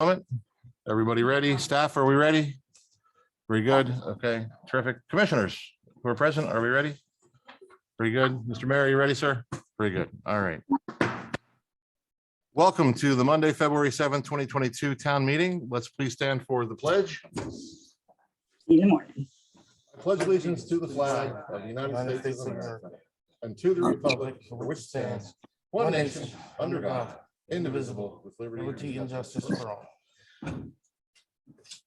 Moment. Everybody ready? Staff, are we ready? Very good. Okay, terrific. Commissioners who are present, are we ready? Very good. Mr. Mayor, are you ready, sir? Very good. All right. Welcome to the Monday, February 7th, 2022 town meeting. Let's please stand for the pledge. Good morning. I pledge allegiance to the flag of the United States of America and to the republic for which stands one nation under God, indivisible, with liberty and justice for all.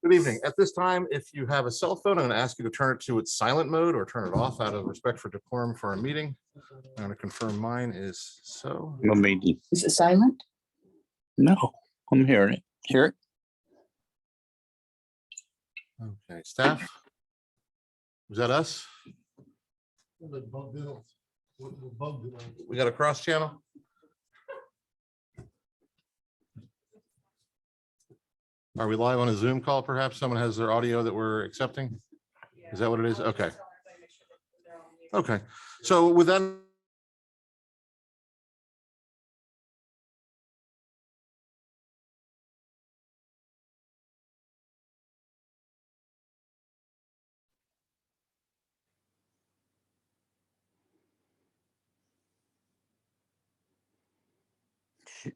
Good evening. At this time, if you have a cell phone, I'm going to ask you to turn it to its silent mode or turn it off out of respect for decorum for our meeting. I'm going to confirm mine is so. Is it silent? No, I'm hearing it. Hear it? Okay, staff. Was that us? We got a cross channel. Are we live on a Zoom call? Perhaps someone has their audio that we're accepting. Is that what it is? Okay. Okay. So with that. Shit.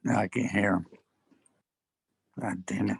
No, I can't hear him. God damn it.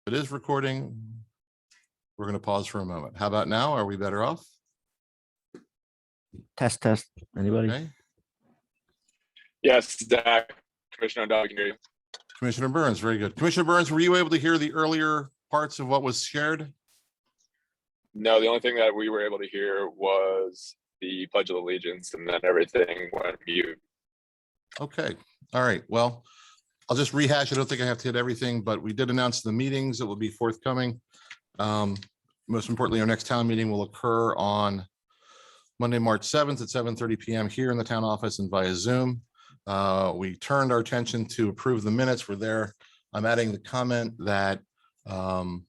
It is recording. We're going to pause for a moment. How about now? Are we better off? Test. Anybody? Okay. Yes, Zach. Commissioner O'Donnell, can hear you. Commissioner Burns, very good. Commissioner Burns, were you able to hear the earlier parts of what was shared? No, the only thing that we were able to hear was the Pledge of Allegiance, and then everything went mute. Okay. All right. Well, I'll just rehash. I don't think I have to hit everything, but we did announce the meetings that will be forthcoming. Most importantly, our next town meeting will occur on Monday, March 7th at 7:30 p.m. here in the town office and via Zoom. We turned our attention to approve the minutes. We're there. I'm adding the comment that when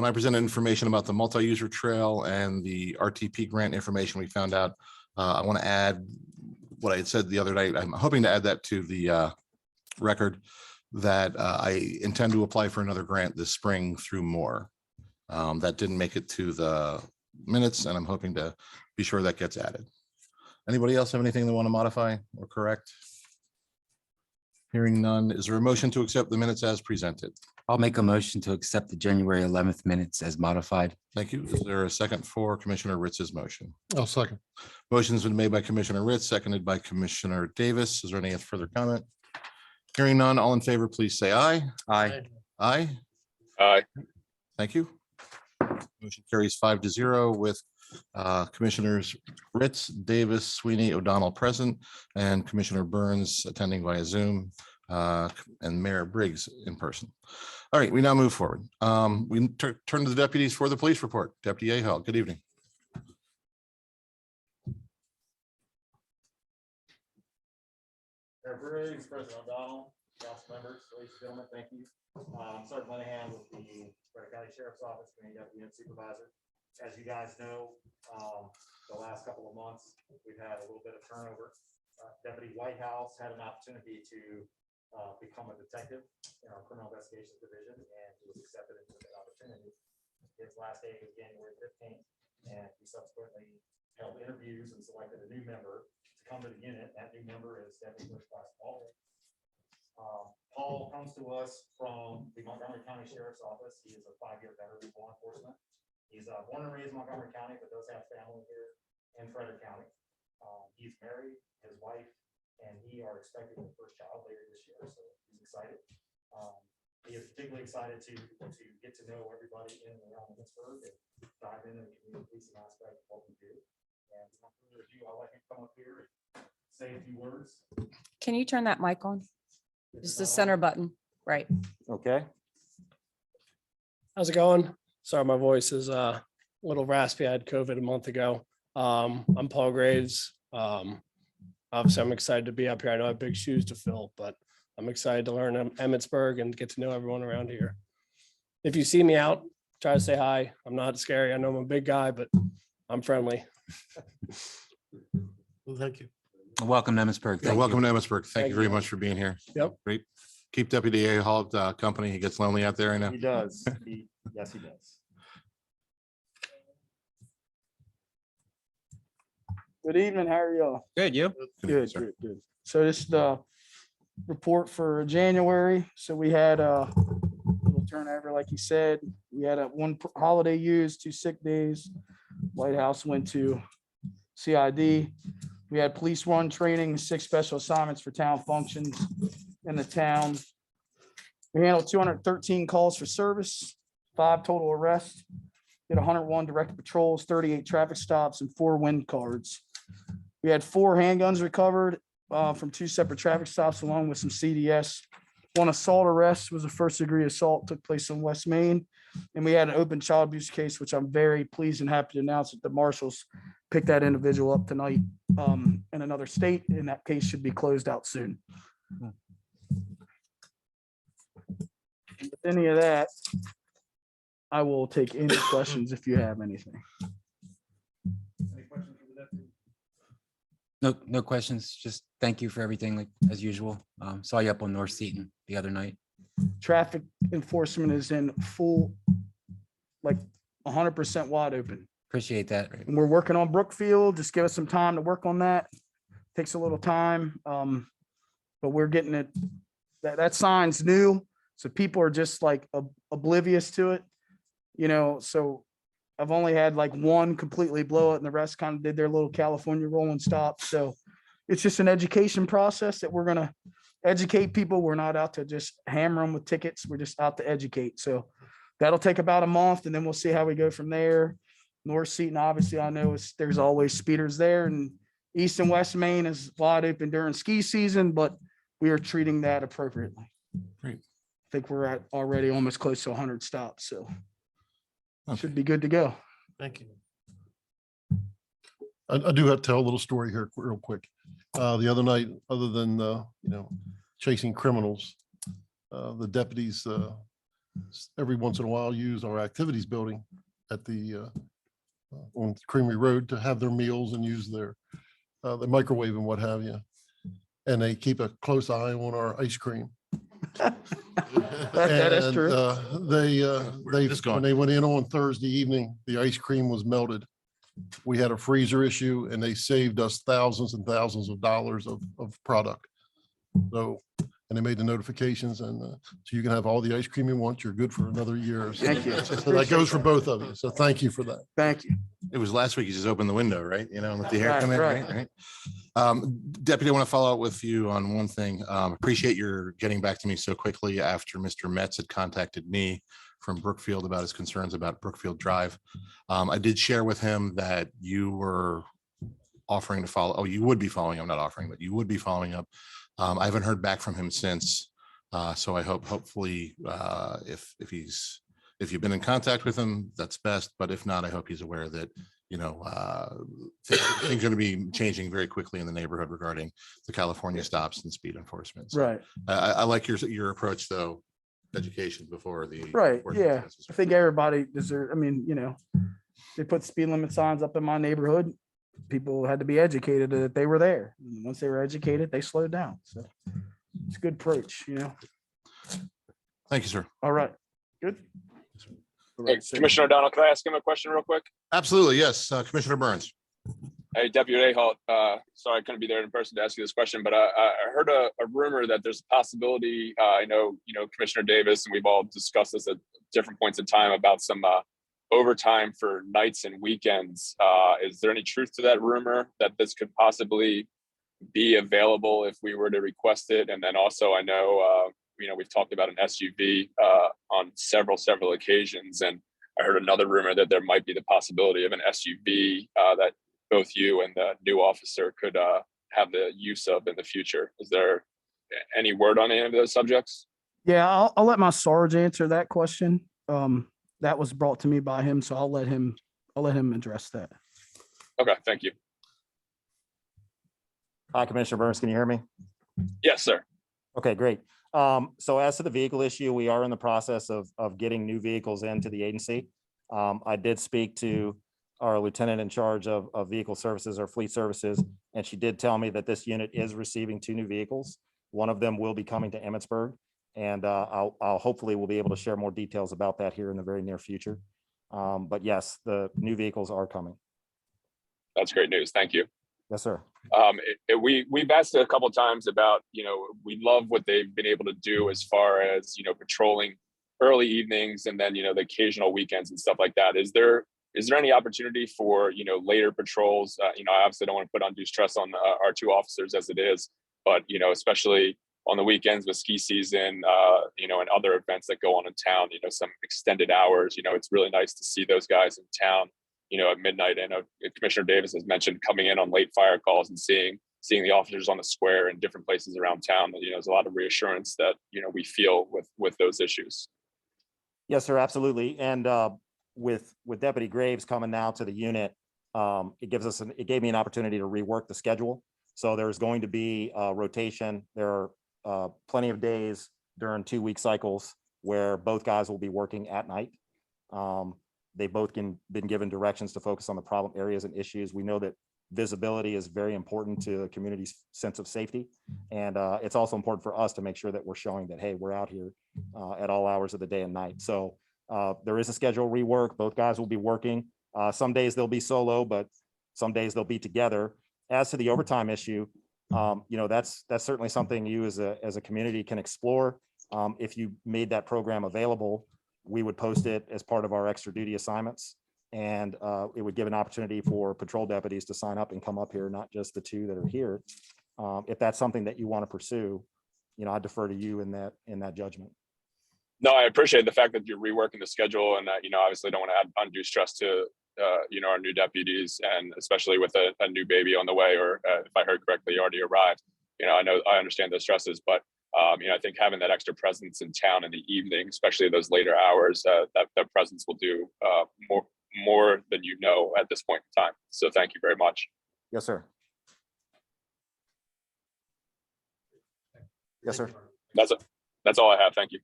I presented information about the multi-user trail and the RTP grant information we found out, I want to add what I had said the other night. I'm hoping to add that to the record that I intend to apply for another grant this spring through Moore. That didn't make it to the minutes, and I'm hoping to be sure that gets added. Anybody else have anything they want to modify or correct? Hearing none, is there a motion to accept the minutes as presented? I'll make a motion to accept the January 11th minutes as modified. Thank you. Is there a second for Commissioner Ritz's motion? I'll second. Motion's been made by Commissioner Ritz, seconded by Commissioner Davis. Is there any further comment? Hearing none, all in favor, please say aye. Aye. Aye. Aye. Thank you. Motion carries 5-0 with Commissioners Ritz, Davis, Sweeney, O'Donnell present, and Commissioner Burns attending via Zoom, and Mayor Briggs in person. All right, we now move forward. We turn to the deputies for the police report. Deputy Ahal, good evening. Mayor Briggs, President O'Donnell, council members, ladies and gentlemen, thank you. Sergeant Linehan with the Frederick County Sheriff's Office, Community Deputy Unit Supervisor. As you guys know, the last couple of months, we've had a little bit of turnover. Deputy Whitehouse had an opportunity to become a detective in our criminal investigations division, and he was accepted into the opportunity. His last day was January 15th, and he subsequently held interviews and selected a new member to come to the unit. That new member is Deputy First Class Paul. Paul comes to us from the Montgomery County Sheriff's Office. He is a 5-year veteran of law enforcement. He's born and raised in Montgomery County, but does have family here in Frederick County. He's married, his wife, and he are expecting their first child later this year, so he's excited. He is particularly excited to get to know everybody in and around Emmitsburg and dive into the community policing aspect of what we do. And without further ado, I'll let him come up here and say a few words. Can you turn that mic on? Just the center button, right? Okay. How's it going? Sorry, my voice is a little raspy. I had COVID a month ago. I'm Paul Graves. Obviously, I'm excited to be up here. I know I have big shoes to fill, but I'm excited to learn Emmitsburg and get to know everyone around here. If you see me out, try to say hi. I'm not scary. I know I'm a big guy, but I'm friendly. Well, thank you. Welcome to Emmitsburg. Yeah, Thank welcome you. to Emmitsburg. Thank you Thank very you. much for being here. Yep. Great. Keep Deputy A. Hall company. He gets lonely out there, I know. He does. Yes, he does. Good evening, how are y'all? Good, you? Good, sir. good, good. So this is the report for January. So we had a little turnover, like you said. We had one holiday use, 2 sick days. White House went to CID. We had police run training, 6 special assignments for town functions in the town. We handled 213 calls for service, 5 total arrests. Did 101 directed patrols, 38 traffic stops, and 4 wind cards. We had 4 handguns recovered from 2 separate traffic stops, along with some CDS. 1 assault arrest was a first-degree assault, took place in West Main. And we had an open child abuse case, which I'm very pleased and happy to announce that the marshals picked that individual up tonight in another state, and that case should be closed out soon. With any of that, I will take any questions if you have anything. Any questions for the deputy? No questions. Just thank you for everything, like as usual. Saw you up on North Seaton the other night. Traffic enforcement is in full, like 100% wide open. Appreciate that. And we're working on Brookfield. Just give us some time to work on that. Takes a little time. But we're getting it. That sign's new. So people are just like oblivious to it, you know, so I've only had like 1 completely blow it and the rest kind of did their little California roll and stop. So it's just an education process that we're going to educate people. We're not out to just hammer them with tickets. We're just out to educate. So that'll take about a month and then we'll see how we go from there. North Seaton, obviously, I know there's always speeders there, and East and West Main is wide open during ski season, but we are treating that appropriately. Great. I think we're at already almost close to 100 stops, so Okay. should be good to go. Thank you. I do have to tell a little story here real quick. The other night, other than, chasing criminals, the deputies every once in a while use our activities building at the on Creamery Road to have their meals and use their the microwave and what have you. And they keep a close eye on our ice cream. That is And, true. when they went in on Thursday evening, the ice cream was melted. We had a freezer issue and they saved us thousands and thousands of dollars of product. So, and they made the notifications and so you can have all the ice cream you want. You're good for another year. So Thank you. so that goes for both of you. So thank you for that. Thank you. It was last week. You just opened the window, right? You know, and let the air Right, come in, right. right? Deputy, I want to follow up with you on one thing. Appreciate your getting back to me so quickly after Mr. Metz had contacted me from Brookfield about his concerns about Brookfield Drive. I did share with him that you were offering to follow. Oh, you would be following. I'm not offering, but you would be following up. I haven't heard back from him since. So I hopefully if you've been in contact with him, that's best. But if not, I hope he's aware that, things are going to be changing very quickly in the neighborhood regarding the California stops and speed enforcement. So Right, I like your approach, though. Education before the. right. ordinance Yeah. passes. I think everybody deserves, they put speed limit signs up in my neighborhood. People had to be educated that they were there. And once they were educated, they slowed down. So it's a good approach, you know? Thank you, sir. All right, good. Hey, Commissioner O'Donnell, can I ask him a question real quick? Absolutely. Yes. Commissioner Burns. Hey, Deputy Ahalt, sorry I couldn't be there in person to ask you this question, but I heard a rumor that there's a possibility, I know, Commissioner Davis, and we've all discussed this at different points in time about some overtime for nights and weekends. Is there any truth to that rumor that this could possibly be available if we were to request it? And then also I know, we've talked about an SUV on several occasions, and I heard another rumor that there might be the possibility of an SUV that both you and the new officer could have the use of in the future. Is there any word on any of those subjects? Yeah, I'll let my Sarge answer that question. That was brought to me by him, so I'll let him address that. Okay, thank you. Hi, Commissioner Burns, can you hear me? Yes, sir. Okay, great. So as to the vehicle issue, we are in the process of getting new vehicles into the agency. I did speak to our lieutenant in charge of vehicle services or fleet services, and she did tell me that this unit is receiving 2 new vehicles. One of them will be coming to Emmitsburg, and I'll hopefully we'll be able to share more details about that here in the very near future. But yes, the new vehicles are coming. That's great news. Thank you. Yes, sir. We've asked a couple of times about, we love what they've been able to do as far as, patrolling early evenings and then, the occasional weekends and stuff like that. Is there any opportunity for, later patrols? I obviously don't want to put undue stress on our 2 officers as it is, but, especially on the weekends with ski season, and other events that go on in town, some extended hours, it's really nice to see those guys in town, at midnight. I know Commissioner Davis has mentioned coming in on late fire calls and seeing the officers on the square in different places around town. There's a lot of reassurance that, we feel with those issues. Yes, sir, absolutely. And with Deputy Graves coming now to the unit, it gave me an opportunity to rework the schedule. So there's going to be a rotation. There are plenty of days during 2-week cycles where both guys will be working at night. They both been given directions to focus on the problem areas and issues. We know that visibility is very important to the community's sense of safety. And it's also important for us to make sure that we're showing that, hey, we're out here at all hours of the day and night. So there is a schedule rework. Both guys will be working. Some days they'll be solo, but some days they'll be together. As to the overtime issue, that's certainly something you as a community can explore. If you made that program available, we would post it as part of our extra duty assignments. And it would give an opportunity for patrol deputies to sign up and come up here, not just the 2 that are here. If that's something that you want to pursue, I defer to you in that judgment. No, I appreciate the fact that you're reworking the schedule, and obviously don't want to add undue stress to, our new deputies, and especially with a new baby on the way, or if I heard correctly, already arrived. I understand those stresses, but I think having that extra presence in town in the evening, especially those later hours, that presence will do more than at this point in time. So thank you very much. Yes, sir. Yes, sir. That's it. That's all I have. Thank you.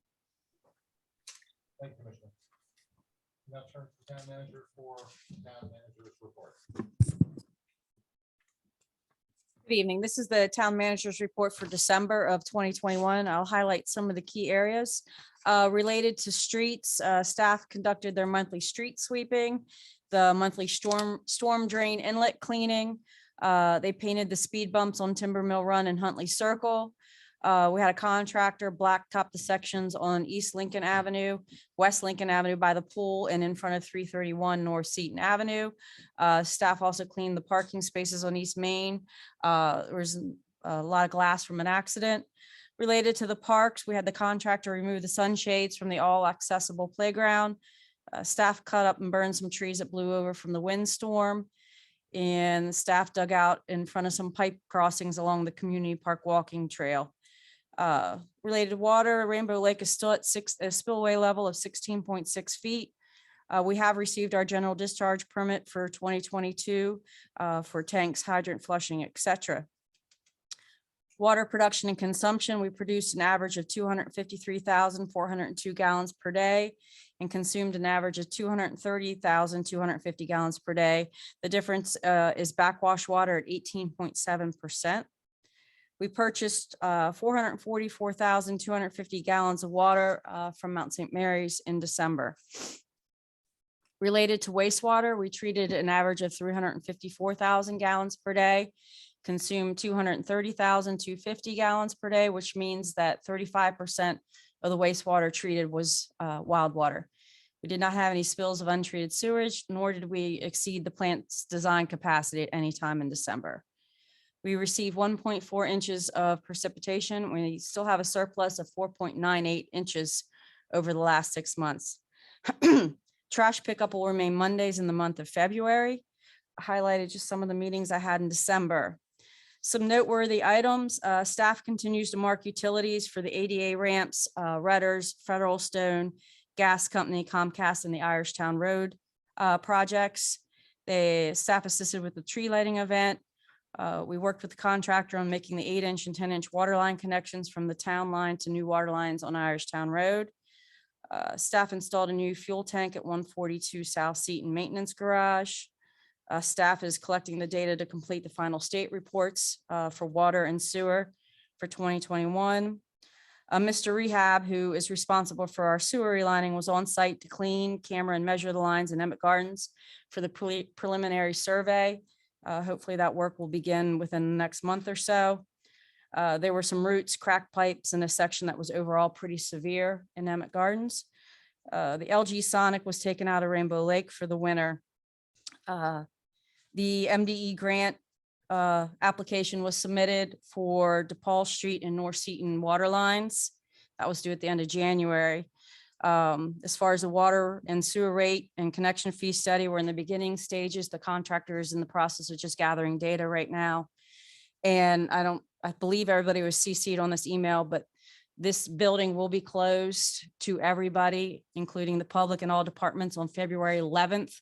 Thank you, Commissioner. Now turn to town manager for town manager's report. Good evening. This is the town manager's report for December of 2021. I'll highlight some of the key areas related to streets. Staff conducted their monthly street sweeping, the monthly storm drain inlet cleaning. They painted the speed bumps on Timber Mill Run and Huntley Circle. We had a contractor blacktop the sections on East Lincoln Avenue, West Lincoln Avenue by the pool, and in front of 331 North Seaton Avenue. Staff also cleaned the parking spaces on East Main. There was a lot of glass from an accident. Related to the parks, we had the contractor remove the sunshades from the all accessible playground. Staff cut up and burned some trees that blew over from the windstorm. And staff dug out in front of some pipe crossings along the community park walking trail. Related to water, Rainbow Lake is still at a spillway level of 16.6 feet. We have received our general discharge permit for 2022 for tanks, hydrant flushing, etc. Water production and consumption, we produced an average of 253,402 gallons per day and consumed an average of 230,250 gallons per day. The difference is backwash water at 18.7%. We purchased 444,250 gallons of water from Mount St. Mary's in December. Related to wastewater, we treated an average of 354,000 gallons per day, consumed 230,250 gallons per day, which means that 35% of the wastewater treated was wild water. We did not have any spills of untreated sewage, nor did we exceed the plant's design capacity at any time in December. We received 1.4 inches of precipitation. We still have a surplus of 4.98 inches over the last 6 months. Trash pickup will remain Mondays in the month of February. I highlighted just some of the meetings I had in December. Some noteworthy items, staff continues to mark utilities for the ADA ramps, Redders, Federal Stone, Gas Company, Comcast, and the Irish Town Road projects. The staff assisted with the tree lighting event. We worked with the contractor on making the 8-inch and 10-inch water line connections from the town line to new water lines on Irish Town Road. Staff installed a new fuel tank at 142 South Seaton Maintenance Garage. Staff is collecting the data to complete the final state reports for water and sewer for 2021. Mr. Rehab, who is responsible for our sewer relining, was on site to clean, camera, and measure the lines in Emmett Gardens for the preliminary survey. Hopefully that work will begin within the next month or so. There were some roots, cracked pipes in a section that was overall pretty severe in Emmett Gardens. The LG Sonic was taken out of Rainbow Lake for the winter. The MDE grant application was submitted for Depaul Street and North Seaton water lines. That was due at the end of January. As far as the water and sewer rate and connection fee study, we're in the beginning stages. The contractor is in the process of just gathering data right now. And I believe everybody was CC'd on this email, but this building will be closed to everybody, including the public and all departments, on February 11th.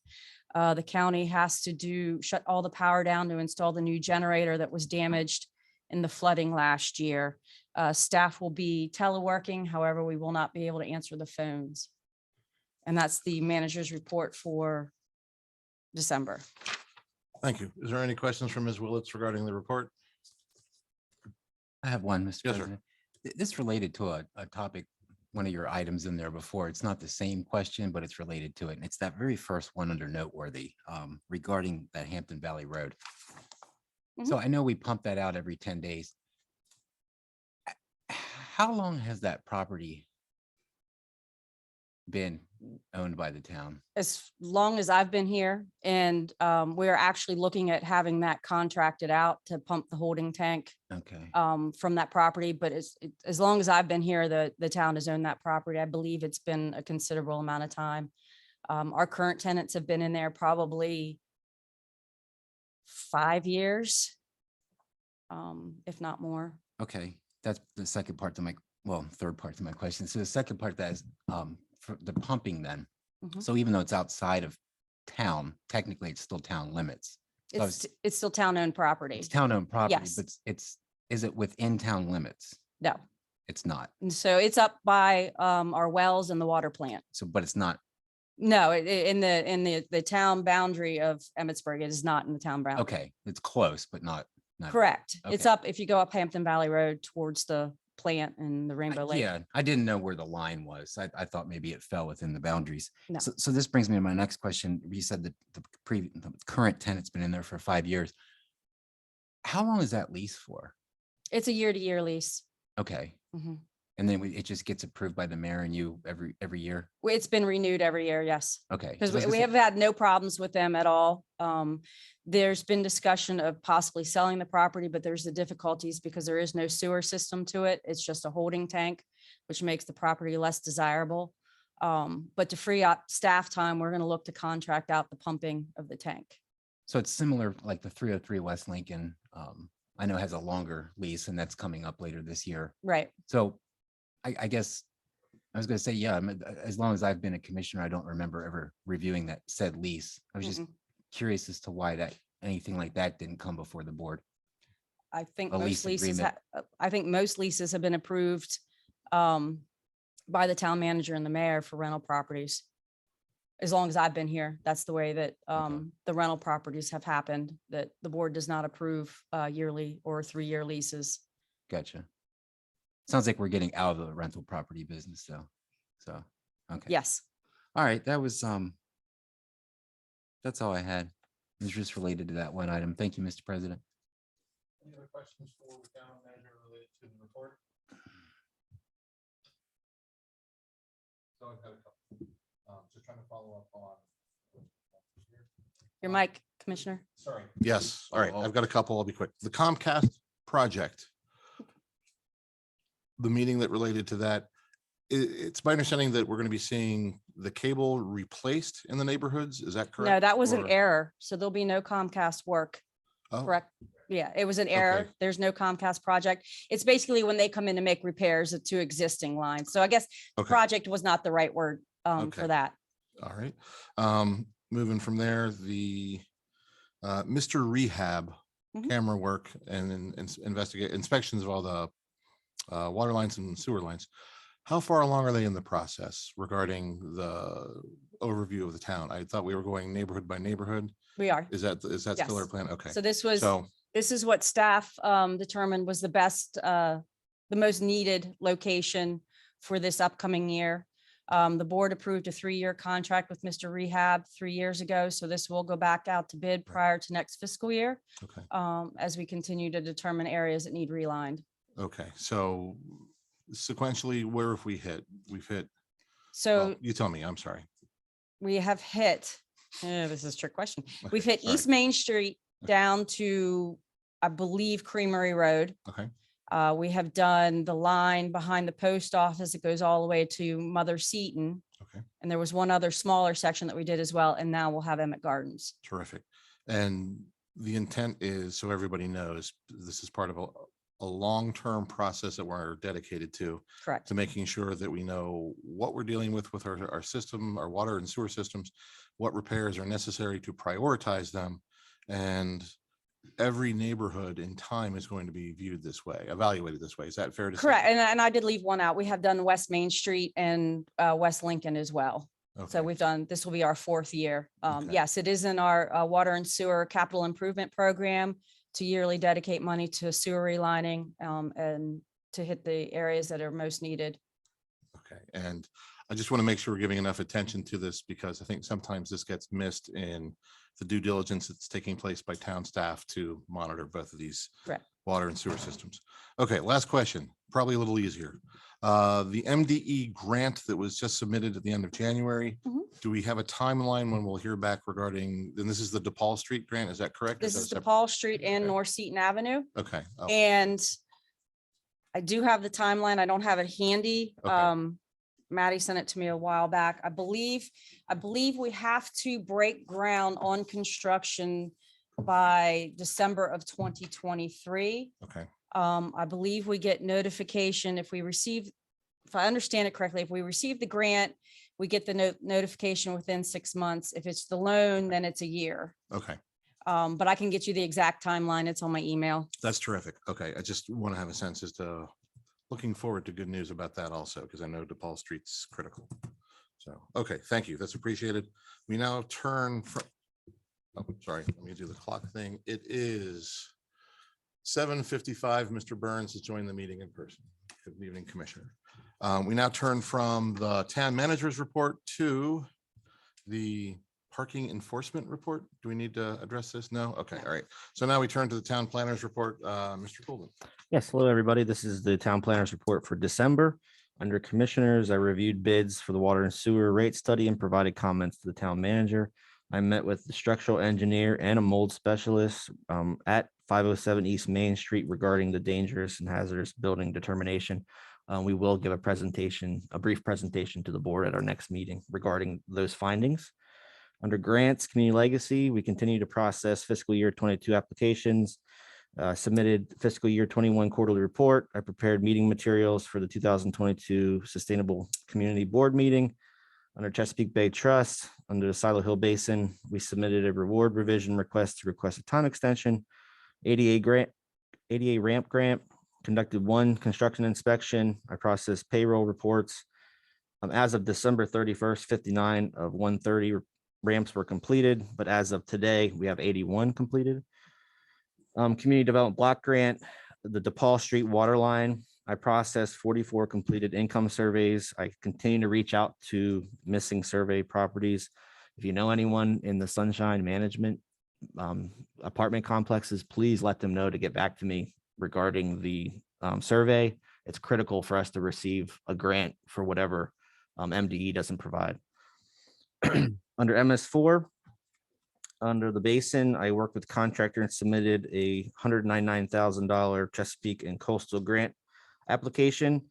The county has to shut all the power down to install the new generator that was damaged in the flooding last year. Staff will be teleworking, however, we will not be able to answer the phones. And that's the manager's report for December. Thank you. Is there any questions from Ms. Willetts regarding the report? I have one, Mr. Yes, sir. President. This related to a topic, one of your items in there before. It's not the same question, but it's related to it. And it's that very first one under noteworthy regarding that Hampton Valley Road. So I know we pump that out every 10 days. How long has that property been owned by the town? As long as I've been here, and we're actually looking at having that contracted out to pump the holding tank Okay. from that property. But as long as I've been here, the town has owned that property. I believe it's been a considerable amount of time. Our current tenants have been in there probably 5 years, if not more. Okay. That's the second part to my, well, third part to my question. So the second part that is for the pumping then. Mhm. So even though it's outside of town, technically it's still town limits. So It's still town-owned property. it's town-owned property, Yes. but is it within town limits? No. It's not. And so it's up by our wells and the water plant. So, but it's not. No, in the town boundary of Emmitsburg, it is not in the town boundary. Okay. It's close, but not. Correct. It's Okay. up, if you go up Hampton Valley Road towards the plant and the Rainbow Lake. Yeah, I didn't know where the line was. I thought maybe it fell within the boundaries. No. So this brings me to my next question. You said that the current tenant's been in there for 5 years. How long is that lease for? It's a year-to-year lease. Okay. Mhm. And then it just gets approved by the mayor and you every year? It's been renewed every year, yes. Okay. Because So I was we gonna have had no problems with them at all. There's been discussion of possibly selling the property, but there's the difficulties because there is no sewer system to it. It's just a holding tank, which makes the property less desirable. But to free up staff time, we're going to look to contract out the pumping of the tank. So it's similar, like the 303 West Lincoln, I know has a longer lease and that's coming up later this year. Right. So I guess I was going to say, yeah, as long as I've been a commissioner, I don't remember ever reviewing that said lease. I was just curious as to why anything like that didn't come before the board. I think A lease most leases, agreement. I think most leases have been approved by the town manager and the mayor for rental properties. As long as I've been here, that's the way that the rental properties have happened, that the board does not approve yearly or 3-year leases. Gotcha. Sounds like we're getting out of the rental property business though. So, okay. Yes. All right, that was, that's all I had. It was just related to that one item. Thank you, Mr. President. Any other questions for the town manager related to the report? So I've got a couple. Just trying to follow up on. Your mic, Commissioner. Sorry. Yes. All right. I've got a couple. I'll be quick. The Comcast project. The meeting that related to that. It's my understanding that we're going to be seeing the cable replaced in the neighborhoods. Is that correct? No, that was an Or- error. So there'll be no Comcast work. Oh, Correct. Yeah, it was an error. There's no Comcast project. It's basically when they come in to make repairs to existing lines. So I guess okay. project was not the right word Okay. for that. All right. Moving from there, the Mr. Rehab Mhm. camera work and investigate inspections of all the water lines and sewer lines. How far along are they in the process regarding the overview of the town? I thought we were going neighborhood by neighborhood. We are. Is that still our Yes. plan? Okay. So this was, So, this is what staff determined was the best, the most needed location for this upcoming year. The board approved a 3-year contract with Mr. Rehab 3 years ago. So this will go back out to bid prior to next fiscal year okay. as we continue to determine areas that need relined. Okay. So sequentially, where have we hit? We've hit, So well, you tell me, I'm sorry. we have hit, this is a trick question. We've Okay, hit sorry. East Main Street down to, I believe, Creamery Road. Okay. We have done the line behind the post office. It goes all the way to Mother Seton. Okay. And there was one other smaller section that we did as well. And now we'll have Emmett Gardens. Terrific. And the intent is, so everybody knows, this is part of a long-term process that we're dedicated to Correct. making sure that we know what we're dealing with our system, our water and sewer systems, what repairs are necessary to prioritize them. And every neighborhood in time is going to be viewed this way, evaluated this way. Is that fair to say? Correct. And I did leave one out. We have done West Main Street and West Lincoln as well. So Okay. we've done, this will be our 4th year. Okay. Yes, it is in our water and sewer capital improvement program to yearly dedicate money to sewer relining and to hit the areas that are most needed. Okay, and I just want to make sure we're giving enough attention to this because I think sometimes this gets missed in the due diligence that's taking place by town staff to monitor both of these Correct. water and sewer systems. Okay, last question, probably a little easier. The MDE grant that was just submitted at the end of January, Mhm. do we have a timeline when we'll hear back regarding, and this is the Depaul Street grant, is that correct? This that is separate? DePaul Street and Okay. North Seton Avenue. Okay. Oh, And I do have the timeline. I don't have it handy. Okay. Maddie sent it to me a while back. I believe we have to break ground on construction by December of 2023. Okay, I believe we get notification if I understand it correctly, if we receive the grant, we get the notification within 6 months. If it's the loan, then it's a year. okay. But I can get you the exact timeline. It's on my email. That's terrific. Okay, I just want to have a sense as to looking forward to good news about that also, because I know DePaul Street's critical. So, okay, thank you. That's appreciated. We now turn from, oh, sorry, let me do the clock thing. It is 7:55. Mr. Burns has joined the meeting in person. Good evening, Commissioner. We now turn from the town manager's report to the parking enforcement report. Do we need to address this? No? Okay, all right. So now we turn to the town planner's report. Mr. Golden. Yes, hello, everybody. This is the town planners report for December. Under commissioners, I reviewed bids for the water and sewer rate study and provided comments to the town manager. I met with the structural engineer and a mold specialist at 507 East Main Street regarding the dangerous and hazardous building determination. We will give a brief presentation to the board at our next meeting regarding those findings. Under grants, community legacy, we continue to process fiscal year 22 applications, submitted fiscal year 21 quarterly report. I prepared meeting materials for the 2022 Sustainable Community Board meeting. Under Chesapeake Bay Trust, under the Silo Hill Basin, we submitted a reward revision request to request a time extension. ADA ramp grant, conducted 1 construction inspection. I processed payroll reports. As of December 31st, 59 of 130 ramps were completed, but as of today, we have 81 completed. Community development block grant, the DePaul Street water line. I processed 44 completed income surveys. I continue to reach out to missing survey properties. If you know anyone in the Sunshine Management apartment complexes, please let them know to get back to me regarding the survey. It's critical for us to receive a grant for whatever MDE doesn't provide. Under MS4, under the basin, I worked with contractor and submitted a $199,000 Chesapeake and Coastal grant application.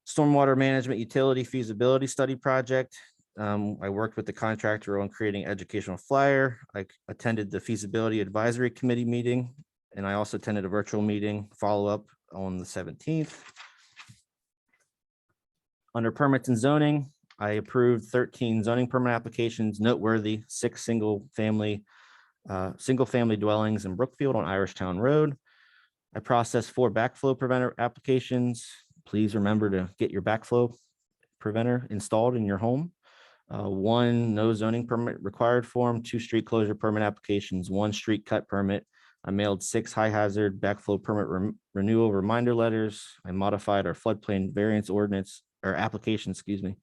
Stormwater management utility feasibility study project. I worked with the contractor on creating educational flyer. I attended the feasibility advisory committee meeting, and I also attended a virtual meeting follow-up on the 17th. Under permits and zoning, I approved 13 zoning permit applications, noteworthy 6 single-family dwellings in Brookfield on Irishtown Road. I processed 4 backflow preventer applications. Please remember to get your backflow preventer installed in your home. 1 no zoning permit required form, 2 street closure permit applications, 1 street cut permit. I mailed 6 high hazard backflow permit renewal reminder letters. I modified our floodplain variance ordinance or application, excuse me.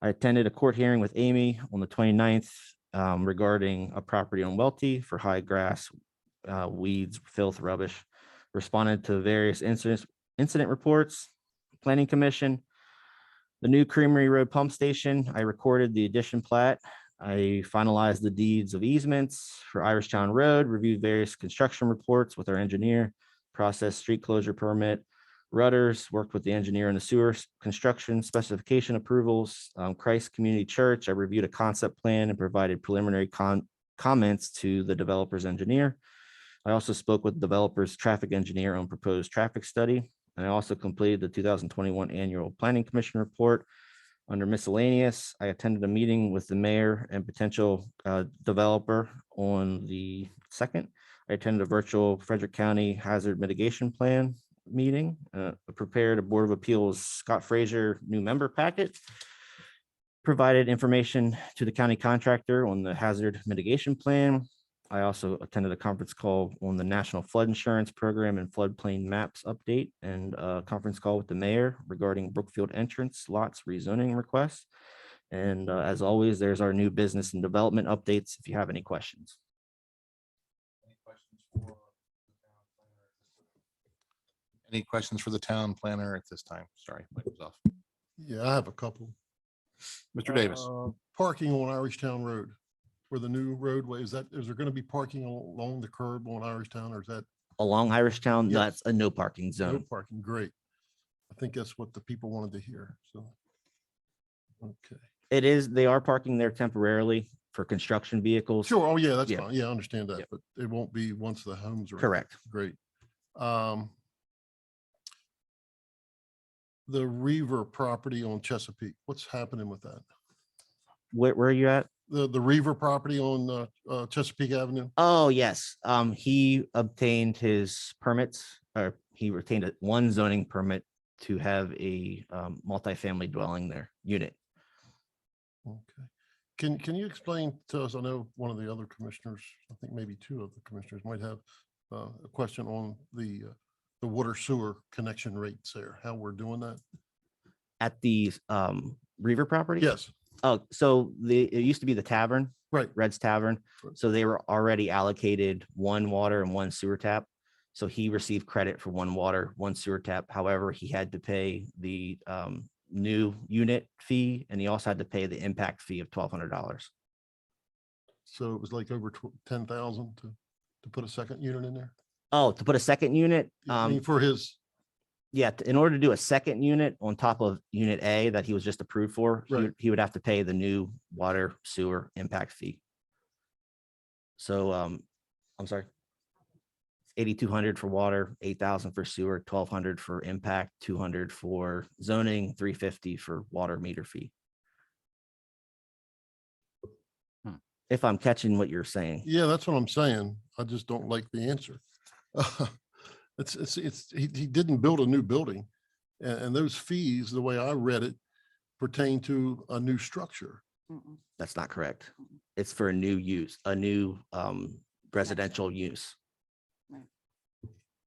I attended a court hearing with Amy on the 29th regarding a property on Welty for high grass, weeds, filth, rubbish. Responded to various incident reports. Planning Commission, the new Creamery Road Pump Station. I recorded the addition plat. I finalized the deeds of easements for Irishtown Road, reviewed various construction reports with our engineer, processed street closure permit, Rudders, worked with the engineer on the sewer construction specification approvals. Christ Community Church, I reviewed a concept plan and provided preliminary comments to the developer's engineer. I also spoke with the developer's traffic engineer on proposed traffic study. And I also completed the 2021 annual Planning Commission report. Under miscellaneous, I attended a meeting with the mayor and potential developer on the 2nd. I attended a virtual Frederick County Hazard Mitigation Plan meeting, prepared a Board of Appeals Scott Fraser new member packet, provided information to the county contractor on the hazard mitigation plan. I also attended a conference call on the National Flood Insurance Program and floodplain maps update, and a conference call with the mayor regarding Brookfield entrance lots rezoning requests. And as always, there's our new business and development updates if you have any questions. Any questions for the town planner at this time? Sorry, mic was off. Yeah, I have a couple. Mr. Davis. Parking on Irishtown Road, where the new roadway is, is there going to be parking along the curb on Irishtown, or is that Along Irishtown, Yes. that's a no parking no zone. parking? Great. I think that's what the people wanted to hear. So, okay. It is, they are parking there temporarily for construction vehicles. Sure. Oh, yeah, that's Yeah. fine. Yeah, I understand that, Yep. but it won't be once the homes are. Correct. Great. The Reaver property on Chesapeake, what's happening with that? Where are you at? The Reaver property on Chesapeake Avenue? Oh, yes. He obtained his permits, or he retained 1 zoning permit to have a multifamily dwelling there unit. Okay. Can you explain to us, I know one of the other commissioners, I think maybe 2 of the commissioners might have a question on the water sewer connection rates there, how we're doing that? At the Reaver property? Yes, Oh, so it used to be the tavern, right. Red's Tavern. Right. So they were already allocated 1 water and 1 sewer tap. So he received credit for 1 water, 1 sewer tap. However, he had to pay the new unit fee, and he also had to pay the impact fee of $1,200. So it was like over 10,000 to put a second unit in there? Oh, to put a second unit, I mean, for his, yeah, in order to do a second unit on top of unit A that he was just approved for, Right. he would have to pay the new water sewer impact fee. So, I'm sorry. 8,200 for water, 8,000 for sewer, 1,200 for impact, 200 for zoning, 350 for water meter fee. If I'm catching what you're saying. yeah, that's what I'm saying. I just don't like the answer. He didn't build a new building, and those fees, the way I read it, pertain to a new structure. That's not correct. It's for a new use, a new residential use.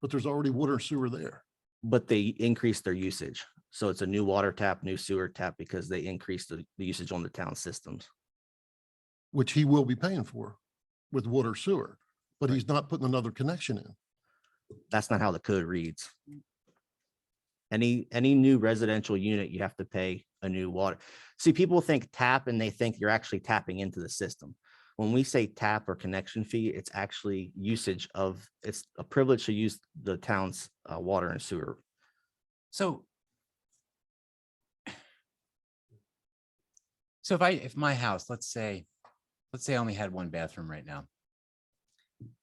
but there's already water and sewer there. But they increased their usage. So it's a new water tap, new sewer tap, because they increased the usage on the town systems. Which he will be paying for with water sewer, but he's not putting another connection in. That's not how the code reads. Any new residential unit, you have to pay a new water. See, people think tap and they think you're actually tapping into the system. When we say tap or connection fee, it's actually usage of, it's a privilege to use the town's water and sewer. So if my house, let's say I only had one bathroom right now.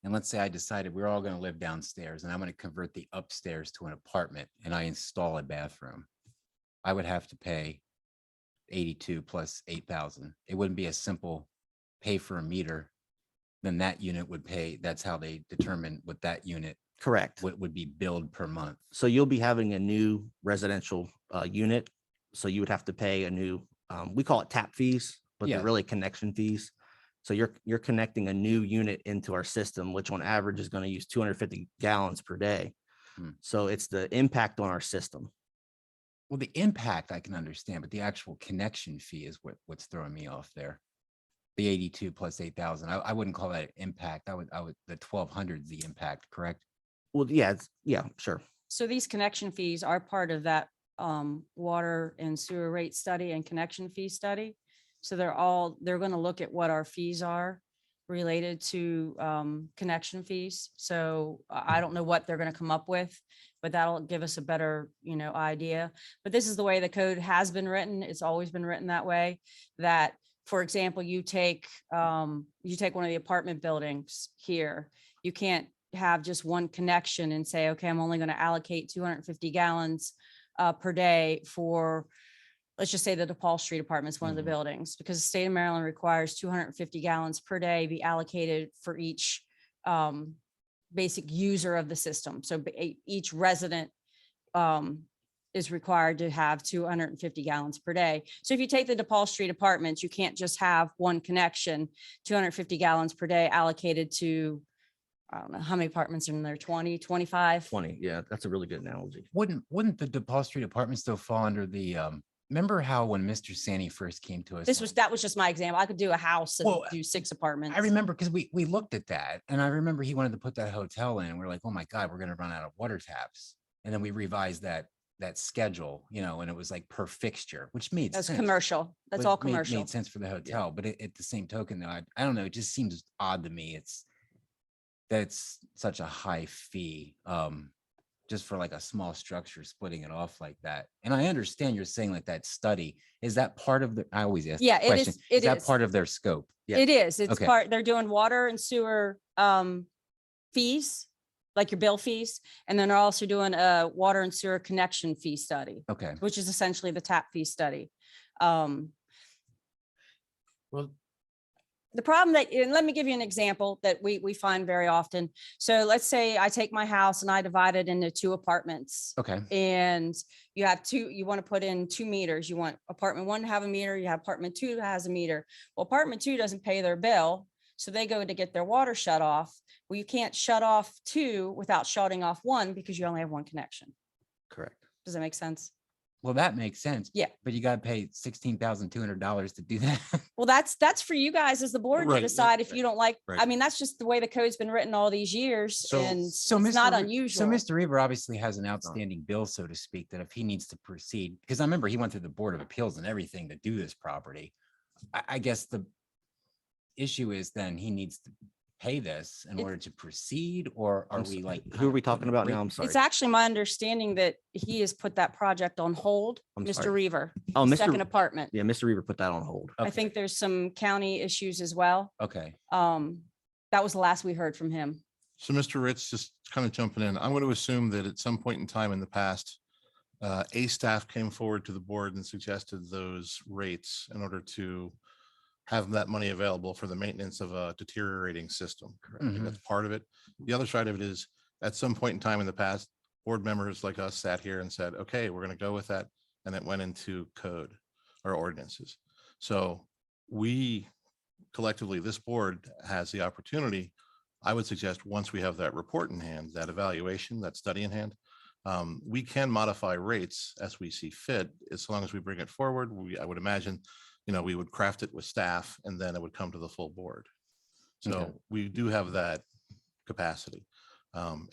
And let's say I decided we're all going to live downstairs and I'm going to convert the upstairs to an apartment and I install a bathroom. I would have to pay 82 plus 8,000. It wouldn't be a simple pay for a meter. Then that unit would pay. That's how they determine what that unit Correct. would be billed per month. So you'll be having a new residential unit. So you would have to pay a new, we call it tap fees, but Yeah. they're really connection fees. So you're connecting a new unit into our system, which on average is going to use 250 gallons per day. Hmm. So it's the impact on our system. Well, the impact I can understand, but the actual connection fee is what's throwing me off there. The 82 plus 8,000. I wouldn't call that impact. I would the 1,200 is the impact, correct? Well, yeah, yeah, sure. So these connection fees are part of that water and sewer rate study and connection fee study. So they're going to look at what our fees are related to connection fees. So I don't know what they're going to come up with, but that'll give us a better, idea. But this is the way the code has been written. It's always been written that way, that, for example, you take one of the apartment buildings here, you can't have just one connection and say, okay, I'm only going to allocate 250 gallons per day for, let's just say the Depaul Street Apartments, one of the buildings, because the state of Maryland requires 250 gallons per day be allocated for each basic user of the system. So each resident is required to have 250 gallons per day. So if you take the Depaul Street Apartments, you can't just have one connection, 250 gallons per day allocated to, I don't know, how many apartments are in there, 20, 25? 20. Yeah, that's a really good analogy. Wouldn't the Depaul Street Apartments still fall under the remember how when Mr. Sandy first came to us? That was just my example. I could do a house and Well, do 6 apartments. I remember because we looked at that and I remember he wanted to put that hotel in. We're like, oh my God, we're going to run out of water taps. And then we revised that schedule, and it was like per fixture, which made That's sense. commercial. That's all commercial. Made sense for the hotel, but at the same token, though, I don't know. It just seems odd to me. That's such a high fee, just for like a small structure, splitting it off like that. And I understand you're saying like that study, is that part of the, I always ask Yeah, the it question, is. It that is. part of their scope? Yeah. It is. It's Okay. they're doing water and sewer fees, like your bill fees. And then they're also doing a water and sewer connection fee study, Okay. which is essentially the tap fee study. Well, The problem and let me give you an example that we find very often. So let's say I take my house and I divide it into 2 apartments. okay. And you have you want to put in 2 meters. You want apartment 1 to have a meter. You have apartment 2 that has a meter. Well, apartment 2 doesn't pay their bill. So they go to get their water shut off. Well, you can't shut off 2 without shutting off 1 because you only have 1 connection. Correct. Does that make sense? Well, that makes sense. Yeah. But you got to pay $16,200 to do that. Well, that's for you guys as the board to Right, decide if you don't like, right. I mean, that's just the way the code's been written all these years. So- And So it's Mr. not Re- unusual. So Mr. Reaver obviously has an outstanding bill, so to speak, that if he needs to proceed, because I remember he went through the Board of Appeals and everything to do this property. I guess the issue is then he needs to pay this in order to proceed, or are we like? Who are we talking about now? I'm sorry. It's actually my understanding that he has put that project on hold, I'm Mr. sorry. Reaver. Oh, the Mr. Second apartment. Yeah, Mr. Reaver put that on hold. I think there's some county issues as well. Okay. That was the last we heard from him. So Mr. Ritz, just kind of jumping in, I'm going to assume that at some point in time in the past, a staff came forward to the board and suggested those rates in order to have that money available for the maintenance of a deteriorating system. Correct. I think Mhm. that's part of it. The other side of it is, at some point in time in the past, board members like us sat here and said, okay, we're going to go with that. And it went into code or ordinances. So we collectively, this board has the opportunity I would suggest once we have that report in hand, that evaluation, that study in hand, we can modify rates as we see fit, as long as we bring it forward. I would imagine, we would craft it with staff and then it would come to the full board. So Okay. we do have that capacity.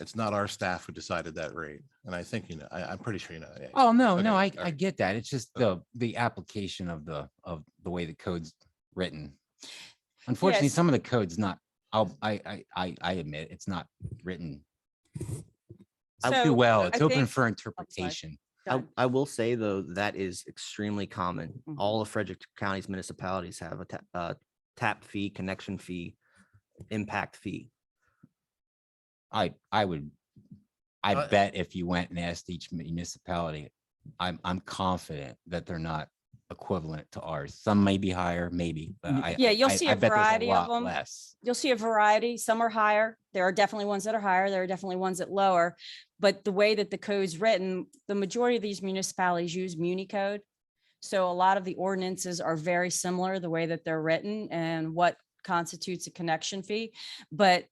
It's not our staff who decided that rate. And I think, I'm pretty sure, yeah. Oh, no, Okay, no, I all right. get that. It's just the application of the way the code's written. Unfortunately, Yes. some of the code's not, I admit, it's not written too So, well. I It's open think- for interpretation. I will say though, that is extremely common. Mhm. All of Frederick County's municipalities have a tap fee, connection fee, impact fee. I bet if you went and asked each municipality, I'm confident that they're not equivalent to ours. Some may be higher, maybe, but Yeah, you'll see I a bet there's variety of lot them. Less. You'll see a variety. Some are higher. There are definitely ones that are higher. There are definitely ones that lower. But the way that the code's written, the majority of these municipalities use Muni code. So a lot of the ordinances are very similar, the way that they're written and what constitutes a connection fee. But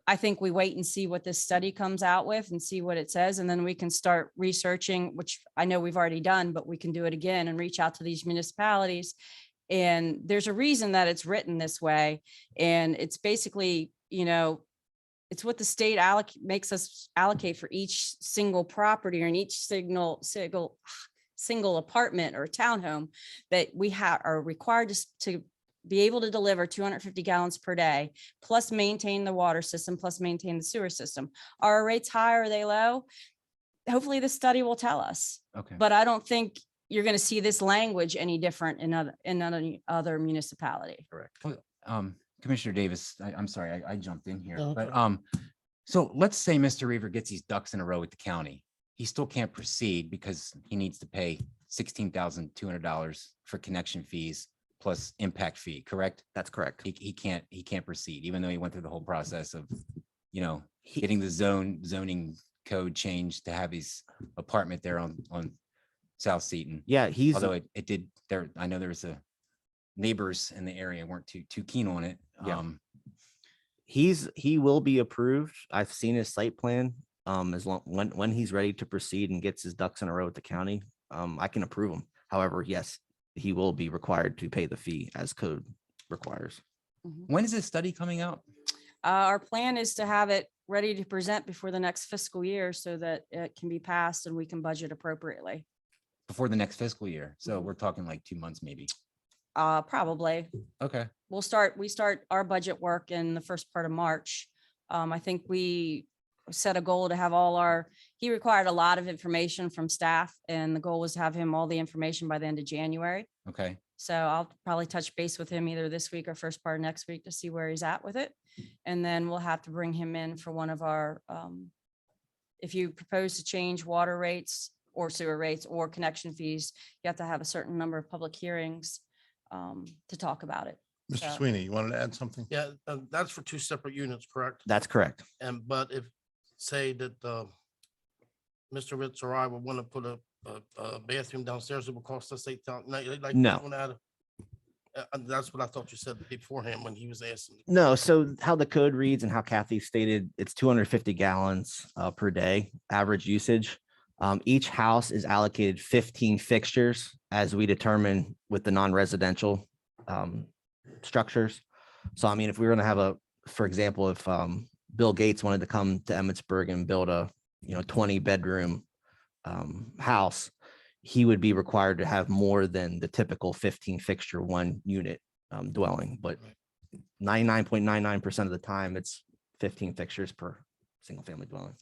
I think we wait and see what this study comes out with and see what it says. And then we can start researching, which I know we've already done, but we can do it again and reach out to these municipalities. And there's a reason that it's written this way. And it's basically, it's what the state makes us allocate for each single property or in each single apartment or townhome that we are required to be able to deliver 250 gallons per day, plus maintain the water system, plus maintain the sewer system. Are our rates high? Are they low? Hopefully the study will tell us, Okay. but I don't think you're going to see this language any different in other municipality. Correct. Commissioner Davis, I'm sorry, I jumped in here, No but so let's say Mr. Reaver gets these ducks in a row with the county. He still can't proceed because he needs to pay $16,200 for connection fees plus impact fee, correct? That's correct. He can't proceed, even though he went through the whole process of, getting the zoning code changed to have his apartment there on South Seaton. Yeah, he's, Although it did there, I know there was neighbors in the area weren't too keen on it. Yeah. He will be approved. I've seen his site plan. As long when he's ready to proceed and gets his ducks in a row with the county, I can approve him. However, yes, he will be required to pay the fee as code requires. When is this study coming out? Our plan is to have it ready to present before the next fiscal year so that it can be passed and we can budget appropriately. Before the next fiscal year. So we're talking like 2 months, maybe. Probably. Okay. We start our budget work in the first part of March. I think we set a goal to have he required a lot of information from staff and the goal was to have him all the information by the end of January. Okay. So I'll probably touch base with him either this week or first part of next week to see where he's at with it. And then we'll have to bring him in for one of our, if you propose to change water rates or sewer rates or connection fees, you have to have a certain number of public hearings to talk about it. Mr. So- Sweeney, you wanted to add something? Yeah, that's for two separate units, correct? That's correct. But if, say that Mr. Ritz or I would want to put a bathroom downstairs, it would cost us $8,000. No. That's what I thought you said beforehand when he was asking. No, so how the code reads and how Kathy stated, it's 250 gallons per day, average usage. Each house is allocated 15 fixtures as we determine with the non-residential structures. So, I mean, if we were going to have for example, if Bill Gates wanted to come to Emmitsburg and build a 20 bedroom house, he would be required to have more than the typical 15 fixture 1 unit dwelling. But 99.99% of the time, it's 15 fixtures per single family dwelling.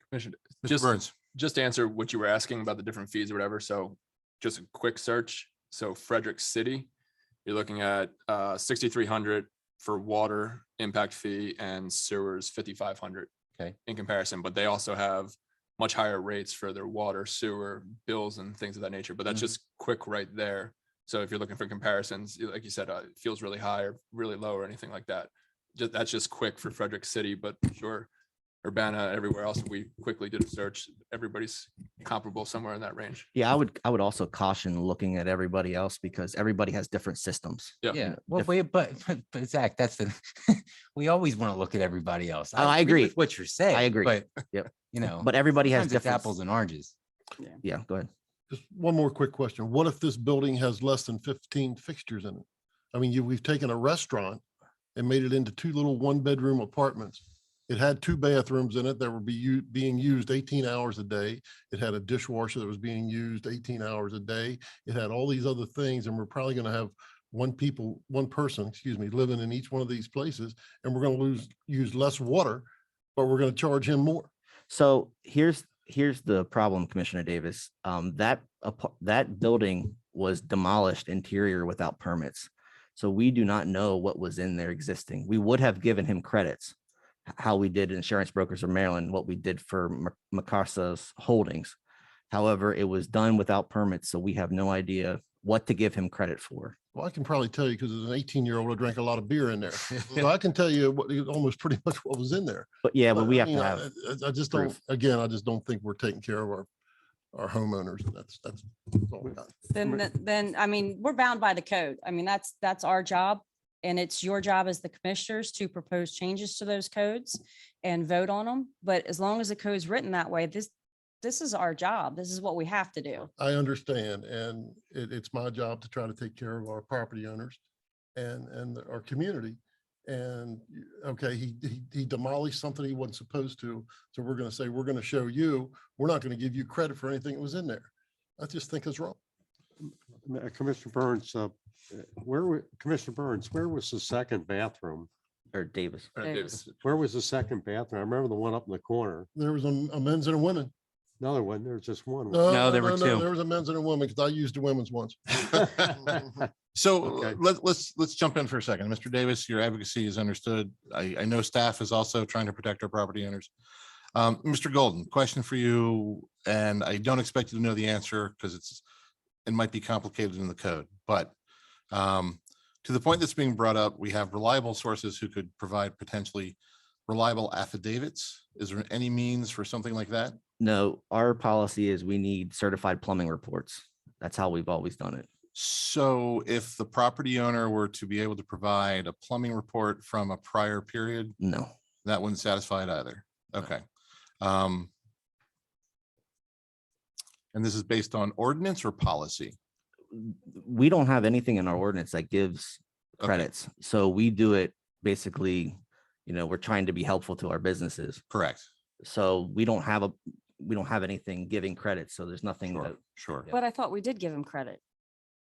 Commissioner, Mr. Burns. just to answer what you were asking about the different fees or whatever. So just a quick search. So Frederick City, you're looking at 6,300 for water impact fee and sewers 5,500. Okay. In comparison, but they also have much higher rates for their water, sewer bills and things of that nature. But that's just quick right there. So if you're looking for comparisons, like you said, it feels really high or really low or anything like that. That's just quick for Frederick City, but sure. Urbana, everywhere else. We quickly did a search. Everybody's comparable somewhere in that range. Yeah, I would also caution looking at everybody else because everybody has different systems. Yeah. Yeah, well, but Zach, that's the, we always want to look at everybody else. Oh, I agree. with what you're saying. I agree. But, Yep. you know. But everybody has sometimes it's different. apples and oranges. Yeah, go ahead. Just one more quick question. What if this building has less than 15 fixtures in it? I mean, we've taken a restaurant and made it into 2 little 1-bedroom apartments. It had 2 bathrooms in it that were being used 18 hours a day. It had a dishwasher that was being used 18 hours a day. It had all these other things, and we're probably going to have one person, living in each one of these places, and we're going to use less water, but we're going to charge him more. So here's the problem, Commissioner Davis. That building was demolished interior without permits. So we do not know what was in there existing. We would have given him credits, how we did Insurance Brokers of Maryland, what we did for Macasa's holdings. However, it was done without permits, so we have no idea what to give him credit for. Well, I can probably tell you because as an 18-year-old, I drank a lot of beer in there. So I can tell you almost pretty much what was in there. But yeah, but we I have to mean, have. I just don't, again, I just don't think we're taking care of our homeowners. And that's all I got. Then, I mean, we're bound by the code. I mean, that's our job. And it's your job as the commissioners to propose changes to those codes and vote on them. But as long as the code's written that way, this is our job. This is what we have to do. I understand. And it's my job to try to take care of our property owners and our community. And okay, he demolished something he wasn't supposed to. So we're going to say, we're going to show you, we're not going to give you credit for anything that was in there. I just think it's wrong. Commissioner Burns, Commissioner Burns, where was the second bathroom? Or Davis. Davis. Where was the second bathroom? I remember the one up in the corner. There was a men's and a women. No, there wasn't. There was just one. No, there were two. There was a men's and a woman because I used the women's once. So Okay. let's jump in for a second. Mr. Davis, your advocacy is understood. I know staff is also trying to protect our property owners. Mr. Golden, question for you, and I don't expect you to know the answer because it might be complicated in the code, but to the point that's being brought up, we have reliable sources who could provide potentially reliable affidavits. Is there any means for something like that? No, our policy is we need certified plumbing reports. That's how we've always done it. So if the property owner were to be able to provide a plumbing report from a prior period, No. that wouldn't satisfy it either. Okay. And this is based on ordinance or policy? We don't have anything in our ordinance that gives Okay. credits. So we do it basically, we're trying to be helpful to our businesses. Correct. So we don't have anything giving credit. So there's nothing Sure. that Sure. But I thought we did give him credit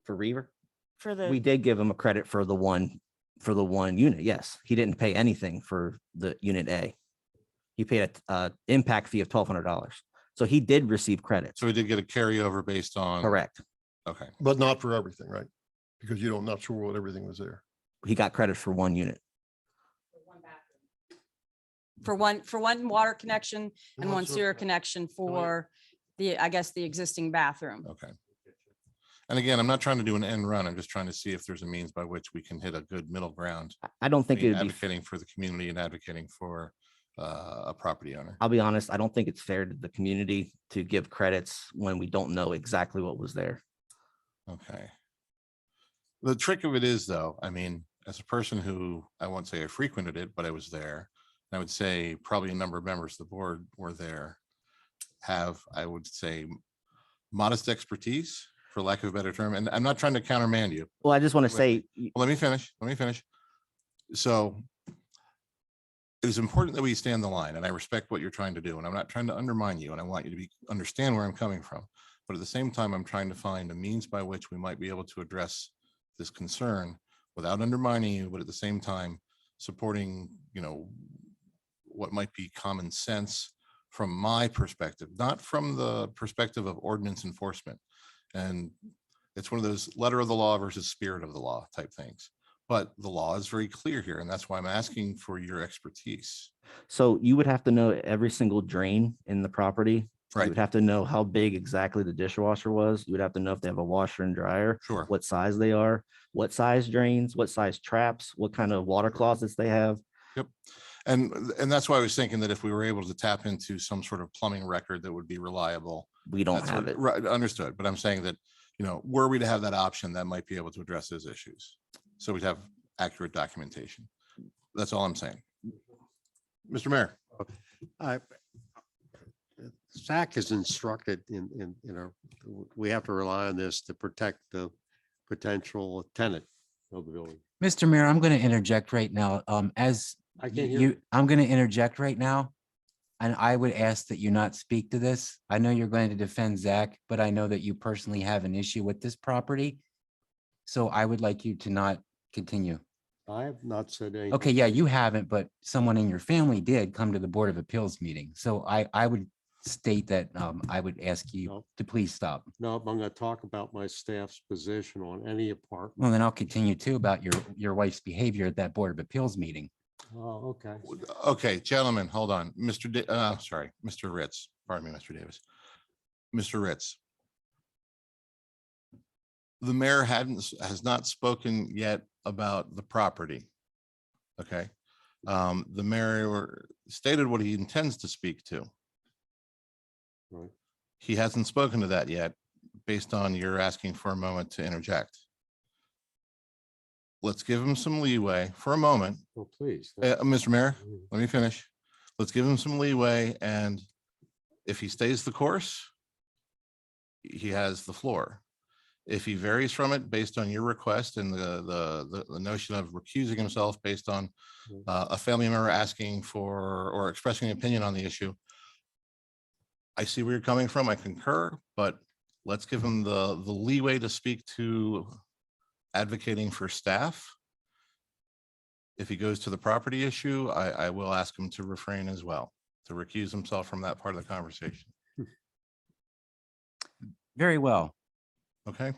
for Reaver. for the. We did give him a credit for the one unit. Yes. He didn't pay anything for the unit A. He paid a impact fee of $1,200. So he did receive credit. So we did get a carryover based on. Correct. Okay. But not for everything, right? Because not sure what everything was there. He got credit for one unit. For one water connection and One one sewer sewer connection for the existing bathroom. Okay. And again, I'm not trying to do an end run. I'm just trying to see if there's a means by which we can hit a good middle ground. I don't think it between would be, advocating for the community and advocating for a property owner. I'll be honest, I don't think it's fair to the community to give credits when we don't know exactly what was there. Okay. The trick of it is though, I mean, as a person who, I won't say I frequented it, but I was there. I would say probably a number of members of the board were there, have, I would say, modest expertise, for lack of a better term. And I'm not trying to countermand you. Well, I just want to say, Let me finish. So it is important that we stand the line, and I respect what you're trying to do, and I'm not trying to undermine you, and I want you to understand where I'm coming from. But at the same time, I'm trying to find a means by which we might be able to address this concern without undermining you, but at the same time supporting, what might be common sense from my perspective, not from the perspective of ordinance enforcement. And it's one of those letter of the law versus spirit of the law type things. But the law is very clear here, and that's why I'm asking for your expertise. so you would have to know every single drain in the property. Right. You would have to know how big exactly the dishwasher was. You would have to know if they have a washer and dryer, Sure. what size they are, what size drains, what size traps, what kind of water closets they have. Yep. And that's why I was thinking that if we were able to tap into some sort of plumbing record that would be reliable. We don't that's have what- it. Right, understood. But I'm saying that, were we to have that option, that might be able to address those issues. So we'd have accurate documentation. That's all I'm saying. Mr. Mayor. SAC is instructed we have to rely on this to protect the potential tenant of the building. Mr. Mayor, I'm going to interject right now. As I can't hear. you, I'm going to interject right now. And I would ask that you not speak to this. I know you're going to defend Zach, but I know that you personally have an issue with this property. So I would like you to not continue. I have not said anything. Okay, yeah, you haven't, but someone in your family did come to the Board of Appeals meeting. So I would state that I would ask you No. to please stop. No, I'm going to talk about my staff's position on any apartment. Well, then I'll continue too about your wife's behavior at that Board of Appeals meeting. Oh, okay. Okay, gentlemen, hold on. Mr. Ritz, pardon me, Mr. Davis. Mr. Ritz. The mayor has not spoken yet about the property. Okay. The mayor stated what he intends to speak to. Right. He hasn't spoken to that yet, based on your asking for a moment to interject. Let's give him some leeway for a moment. Well, please. Mr. Mayor, let me finish. Let's give him some leeway, and if he stays the course, he has the floor. If he varies from it based on your request and the notion of recusing himself based on a family member asking for or expressing an opinion on the issue, I see where you're coming from. I concur, but let's give him the leeway to speak to advocating for staff. If he goes to the property issue, I will ask him to refrain as well, to recuse himself from that part of the conversation. Very well. Okay.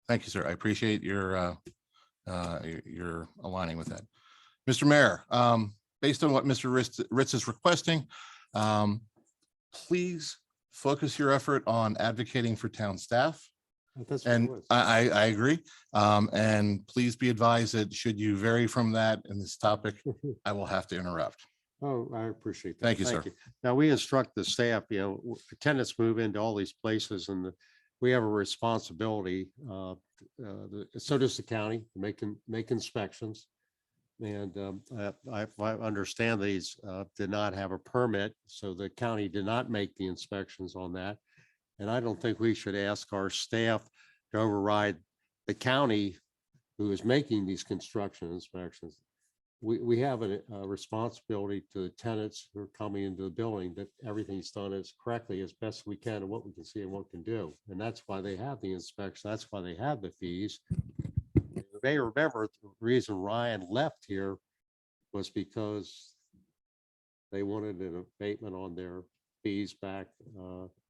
Thank you, sir. I appreciate your aligning with that. Mr. Mayor, based on what Mr. Ritz is requesting, please focus your effort on advocating for town staff. That's what it And was. I agree. And please be advised that should you vary from that in this topic, I will have to interrupt. Oh, I appreciate that. Thank you, sir. Now, we instruct the staff, tenants move into all these places and we have a responsibility. So does the county, to make inspections. And I understand these did not have a permit, so the county did not make the inspections on that. And I don't think we should ask our staff to override the county who is making these construction inspections. We have a responsibility to the tenants who are coming into the building that everything's done as correctly as best we can and what we can see and what we can do. And that's why they have the inspection. That's why they have the fees. You may remember the reason Ryan left here was because they wanted an abatement on their fees back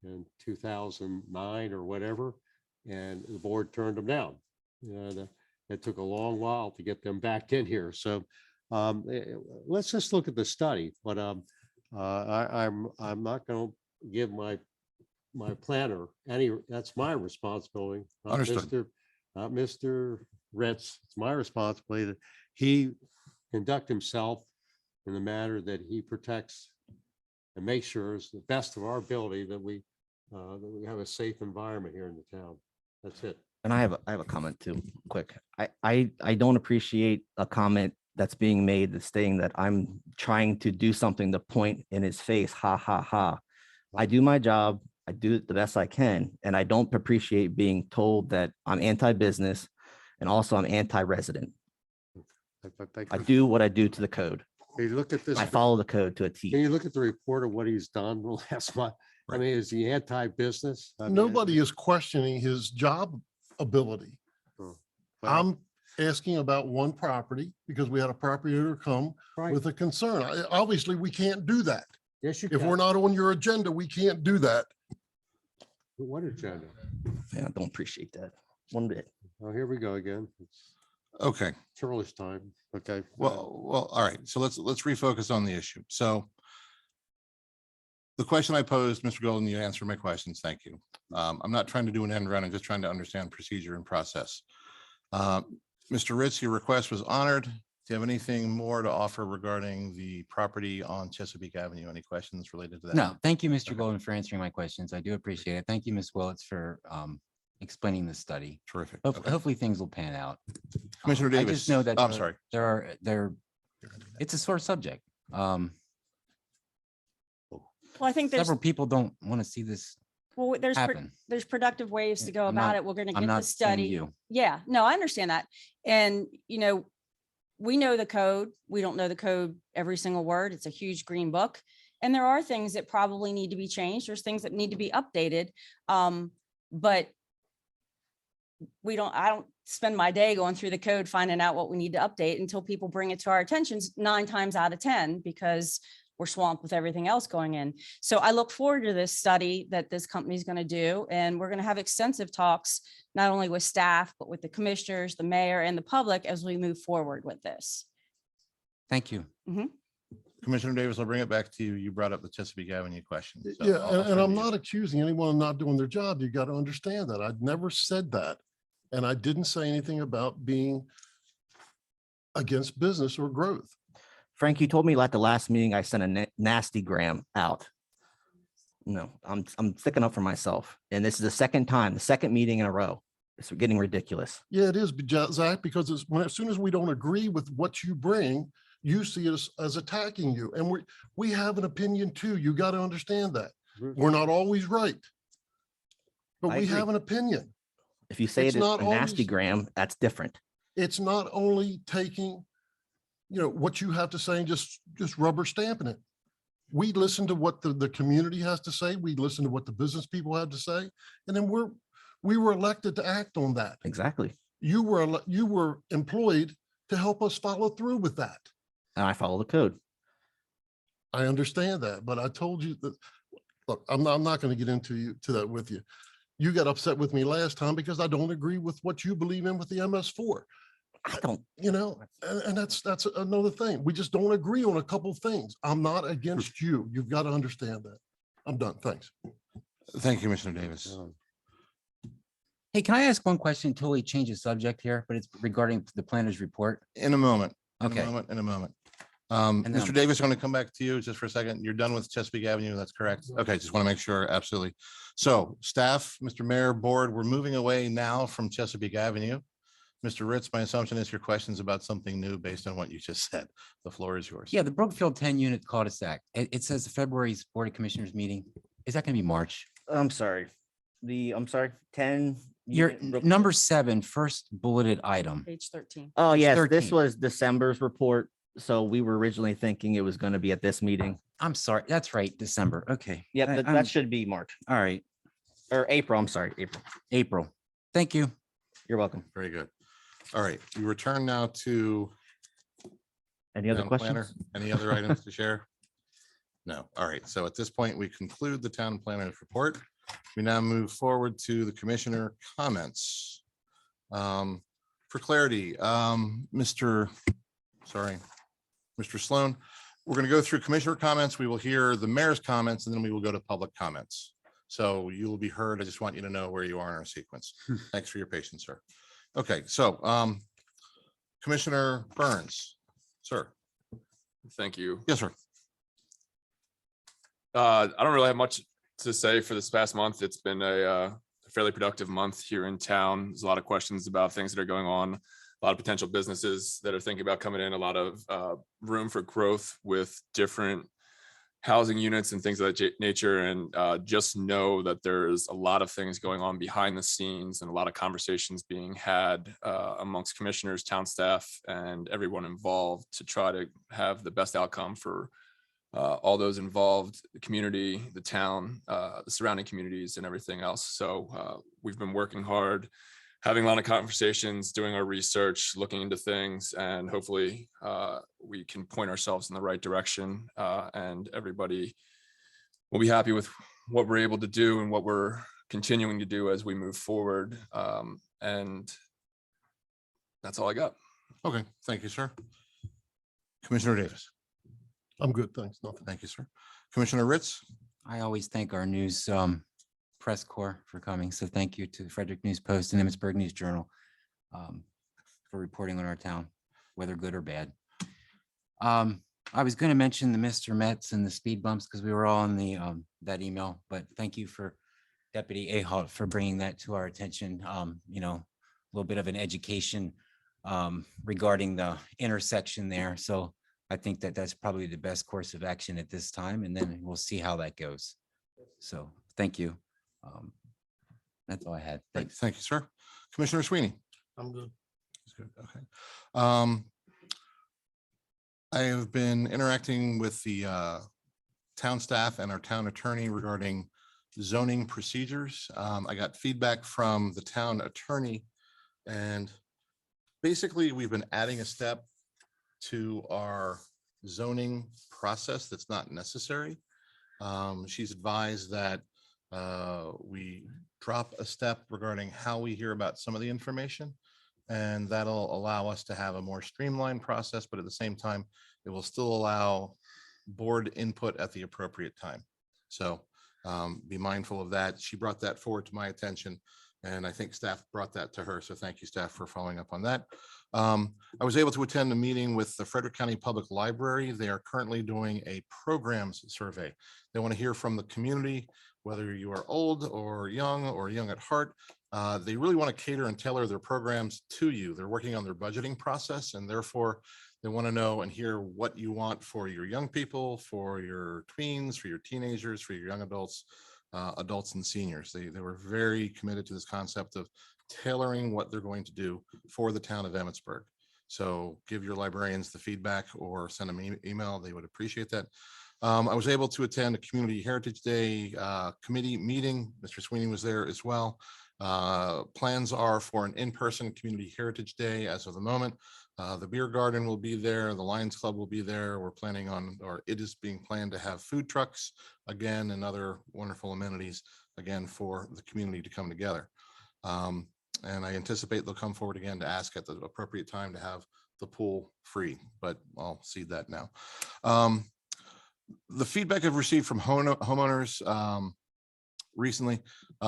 in 2009 or whatever, and the board turned them down. And it took a long while to get them back in here. So let's just look at the study. But I'm not going to give my planner any. That's my responsibility. Understood. Not Mr. Ritz. It's my responsibility that he conduct himself in the manner that he protects and make sure it's the best of our ability that we have a safe environment here in the town. That's it. And I have a comment too, quick. I don't appreciate a comment that's being made that's saying that I'm trying to do something to point in his face. Ha ha ha. I do my job. I do it the best I can. And I don't appreciate being told that I'm anti-business and also I'm anti-resident. I do what I do to the code. Hey, look at this. I follow the code to a Can T. you look at the report of what he's done the last month? I mean, is he anti-business? I mean, Nobody is questioning his job ability. well, I'm asking about one property because we had a property owner come right. with a concern. Obviously, we can't do that. Yes, you If we're can. not on your agenda, we can't do that. What agenda? Yeah, I don't appreciate that one bit. Oh, here we go again. It's Okay. Charlie's time. Okay. Well, all right. So let's refocus on the issue. So the question I posed, Mr. Golden, you answered my questions. Thank you. I'm not trying to do an end run. I'm just trying to understand procedure and process. Mr. Ritz, your request was honored. Do you have anything more to offer regarding the property on Chesapeake Avenue? Any questions related to that? No, thank you, Mr. Golden, for answering my questions. I do appreciate it. Thank you, Ms. Willets, for explaining the study. Terrific. Hopefully things will pan out. Commissioner I Davis. just know that I'm sorry. it's a sore subject. Well, I think there's, Several people don't want to see this well, happen. there's productive ways to go I'm about not- it. We're gonna I'm get the not saying study. you. Yeah, no, I understand that. And, we know the code. We don't know the code every single word. It's a huge green book. And there are things that probably need to be changed. There's things that need to be updated. But I don't spend my day going through the code, finding out what we need to update until people bring it to our attentions 9 times out of 10, because we're swamped with everything else going in. So I look forward to this study that this company is going to do. And we're going to have extensive talks, not only with staff, but with the commissioners, the mayor, and the public as we move forward with this. Thank you. Commissioner Davis, I'll bring it back to you. You brought up the Chesapeake Avenue question. So Yeah, I'll and turn I'm to you. not accusing anyone of not doing their job. You got to understand that. I'd never said that. And I didn't say anything about being against business or growth. Frank, you told me at the last meeting, I sent a nasty gram out. No, I'm sticking up for myself. And this is the second meeting in a row. It's getting ridiculous. Yeah, it is, Zach, because as soon as we don't agree with what you bring, you see us as attacking you. And we have an opinion too. You got to understand that. We're not always right. But I we agree. have an opinion. If you say It's it is not a nasty always- gram, that's different. It's not only taking, what you have to say and just rubber stamping it. We listen to what the community has to say. We listen to what the business people have to say. And then we were elected to act on that. Exactly. You were employed to help us follow through with that. And I follow the code. I understand that, but I told you that, look, I'm not going to get into that with you. You got upset with me last time because I don't agree with what you believe in with the MS4. I don't. And that's another thing. We just don't agree on a couple things. I'm not against you. You've got to understand that. I'm done. Thanks. Thank you, Commissioner Davis. Hey, can I ask one question? Totally change the subject here, but it's regarding the planner's report. In a moment. Okay. In a moment. then Mr. I'm- Davis, I'm going to come back to you just for a second. You're done with Chesapeake Avenue. That's correct. Okay, just want to make sure. Absolutely. So staff, Mr. Mayor, board, we're moving away now from Chesapeake Avenue. Mr. Ritz, my assumption is your questions about something new based on what you just said. The floor is yours. Yeah, the Brookfield 10-unit cul-de-sac. It says February's Board of Commissioners meeting. Is that going to be March? I'm sorry. 10. Your number 7, first bulleted item. Page 13. Oh, It's yes, this 13. was December's report. So we were originally thinking it was going to be at this meeting. I'm sorry. That's right. December. Okay. Yeah, I- that I'm- should be March All right. or April. I'm sorry, April. April. Thank you. You're welcome. Very good. All right, we return now to Any other town planner. questions? Any other items to share? No. All right. So at this point, we conclude the town planner's report. We now move forward to the commissioner comments. For clarity, Mr. Sloan, we're going to go through commissioner comments. We will hear the mayor's comments, and then we will go to public comments. So you will be heard. I just want you to know where you are in our sequence. Thanks for your patience, sir. Okay, so Commissioner Burns, sir. Thank you. Yes, sir. I don't really have much to say for this past month. It's been a fairly productive month here in town. There's a lot of questions about things that are going on, a lot of potential businesses that are thinking about coming in, a lot of room for growth with different housing units and things of that nature. And just know that there's a lot of things going on behind the scenes and a lot of conversations being had amongst commissioners, town staff, and everyone involved to try to have the best outcome for all those involved, the community, the town, the surrounding communities, and everything else. So we've been working hard, having a lot of conversations, doing our research, looking into things, and hopefully we can point ourselves in the right direction, and everybody will be happy with what we're able to do and what we're continuing to do as we move forward. And that's all I got. Okay, thank you, sir. Commissioner Davis. I'm good. Thanks. Nothing. Thank you, sir. Commissioner Ritz. I always thank our news press corps for coming. So thank you to the Frederick News Post and Emmitsburg News Journal for reporting on our town. whether good or bad. I was going to mention the Mr. Metz and the speed bumps because we were all in the that email, but thank you for Deputy Ahalt for bringing that to our attention. You know, a little bit of an education regarding the intersection there. So I think that that's probably the best course of action at this time, and then we'll see how that goes. So thank you. That's all I had. Thanks. Thank you, sir. Commissioner Sweeney. I'm good. That's good. Okay. I have been interacting with the town staff and our town attorney regarding zoning procedures. I got feedback from the town attorney, and basically we've been adding a step to our zoning process that's not necessary. She's advised that we drop a step regarding how we hear about some of the information, and that'll allow us to have a more streamlined process, but at the same time, it will still allow board input at the appropriate time. So be mindful of that. She brought that forward to my attention, and I think staff brought that to her. So thank you, staff, for following up on that. I was able to attend a meeting with the Frederick County Public Library. They are currently doing a programs survey. They want to hear from the community, whether you are old or young at heart. They really want to cater and tailor their programs to you. They're working on their budgeting process, and therefore they want to know and hear what you want for your young people, for your tweens, for your teenagers, for your young adults, adults and seniors. They were very committed to this concept of tailoring what they're going to do for the town of Emmitsburg. So give your librarians the feedback or send them an email. They would appreciate that. I was able to attend a Community Heritage Day committee meeting. Mr. Sweeney was there as well. Plans are for an in-person Community Heritage Day as of the moment. The beer garden will be there. The Lions Club will be there. We're planning on, or it is being planned to have food trucks again and other wonderful amenities again for the community to come together. And I anticipate they'll come forward again to ask at the appropriate time to have the pool free, but I'll see that now. The feedback I've received from homeowners recently,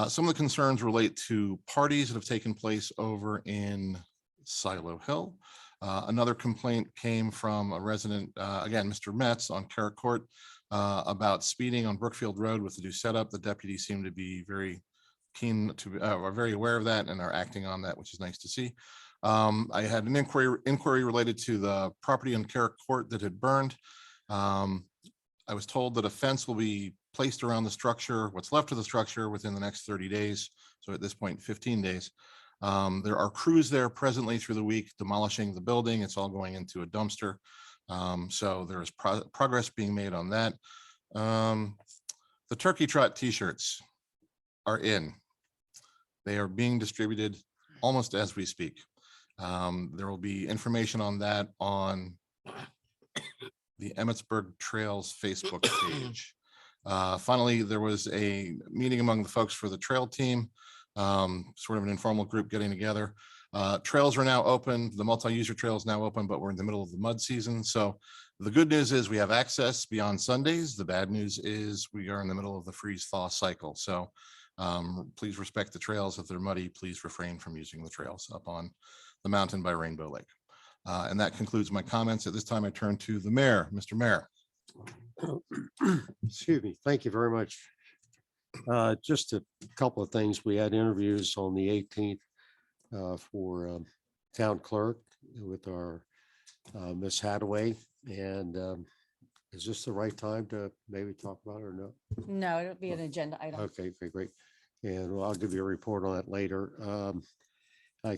some of the concerns relate to parties that have taken place over in Silo Hill. Another complaint came from a resident, again, Mr. Metz on Carrot Court, about speeding on Brookfield Road with the new setup. The deputies seem to be very keen to, are very aware of that and are acting on that, which is nice to see. I had an inquiry related to the property on Carrot Court that had burned. I was told that a fence will be placed around the structure, what's left of the structure, within the next 30 days. So at this point, 15 days. There are crews there presently through the week demolishing the building. It's all going into a dumpster. So there is progress being made on that. The Turkey Trot t-shirts are in. They are being distributed almost as we speak. There will be information on that on the Emmitsburg Trails Facebook page. Finally, there was a meeting among the folks for the trail team, sort of an informal group getting together. Trails are now open. The multi-user trail is now open, but we're in the middle of the mud season. So the good news is we have access beyond Sundays. The bad news is we are in the middle of the freeze thaw cycle. So please respect the trails. If they're muddy, please refrain from using the trails up on the mountain by Rainbow Lake. And that concludes my comments. At this time, I turn to the mayor. Mr. Mayor. Excuse me. Thank you very much. Just a couple of things. We had interviews on the 18th for Town Clerk with our Miss Hadaway. And is this the right time to maybe talk about it or no? No, it'll be an agenda item. Okay, great. And I'll give you a report on that later. I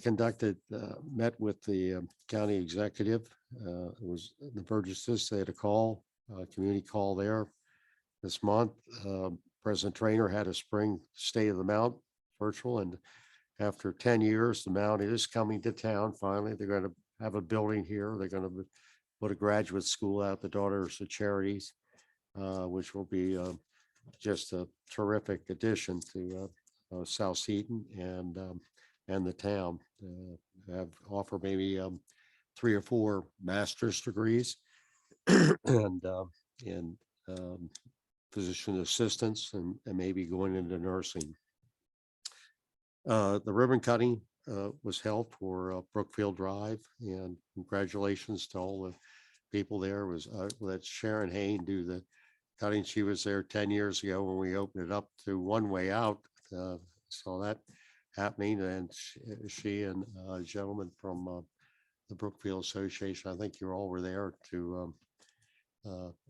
met with the county executive. It was the Burgesses. They had a call, community call there this month. President Trainer had a spring State of the Mount virtual, and after 10 years, the Mount is coming to town. Finally, they're going to have a building here. They're going to put a graduate school out, the Daughters of Charities, which will be just a terrific addition to South Seaton and the town. Offer maybe 3 or 4 master's degrees and in physician assistants and maybe going into nursing. The ribbon cutting was held for Brookfield Drive, and congratulations to all the people there. It was let Sharon Hain do the cutting. She was there 10 years ago when we opened it up to one way out. Saw that happening, and she and a gentleman from the Brookfield Association, I think you all were there to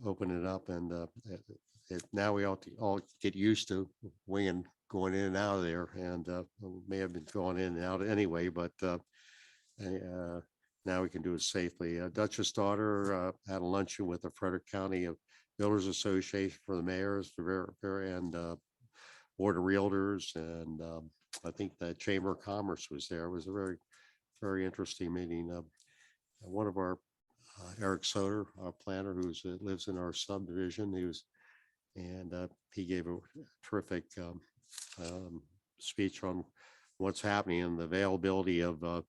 open it up, and now we all get used to winging going in and out of there, and may have been going in and out anyway, but now we can do it safely. Duchess daughter had a luncheon with the Frederick County Builders Association for the mayors and Board of Realtors, and I think the Chamber of Commerce was there. It was a very, very interesting meeting. One of our Eric Soder, our planner, who lives in our subdivision, he gave a terrific speech on what's happening and the availability of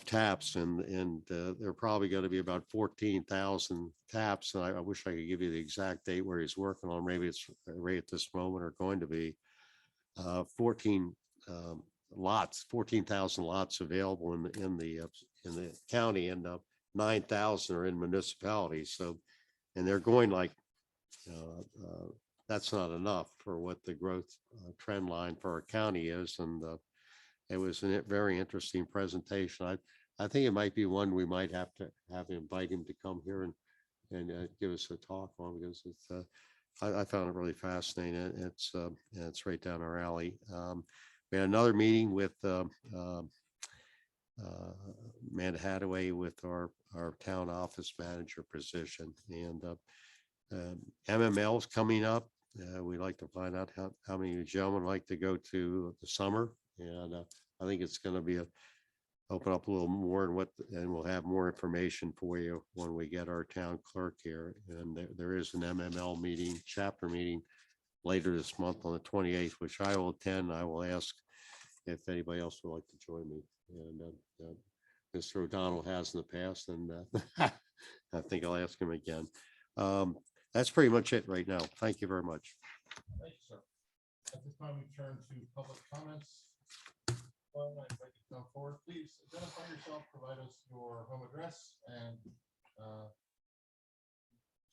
taps, and there are probably going to be about 14,000 taps. And I wish I could give you the exact date where he's working on. Maybe it's right at this moment or going to be 14,000 lots available in the county, and 9,000 are in municipalities. So, and they're going like that's not enough for what the growth trend line for our county is. And it was a very interesting presentation. I think it might be one we might have to invite him to come here and give us a talk on, because it's I found it really fascinating. It's right down our alley. We had another meeting with Amanda Hadaway with our town office manager position, and MML is coming up. We'd like to find out how many of you gentlemen like to go to the summer, and I think it's going to be open up a little more, and we'll have more information for you when we get our town clerk here. And there is an MML meeting, chapter meeting later this month on the 28th, which I will attend. I will ask if anybody else would like to join me. And Mr. O'Donnell has in the past, and I think I'll ask him again. That's pretty much it right now. Thank you very much. Thank you, sir. At this time, we turn to public comments. Well, I'd like to come forward. Please identify yourself, provide us your home address, and see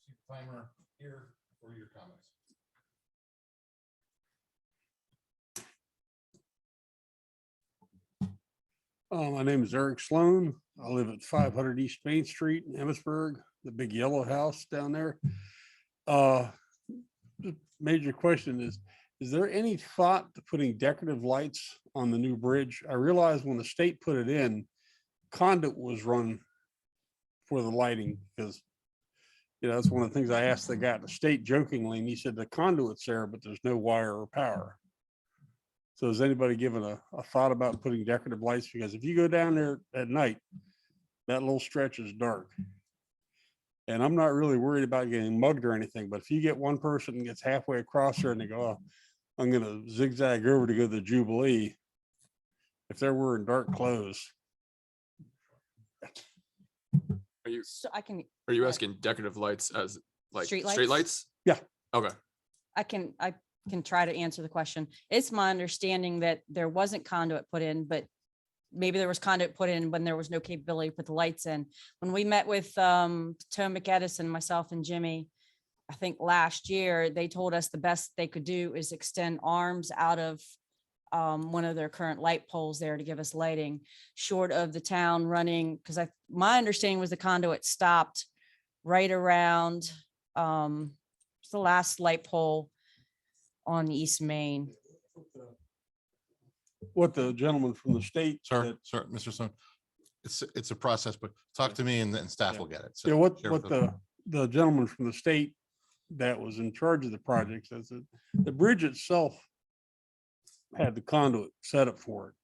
the timer here for your comments. My name is Eric Sloan. I live at 500 East Main Street in Emmitsburg, the big yellow house down there. The major question is there any thought to putting decorative lights on the new bridge? I realized when the state put it in, conduit was run for the lighting, because that's one of the things I asked the guy at the state jokingly, and he said the conduit's there, but there's no wire or power. So has anybody given a thought about putting decorative lights? Because if you go down there at night, that little stretch is dark. And I'm not really worried about getting mugged or anything, but if you get one person and gets halfway across there and they go, oh, I'm going to zigzag over to go to the Jubilee, if they're wearing dark clothes. Are you asking decorative lights as like Street street lights? lights? Yeah. Okay. I can try to answer the question. It's my understanding that there wasn't conduit put in, but maybe there was conduit put in when there was no capability to put the lights in. When we met with Potomac Edison, myself and Jimmy, I think last year, they told us the best they could do is extend arms out of one of their current light poles there to give us lighting, short of the town running, because my understanding was the conduit stopped right around the last light pole on East Main. What the gentleman from the state. Sir, Mr. Stone, it's a process, but talk to me and then staff will get it. So Yeah, what Sheriff, the gentleman from the state that was in charge of the project says that the bridge itself had the conduit set up for it.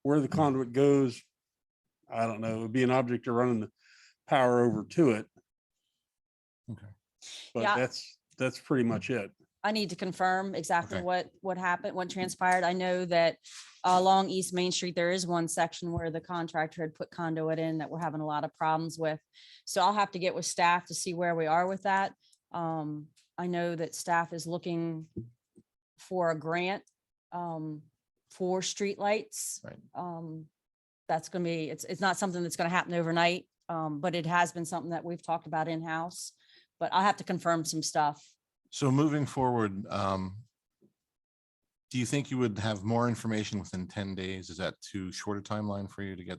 Where the conduit goes, I don't know. It would be an object of running the power over to it. Okay. But Yeah. that's pretty much it. I need to confirm exactly Okay. what happened, what transpired. I know that along East Main Street, there is one section where the contractor had put conduit in that we're having a lot of problems with. So I'll have to get with staff to see where we are with that. I know that staff is looking for a grant for streetlights. Right. that's gonna be, it's not something that's gonna happen overnight. But it has been something that we've talked about in-house, but I'll have to confirm some stuff. So moving forward, do you think you would have more information within 10 days? Is that too short a timeline for you to get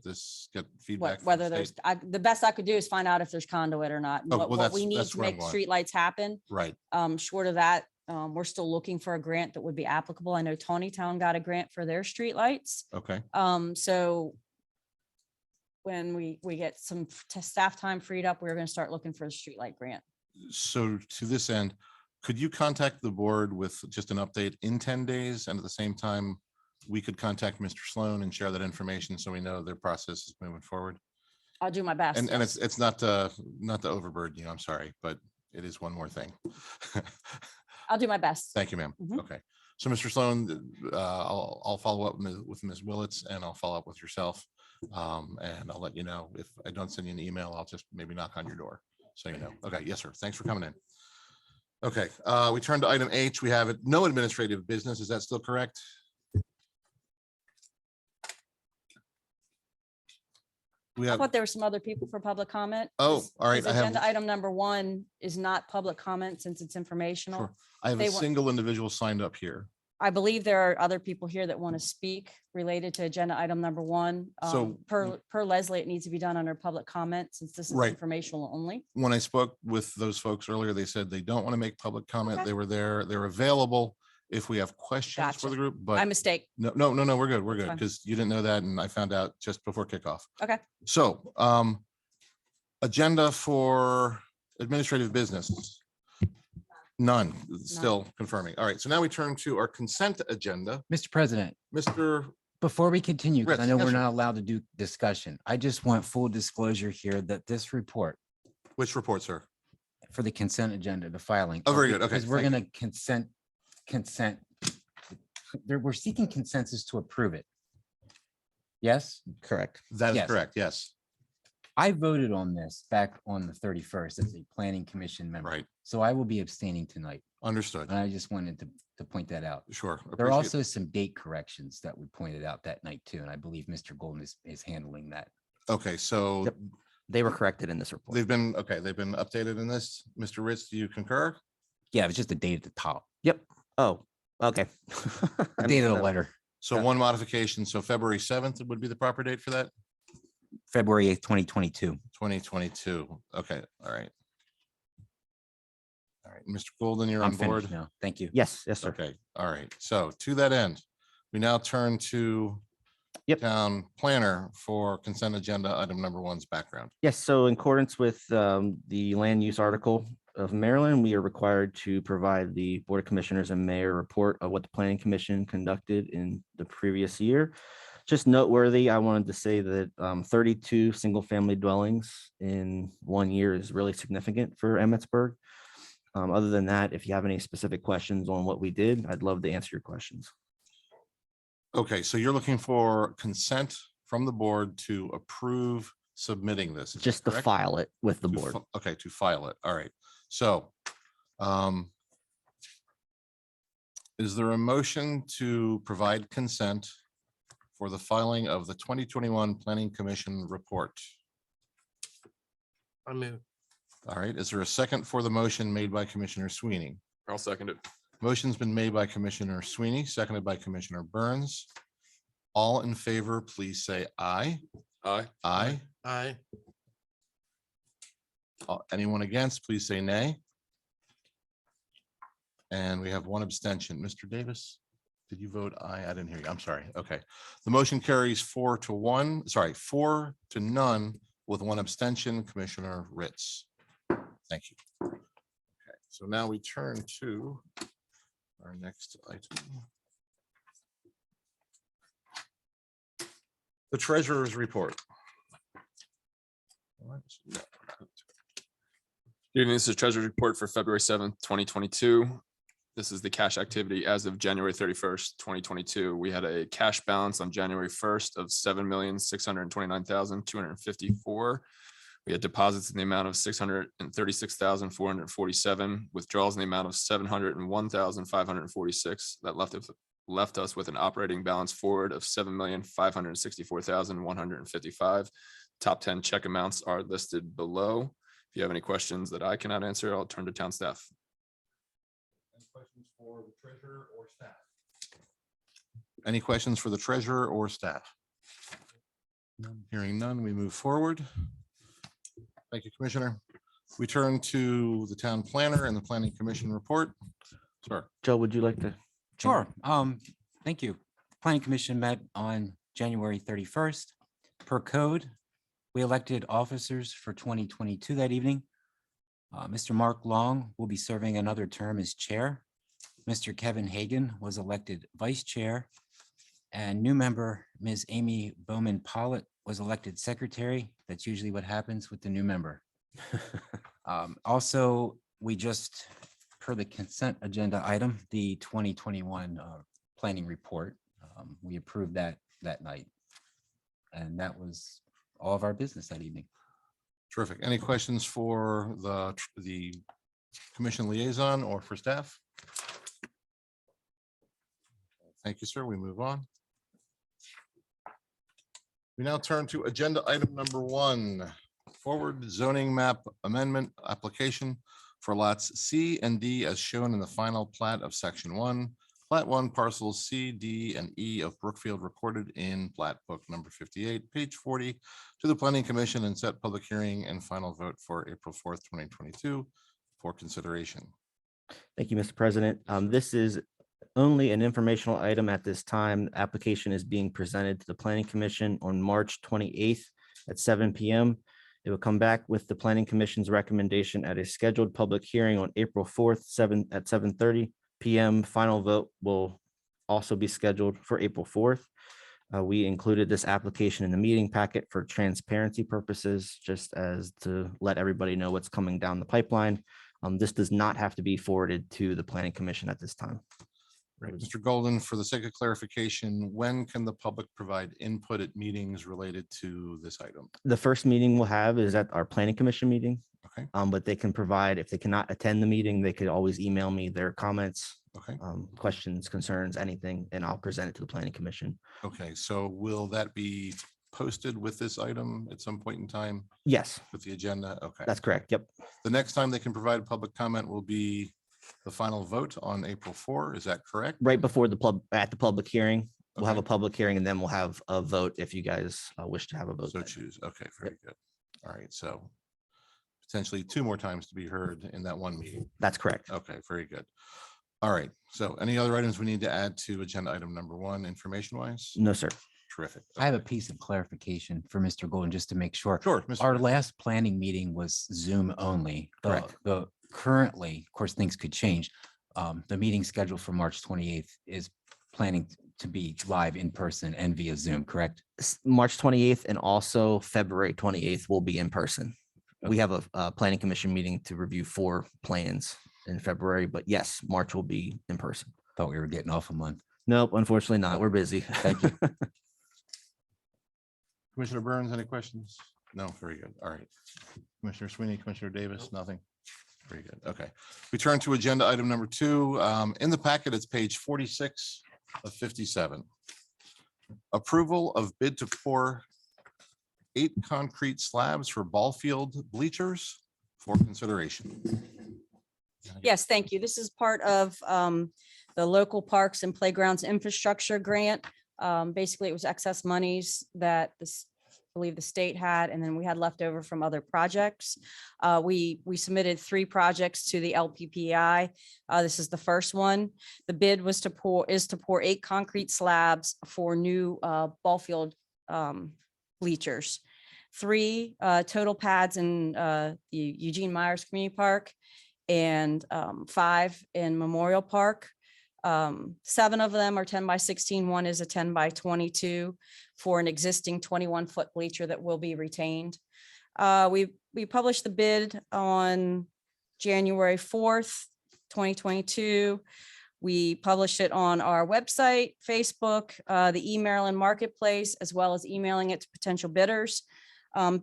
feedback? from Whether the there's, state? the best I could do is find out if there's conduit or not. and Oh, What well, what we that's- need that's to where I'm make going. streetlights happen. Right. Short of that, we're still looking for a grant that would be applicable. I know Tawny Town got a grant for their streetlights. Okay. So when we get some staff time freed up, we're gonna start looking for a streetlight grant. So to this end, could you contact the board with just an update in 10 days? And at the same time, we could contact Mr. Sloan and share that information so we know their process is moving forward. I'll do my best. And yes. it's not to overburden you, I'm sorry, but it is one more thing. I'll do my best. Thank you, ma'am. Mhm. Okay. So Mr. Sloan, I'll follow up with Ms. Willits and I'll follow up with yourself. And I'll let you know if I don't send you an email, I'll just maybe knock on your door. So you know. Okay. Yes, sir. Thanks for coming in. Okay. We turn to item H. We have it. No administrative business. Is that still correct? We I have, thought there were some other people for public comment. Oh, Is- all right, is I have- Agenda item number 1 is not public comment since it's informational. sure. I have They a want- single individual signed up here. I believe there are other people here that want to speak related to agenda item number 1. So- Per Leslie, it needs to be done under public comment since this is Right. informational only. When I spoke with those folks earlier, they said they don't want to make public comment. Okay. They were there. They're available if we have questions for Gotcha. the group, My but mistake. no, we're good. We're good. fine. Because you didn't know that and I found out just before kickoff. Okay. So, agenda for administrative business. None, still confirming. All right, so now we turn to our consent agenda. Mr. President, Mr. before we continue, because I Ritz, know yes, we're sir. not allowed to do discussion, I just want full disclosure here that this report Which report, sir? for the consent agenda, the filing. Oh, very good. Okay, Because we're thank gonna consent. We're seeking consensus to approve it. Yes, Correct. That is Yes. correct, yes. I voted on this back on the 31st as a planning commission member. Right, So I will be abstaining tonight. understood. And I just wanted to point that out. Sure. There are appreciate- also some date corrections that we pointed out that night too, and I believe Mr. Golden is handling that. Okay, so Yep. They were corrected in this report. they've been updated in this. Mr. Ritz, do you concur? Yeah, it was just the date at the top, Yep. Oh, okay. the date of the letter, So one modification, so February 7th would be the proper date for that? February 8th, 2022. 2022. Okay, all right. All right, Mr. Golden, you're I'm on board? finished now. Thank you. Yes, yes, sir. Okay, all right. So to that end, we now turn to Yep. town planner for consent agenda item number 1's background. Yes, so in accordance with the land use article of Maryland, we are required to provide the Board of Commissioners and Mayor report of what the Planning Commission conducted in the previous year. Just noteworthy, I wanted to say that 32 single-family dwellings in 1 year is really significant for Emmitsburg. Other than that, if you have any specific questions on what we did, I'd love to answer your questions. Okay, so you're looking for consent from the board to approve submitting this. is that Just to correct? file it with the To board. Okay, to file it. All right. So is there a motion to provide consent for the filing of the 2021 Planning Commission report? I move. All right, is there a second for the motion made by Commissioner Sweeney? I'll second it. Motion's been made by Commissioner Sweeney, seconded by Commissioner Burns. All in favor, please say aye. Aye. Aye. Aye. Anyone against, please say nay. And we have one abstention. Mr. Davis, did you vote aye? I didn't hear you. I'm sorry. Okay. The motion carries 4-1, sorry, 4-0 with one abstention, Commissioner Ritz. Thank you. Okay, so now we turn to our next item. The treasurer's report. Good evening, this is Treasurer's Report for February 7th, 2022. This is the cash activity as of January 31st, 2022. We had a cash balance on January 1st of $7,629,254. We had deposits in the amount of $636,447, withdrawals in the amount of $701,546. That left us left us with an operating balance forward of $7,564,155. Top 10 check amounts are listed below. If you have any questions that I cannot answer, I'll turn to town staff. Any questions for the treasurer or staff? Any questions for the treasurer or staff? Hearing none, we move forward. Thank you, Commissioner. We turn to the town planner and the planning commission report. Sir. Joe, would you like to? Sure. Thank you. Planning Commission met on January 31st. Per code, we elected officers for 2022 that evening. Mr. Mark Long will be serving another term as chair. Mr. Kevin Hagan was elected vice chair. And new member, Ms. Amy Bowman Pollitt, was elected secretary. That's usually what happens with the new member. Also, we just, per the consent agenda item, the 2021 planning report, we approved that night. And that was all of our business that evening. Terrific. Any questions for the commission liaison or for staff? Thank you, sir. We move on. We now turn to agenda item number 1, forward zoning map amendment application for lots C and D as shown in the final plat of section 1, plat 1 parcels C, D, and E of Brookfield recorded in plat book number 58, page 40 to the planning commission and set public hearing and final vote for April 4th, 2022 for consideration. Thank you, Mr. President. This is only an informational item at this time. The application is being presented to the Planning Commission on March 28th at 7 p.m. It will come back with the Planning Commission's recommendation at a scheduled public hearing on April 4th, at 7:30 p.m. Final vote will also be scheduled for April 4th. We included this application in the meeting packet for transparency purposes, just as to let everybody know what's coming down the pipeline. This does not have to be forwarded to the Planning Commission at this time. Right. Mr. Golden, for the sake of clarification, when can the public provide input at meetings related to this item? The first meeting we'll have is at our Planning Commission meeting. Okay. But they can provide, if they cannot attend the meeting, they could always email me their comments, Okay. Questions, concerns, anything, and I'll present it to the Planning Commission. Okay, so will that be posted with this item at some point in time Yes, with the agenda? Okay. that's correct. Yep. The next time they can provide public comment will be the final vote on April 4. Is that correct? Right before at the public hearing, we'll have a Okay. public hearing and then we'll have a vote if you guys wish to have a vote. So then. choose. Okay, very good. All right, so potentially 2 more times to be heard in that one meeting. That's correct. Okay, very good. All right, so any other items we need to add to agenda item number 1, information wise? No, sir. Terrific. I have a piece of clarification for Mr. Golden, just to make sure. Sure. Mr. Our Green. last planning meeting was Zoom only. Correct. The currently, of course, things could change. The meeting scheduled for March 28th is planning to be live in person and via Zoom, correct? March 28th and also February 28th will be in person. We have a Planning Commission meeting to review 4 plans in February, but yes, March will be in person. Thought we were getting off a month. Nope, unfortunately not. We're busy. Thank you. Commissioner Burns, any questions? No, very good. All right. Commissioner Sweeney, Commissioner Davis, nothing. Very good. Okay. We turn to agenda item number 2. In the packet, it's page 46 of 57. Approval of bid to pour 8 concrete slabs for ballfield bleachers for consideration. Yes, thank you. This is part of the local parks and playgrounds infrastructure grant. Basically, it was excess monies that I believe the state had, and then we had left over from other projects. We submitted 3 projects to the LPPI. This is the first one. The bid was to pour 8 concrete slabs for new ballfield bleachers. 3 total pads in the Eugene Myers Community Park and 5 in Memorial Park. 7 of them are 10 by 16. One is a 10 by 22 for an existing 21-foot bleacher that will be retained. We published the bid on January 4th, 2022. We published it on our website, Facebook, the e-Maryland Marketplace, as well as emailing it to potential bidders.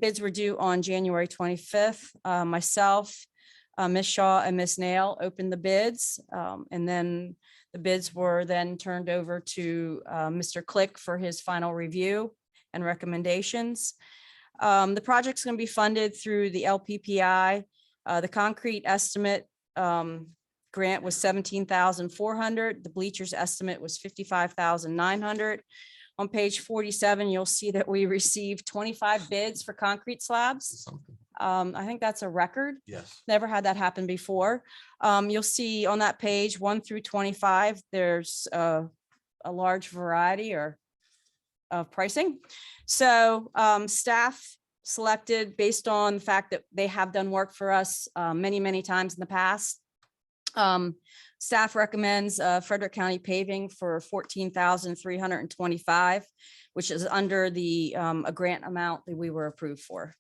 Bids were due on January 25th. Myself, Ms. Shaw and Ms. Nail opened the bids, and then The bids were then turned over to Mr. Click for his final review and recommendations. The project's going to be funded through the LPPI. The concrete estimate grant was $17,400. The bleachers estimate was $55,900. On page 47, you'll see that we received 25 bids for concrete slabs. I think that's a record. Yes. Never had that happen before. You'll see on that page 1 through 25, there's a large variety of pricing. So staff selected based on the fact that they have done work for us many, many times in the past. Staff recommends Frederick County Paving for $14,325, which is under the a grant amount that we were approved for.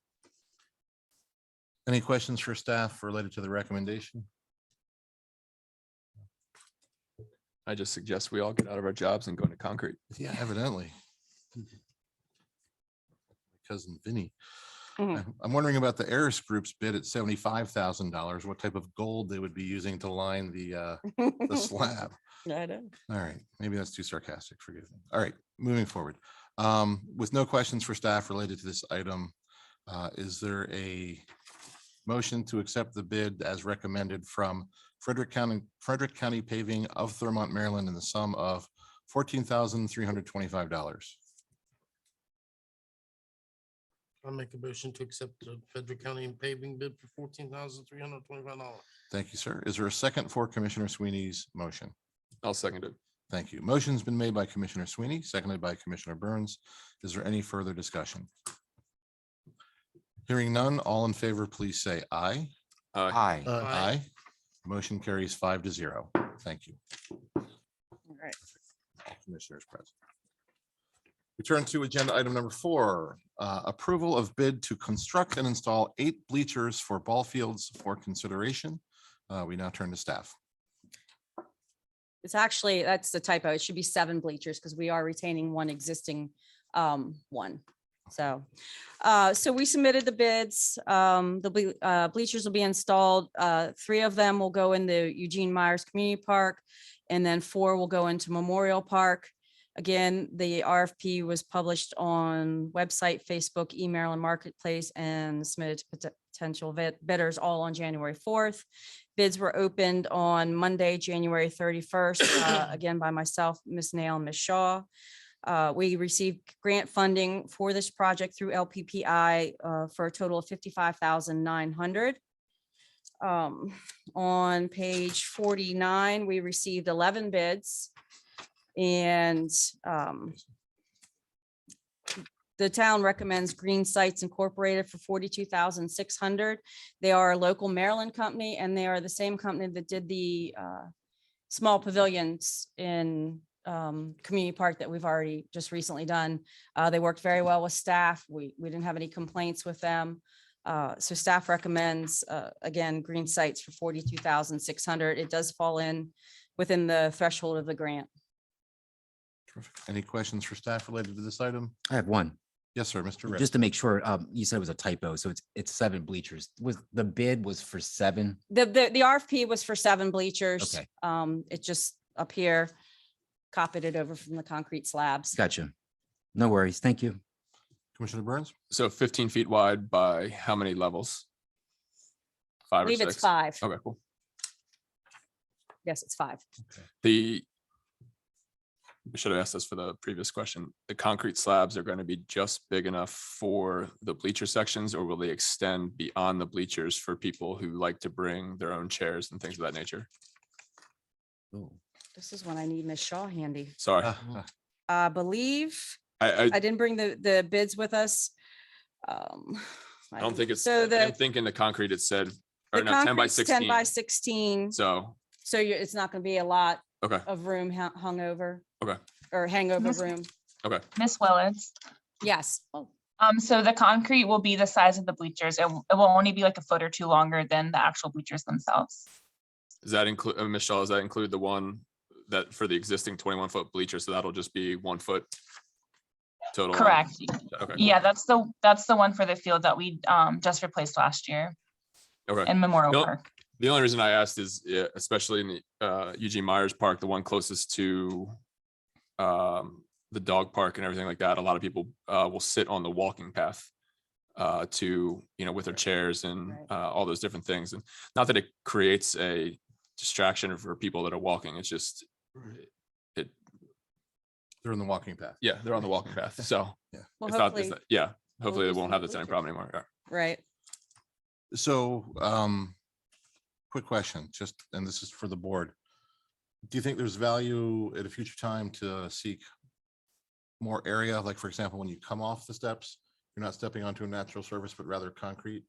Any questions for staff related to the recommendation? I just suggest we all get out of our jobs and go into concrete. Yeah, evidently. Cousin Vinny. Mhm. I'm wondering about the Aris Group's bid at $75,000. What type of gold they would be using to line the slab? I know. All right, maybe that's too sarcastic. Forgive me. All right, moving forward. With no questions for staff related to this item, is there a motion to accept the bid as recommended from Frederick County Paving of Thurmont, Maryland, in the sum of $14,325? I'll make a motion to accept the Frederick County paving bid for $14,325. Thank you, sir. Is there a second for Commissioner Sweeney's motion? I'll second it. Thank you. Motion's been made by Commissioner Sweeney, seconded by Commissioner Burns. Is there any further discussion? Hearing none, all in favor, please say aye. Aye. Aye. Motion carries 5-0. Thank you. All right. Commissioners present. We turn to agenda item number 4, approval of bid to construct and install 8 bleachers for ball fields for consideration. We now turn to staff. It's actually, that's the typo. It should be 7 bleachers because we are retaining one existing one. So we submitted the bids. The bleachers will be installed. 3 of them will go in the Eugene Myers Community Park, and then 4 will go into Memorial Park. Again, the RFP was published on website, Facebook, email, and marketplace, and submitted to potential bidders all on January 4th. Bids were opened on Monday, January 31st, again by myself, Ms. Nail, and Ms. Shaw. We received grant funding for this project through LPPI for a total of $55,900. On page 49, we received 11 bids. And the town recommends Green Sites Incorporated for $42,600. They are a local Maryland company, and they are the same company that did the small pavilions in Community Park that we've already just recently done. They worked very well with staff. We didn't have any complaints with them. So staff recommends, again, Green Sites for $42,600. It does fall in within the threshold of the grant. Terrific. Any questions for staff related to this item? I have one. Yes, sir, Mr. Rick. Just to make sure, you said it was a typo, so it's 7 bleachers. Was the bid was for 7? The RFP was for 7 bleachers. Okay. It just up here, copied it over from the concrete slabs. Gotcha. No worries. Thank you. Commissioner Burns? So 15 feet wide by how many levels? 5 I or believe 6? it's 5. Okay, cool. Yes, it's 5. We should have asked this for the previous question. The concrete slabs are going to be just big enough for the bleacher sections, or will they extend beyond the bleachers for people who like to bring their own chairs and things of that nature? Ooh. This is when I need Ms. Shaw handy. Sorry. I believe I I didn't bring the bids with us. I don't think it's, so I'm thinking the concrete it said, or the no, 10 by concrete's 16. 10 by 16. So, It's not going to be a lot okay, of room hung over okay, or hangover room. okay. Miss Willis. Yes. Oh, So the concrete will be the size of the bleachers. It will only be like a foot or 2 longer than the actual bleachers themselves. Does that include, Michelle, does that include the one that for the existing 21-foot bleacher? So that'll just be 1 foot total? Correct. Okay. Yeah, that's the one for the field that we just replaced last year Okay. in Memorial No, Park. The only reason I asked is, especially in the Eugene Myers Park, the one closest to the dog park and everything like that, a lot of people will sit on the walking path to, with their chairs and all those different things. And not that it creates a distraction for people that are walking, it's just, They're in the walking path. yeah, they're on the walking path. So Yeah. Well, it's not, hopefully, hopefully they lose won't some have the same bleachers. problem anymore. Yeah. right. So, quick question, just, and this is for the board. Do you think there's value at a future time to seek more area? Like, for example, when you come off the steps, you're not stepping onto a natural surface, but rather concrete,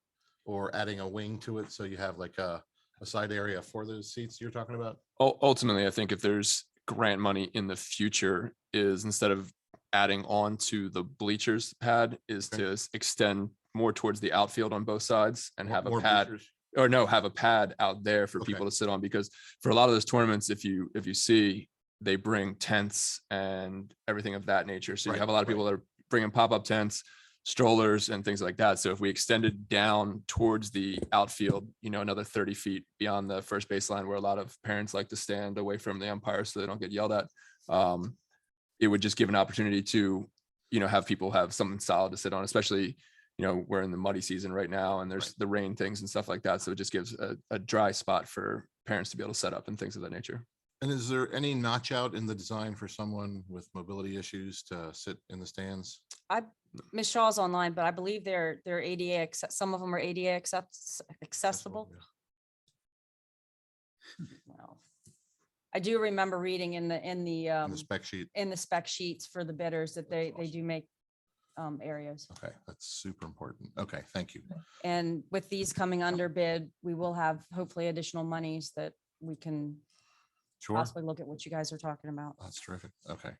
or adding a wing to it, so you have like a side area for those seats you're talking about? Ultimately, I think if there's grant money in the future, is instead of adding on to the bleachers pad, is to extend more towards the outfield on both sides and have a More pad, bleachers? or no, have a pad out there for Okay. people to sit on. Because for a lot of those tournaments, if you see, they bring tents and everything of that nature. So you Right, have a lot of people that are bringing pop-up tents, strollers and things like that. So if we extended down towards the outfield, another 30 feet beyond the first baseline, where a lot of parents like to stand away from the umpire so they don't get yelled at, it would just give an opportunity to, have people have something solid to sit on, especially, we're in the muddy season right now and there's the rain things and stuff like that. So it just gives a dry spot for parents to be able to set up and things of that nature. And is there any notch out in the design for someone with mobility issues to sit in the stands? Ms. Shaw's online, but I believe they're ADA, some of them are ADA accessible. Well, I do remember reading in the In the spec sheet? in the spec sheets for the bidders that they do make areas. Okay, that's super important. Okay, thank you. And with these coming under bid, we will have hopefully additional monies that we can Sure, possibly look at what you guys are talking about. that's terrific. Okay.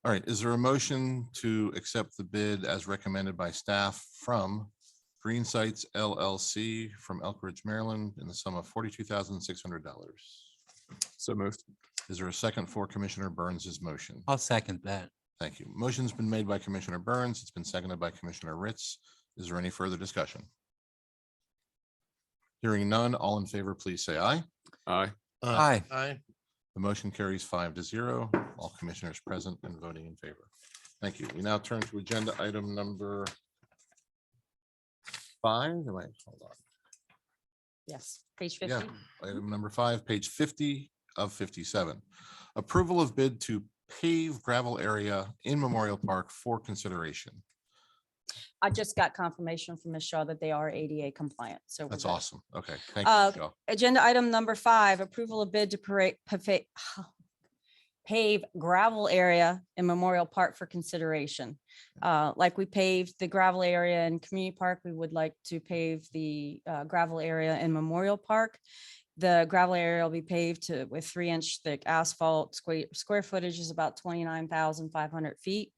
All right, is there a motion to accept the bid as recommended by staff from Green Sites LLC from Elk Ridge, Maryland, in the sum of $42,600? So moved. Is there a second for Commissioner Burns's motion? I'll second that. Thank you. Motion's been made by Commissioner Burns. It's been seconded by Commissioner Ritz. Is there any further discussion? Hearing none, all in favor, please say aye. Aye. Aye. Aye. The motion carries 5-0. All commissioners present and voting in favor. Thank you. We now turn to agenda item number 5. Hold on. Yes, page Yeah, 50. item number 5, page 50 of 57. Approval of bid to pave gravel area in Memorial Park for consideration. I just got confirmation from Ms. Shaw that they are ADA compliant. So we're That's good. awesome. Okay, thank you, Uh, Michelle. Agenda item number 5, approval of bid to pave gravel area in Memorial Park for consideration. Like we paved the gravel area in Community Park, we would like to pave the gravel area in Memorial Park. The gravel area will be paved with 3-inch thick asphalt. Square footage is about 29,500 feet.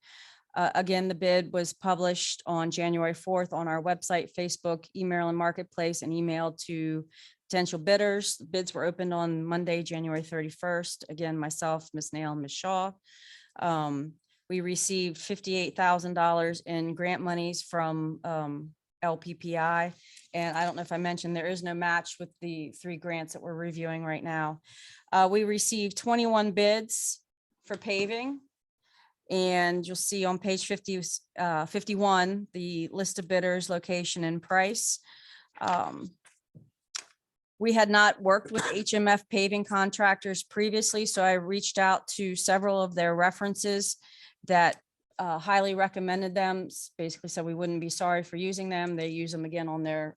Again, the bid was published on January 4th on our website, Facebook, e-Maryland Marketplace, and emailed to potential bidders. Bids were opened on Monday, January 31st. Again, myself, Ms. Nail, and Ms. Shaw. We received $58,000 in grant monies from LPPI. And I don't know if I mentioned, there is no match with the 3 grants that we're reviewing right now. We received 21 bids for paving. And you'll see on page 51, the list of bidders, location, and price. We had not worked with HMF paving contractors previously, so I reached out to several of their references that highly recommended them. Basically said we wouldn't be sorry for using them. They use them again on their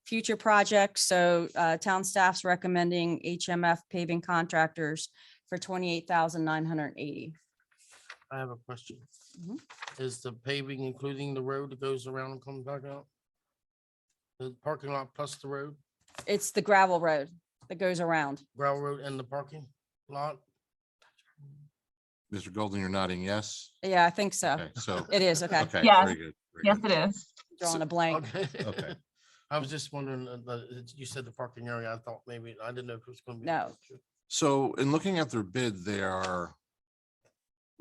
future projects. So town staff's recommending HMF paving contractors for $28,980. I have a question. Mhm. Is the paving including the road that goes around and comes back out? The parking lot plus the road, It's the gravel road that goes around. gravel road and the parking lot? Mr. Golden, you're nodding yes? Yeah, I think so. Okay, so. It is, okay. Okay, Yes. very good. very Yes, good. it is. Drawing a blank. Okay. Okay. I was just wondering, you said the parking area, I thought maybe, I didn't know if it was gonna be. No. So in looking at their bid, they are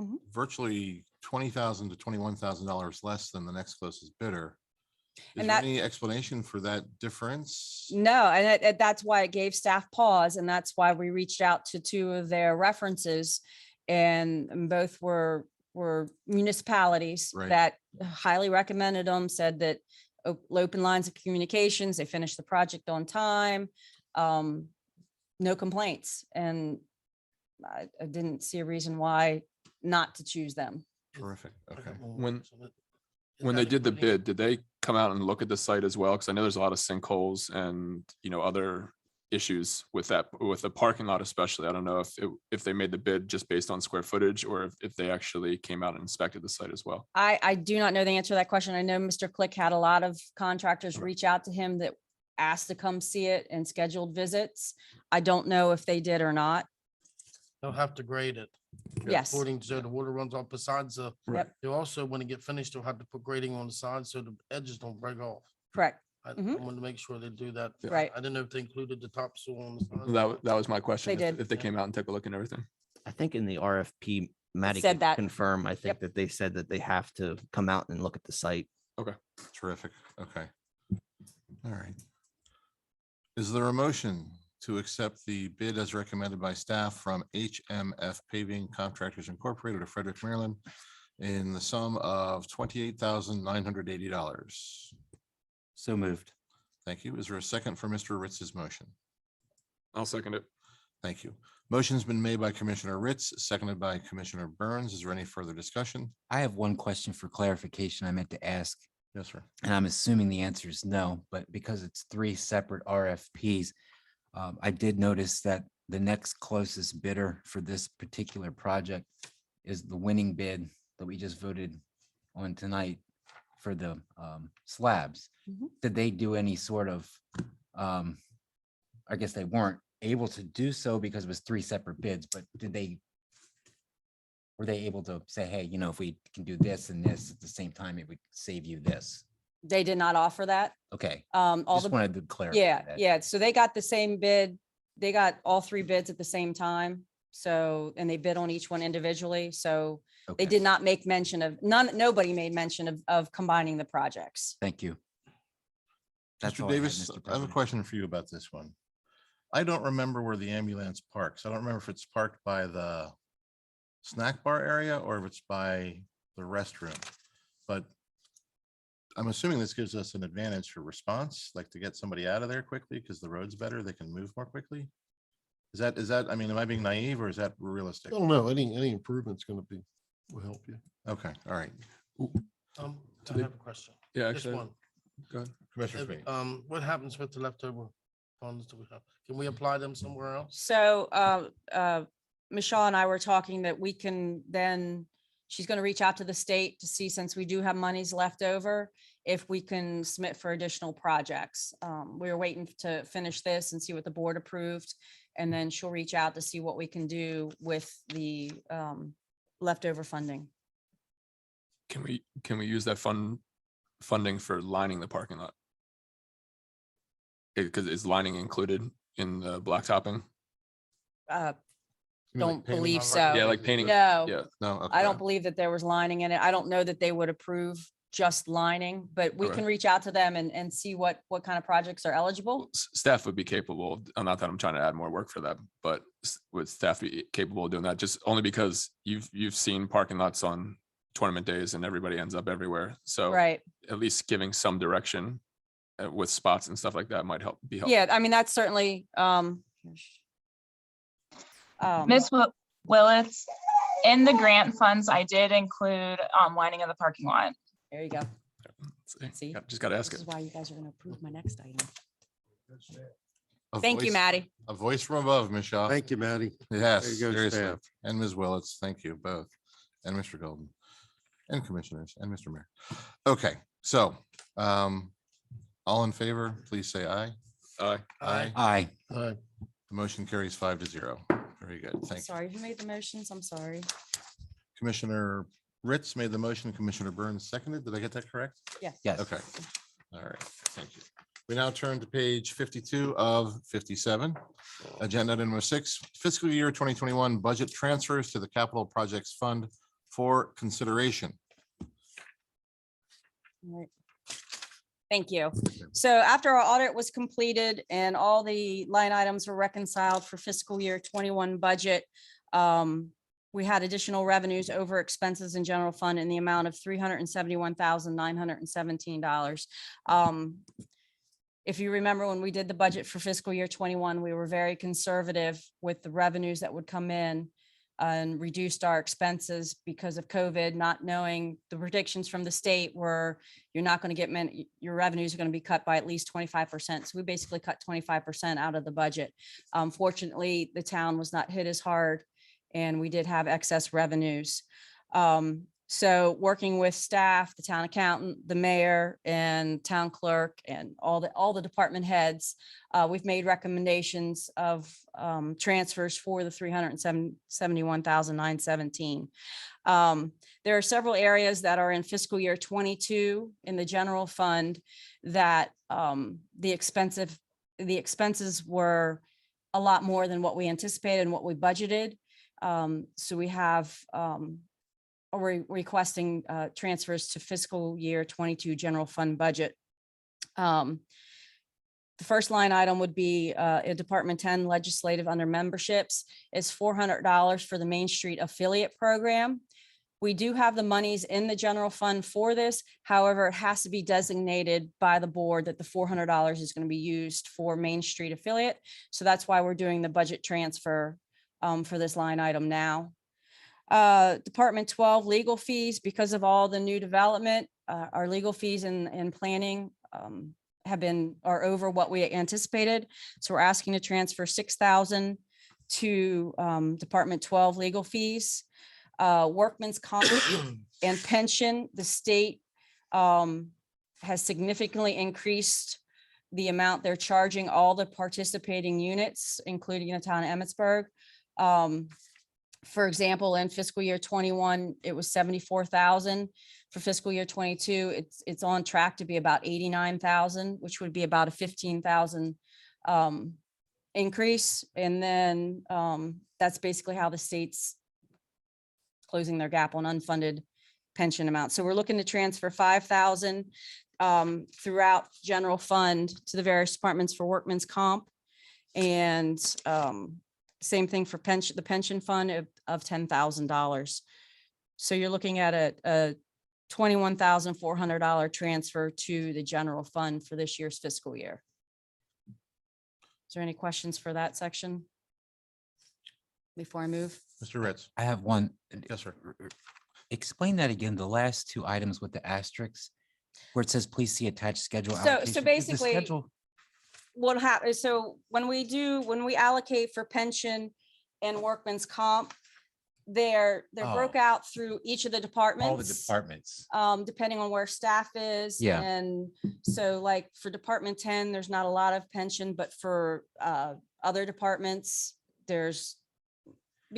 Mhm. virtually $20,000 to $21,000 less than the next closest bidder. Is And there that- any explanation for that difference? No, and that's why it gave staff pause, and that's why we reached out to two of their references. And both were municipalities Right. that highly recommended them, said that open lines of communications, they finished the project on time. No complaints, and I didn't see a reason why not to choose them. Terrific. Okay. When they did the bid, did they come out and look at the site as well? Because I know there's a lot of sinkholes and, other issues with that, with the parking lot especially. I don't know if they made the bid just based on square footage or if they actually came out and inspected the site as well. I do not know the answer to that question. I know Mr. Click had a lot of contractors reach out to him that asked to come see it and scheduled visits. I don't know if they did or not. They'll have to grade it. Yes. According to the water runs off besides the, Yep. they also, when it get finished, they'll have to put grading on the side so the edges don't break off. Correct. I Mhm. wanted to make sure they do that. Right. I didn't know if they included the topsoil on the side. That was my question. They if- did. If they came out and took a look and everything. I think in the RFP, Maddie said could that. confirm, I think that they said that they have to come out and look at the site. Okay. Terrific. Okay. All right. Is there a motion to accept the bid as recommended by staff from HMF Paving Contractors Incorporated of Frederick, Maryland in the sum of $28,980? So moved. Thank you. Is there a second for Mr. Ritz's motion? I'll second it. Thank you. Motion's been made by Commissioner Ritz, seconded by Commissioner Burns. Is there any further discussion? I have one question for clarification I meant to ask, Yes, sir. and I'm assuming the answer is no, but because it's three separate RFPs, I did notice that the next closest bidder for this particular project is the winning bid that we just voted on tonight for the slabs. Mhm. Did they do any sort of, I guess they weren't able to do so because it was three separate bids, but were they able to say, hey, if we can do this and this at the same time, it would save you this? They did not offer that. Okay, All just the, wanted to clarify. yeah, that. yeah. So they got the same bid. They got all three bids at the same time. So, and they bid on each one individually. So they Okay. did not make mention of, nobody made mention of combining the projects. Thank you. That's Mr. all I had, Davis, Mr. I have a President. question for you about this one. I don't remember where the ambulance parks. I don't remember if it's parked by the snack bar area or if it's by the restroom. But I'm assuming this gives us an advantage for response, like to get somebody out of there quickly because the road's better, they can move more quickly. Is that, I mean, am I being naive or is that I realistic? don't know, any improvement's gonna be, will help you. Okay, all right. I they- have a question. Yeah, Just actually, one. go ahead. Commissioner Sweeney. What happens with the leftover funds that we have? Can we apply them somewhere else? So Michelle and I were talking that we can then, she's going to reach out to the state to see, since we do have monies left over, if we can submit for additional projects. We were waiting to finish this and see what the board approved. And then she'll reach out to see what we can do with the leftover funding. Can we use that funding for lining the parking lot? Because is lining included in the blacktopping? You mean like Don't painting? believe so. Yeah, like painting. No, Yeah. No, I okay. don't believe that there was lining in it. I don't know that they would approve just lining, but we Okay. can reach out to them and see what kind of projects are eligible. Staff would be capable, not that I'm trying to add more work for them, but would staff be capable of doing that? Just only because you've seen parking lots on tournament days and everybody ends up everywhere. So Right. at least giving some direction with spots and stuff like that might be helpful. Yeah, I mean, that's certainly, Ms. Willetts, in the grant funds, I did include lining of the parking lot. there you go. See, just gotta ask This it. is why you guys are going to approve my next item. A Thank you, voice- Maddie. A voice from above, Michelle. Thank you, Maddie. Yes, There you go, seriously. staff. And Ms. Willetts, thank you both. And Mr. Golden. And commissioners and Mr. Mayor. Okay, so all in favor, please say aye. Aye. Aye. Aye. The motion carries 5-0. Very good. Thank you. Sorry, who made the motions? I'm sorry. Commissioner Ritz made the motion. Commissioner Burns seconded. Did I get that correct? Yes. Yes. Okay. All right. Thank you. We now turn to page 52 of 57. Agenda item number 6, fiscal year 2021 budget transfers to the capital projects fund for consideration. All right. Thank you. So after our audit was completed and all the line items were reconciled for fiscal year 21 budget, we had additional revenues over expenses in general fund in the amount of $371,917. If you remember, when we did the budget for fiscal year 21, we were very conservative with the revenues that would come in and reduced our expenses because of COVID, not knowing the predictions from the state were you're not going to get many, your revenues are going to be cut by at least 25%. So we basically cut 25% out of the budget. Fortunately, the town was not hit as hard and we did have excess revenues. So working with staff, the town accountant, the mayor and town clerk and all the department heads, we've made recommendations of transfers for the $371,917. There are several areas that are in fiscal year 22 in the general fund that the expenses were a lot more than what we anticipated and what we budgeted. So we have we're requesting transfers to fiscal year 22 general fund budget. The first line item would be in Department 10 legislative under memberships is $400 for the Main Street affiliate program. We do have the monies in the general fund for this. However, it has to be designated by the board that the $400 is going to be used for Main Street affiliate. So that's why we're doing the budget transfer for this line item now. Department 12 legal fees, because of all the new development, our legal fees and planning are over what we anticipated. So we're asking to transfer $6,000 to Department 12 legal fees. Workman's comp and pension, the state has significantly increased the amount they're charging all the participating units, including the town of Emmitsburg. For example, in fiscal year 21, it was 74,000. For fiscal year 22, it's on track to be about 89,000, which would be about a 15,000 increase. And then that's basically how the state's closing their gap on unfunded pension amounts. So we're looking to transfer 5,000 throughout general fund to the various departments for workman's comp. And same thing for pension, the pension fund of $10,000. So you're looking at a $21,400 transfer to the general fund for this year's fiscal year. Is there any questions for that section before I move? Mr. Ritz. I have one. Yes, sir. Explain that again, the last two items with the asterisks, where it says, please see attached schedule. So allocation. Did the basically, schedule- what happens, so when we allocate for pension and workman's comp, they're broke out through each of the departments. All the departments. Depending on where staff is. Yeah. And so like for Department 10, there's not a lot of pension, but for other departments, there's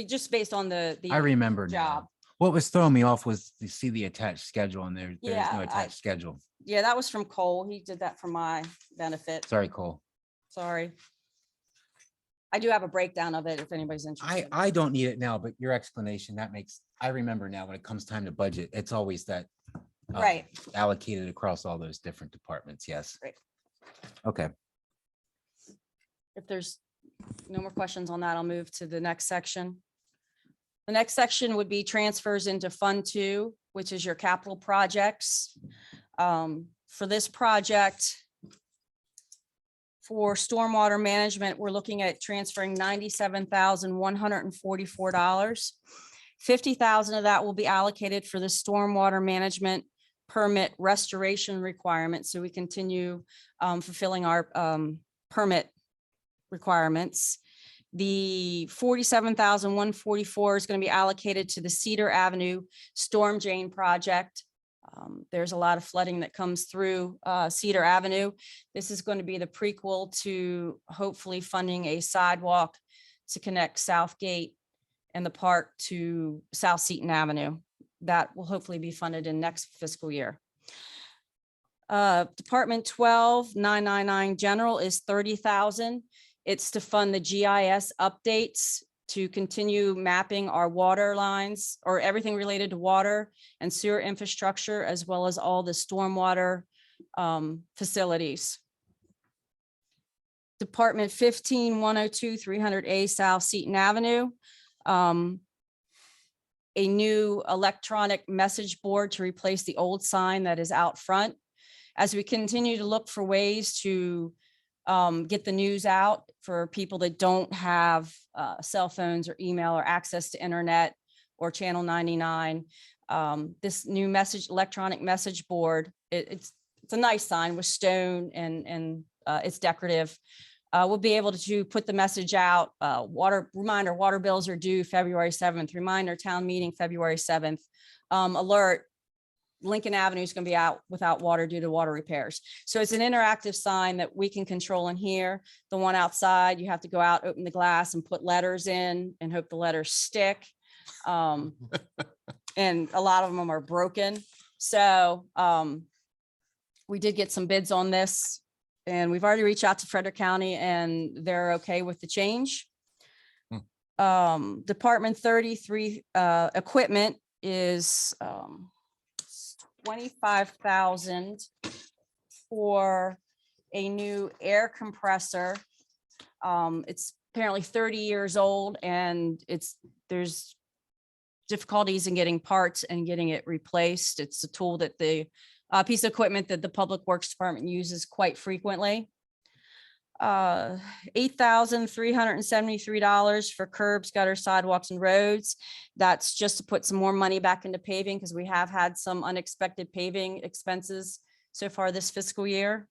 just based on the I remember job. now. What was throwing me off was to see the attached schedule and there's Yeah, no attached schedule. Yeah, that was from Cole. He did that for my benefit. Sorry, Cole. Sorry. I do have a breakdown of it if anybody's interested. I don't need it now, but your explanation, I remember now when it comes time to budget, it's always that. Right. Allocated across all those different departments. Yes. Right. Okay. If there's no more questions on that, I'll move to the next section. The next section would be transfers into Fund 2, which is your capital projects. For this project, for stormwater management, we're looking at transferring $97,144. $50,000 of that will be allocated for the stormwater management permit restoration requirements. So we continue fulfilling our permit requirements. The $47,144 is going to be allocated to the Cedar Avenue Storm Drain Project. There's a lot of flooding that comes through Cedar Avenue. This is going to be the prequel to hopefully funding a sidewalk to connect Southgate and the park to South Seaton Avenue. That will hopefully be funded in next fiscal year. Department 12, 999 general is $30,000. It's to fund the GIS updates to continue mapping our water lines or everything related to water and sewer infrastructure, as well as all the stormwater facilities. Department 15-102 300A South Seaton Avenue. A new electronic message board to replace the old sign that is out front. As we continue to look for ways to get the news out for people that don't have cell phones or email or access to internet or channel 99. This new electronic message board, it's a nice sign with stone and it's decorative. We'll be able to put the message out, reminder, water bills are due February 7th, reminder, town meeting February 7th, alert, Lincoln Avenue is going to be out without water due to water repairs. So it's an interactive sign that we can control in here. The one outside, you have to go out, open the glass and put letters in and hope the letters stick. And a lot of them are broken. So we did get some bids on this. And we've already reached out to Frederick County and they're okay with the change. Department 33 equipment is $25,000 for a new air compressor. It's apparently 30 years old and there's difficulties in getting parts and getting it replaced. It's a tool that piece of equipment that the Public Works Department uses quite frequently. $8,373 for curbs, gutters, sidewalks, and roads. That's just to put some more money back into paving because we have had some unexpected paving expenses so far this fiscal year.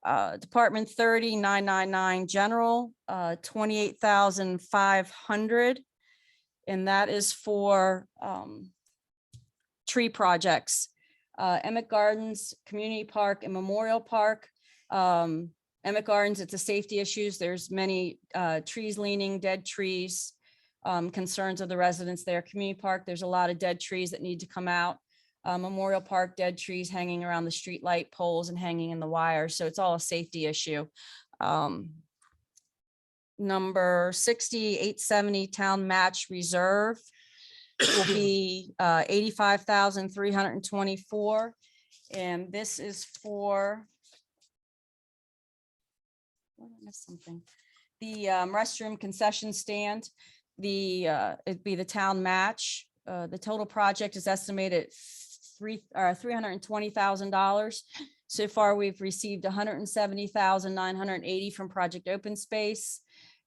Department 30-999 general, $28,500. And that is for tree projects. Emmett Gardens, Community Park, and Memorial Park. Emmett Gardens, it's a safety issues. There's many trees leaning, dead trees, concerns of the residents there. Community Park, there's a lot of dead trees that need to come out. Memorial Park, dead trees hanging around the street light poles and hanging in the wires. So it's all a safety issue. Number 60, 870 Town Match Reserve will be 85,324. And this is for, I missed something. The restroom concession stand, it'd be the town match. The total project is estimated at $320,000. So far, we've received $170,980 from Project Open Space.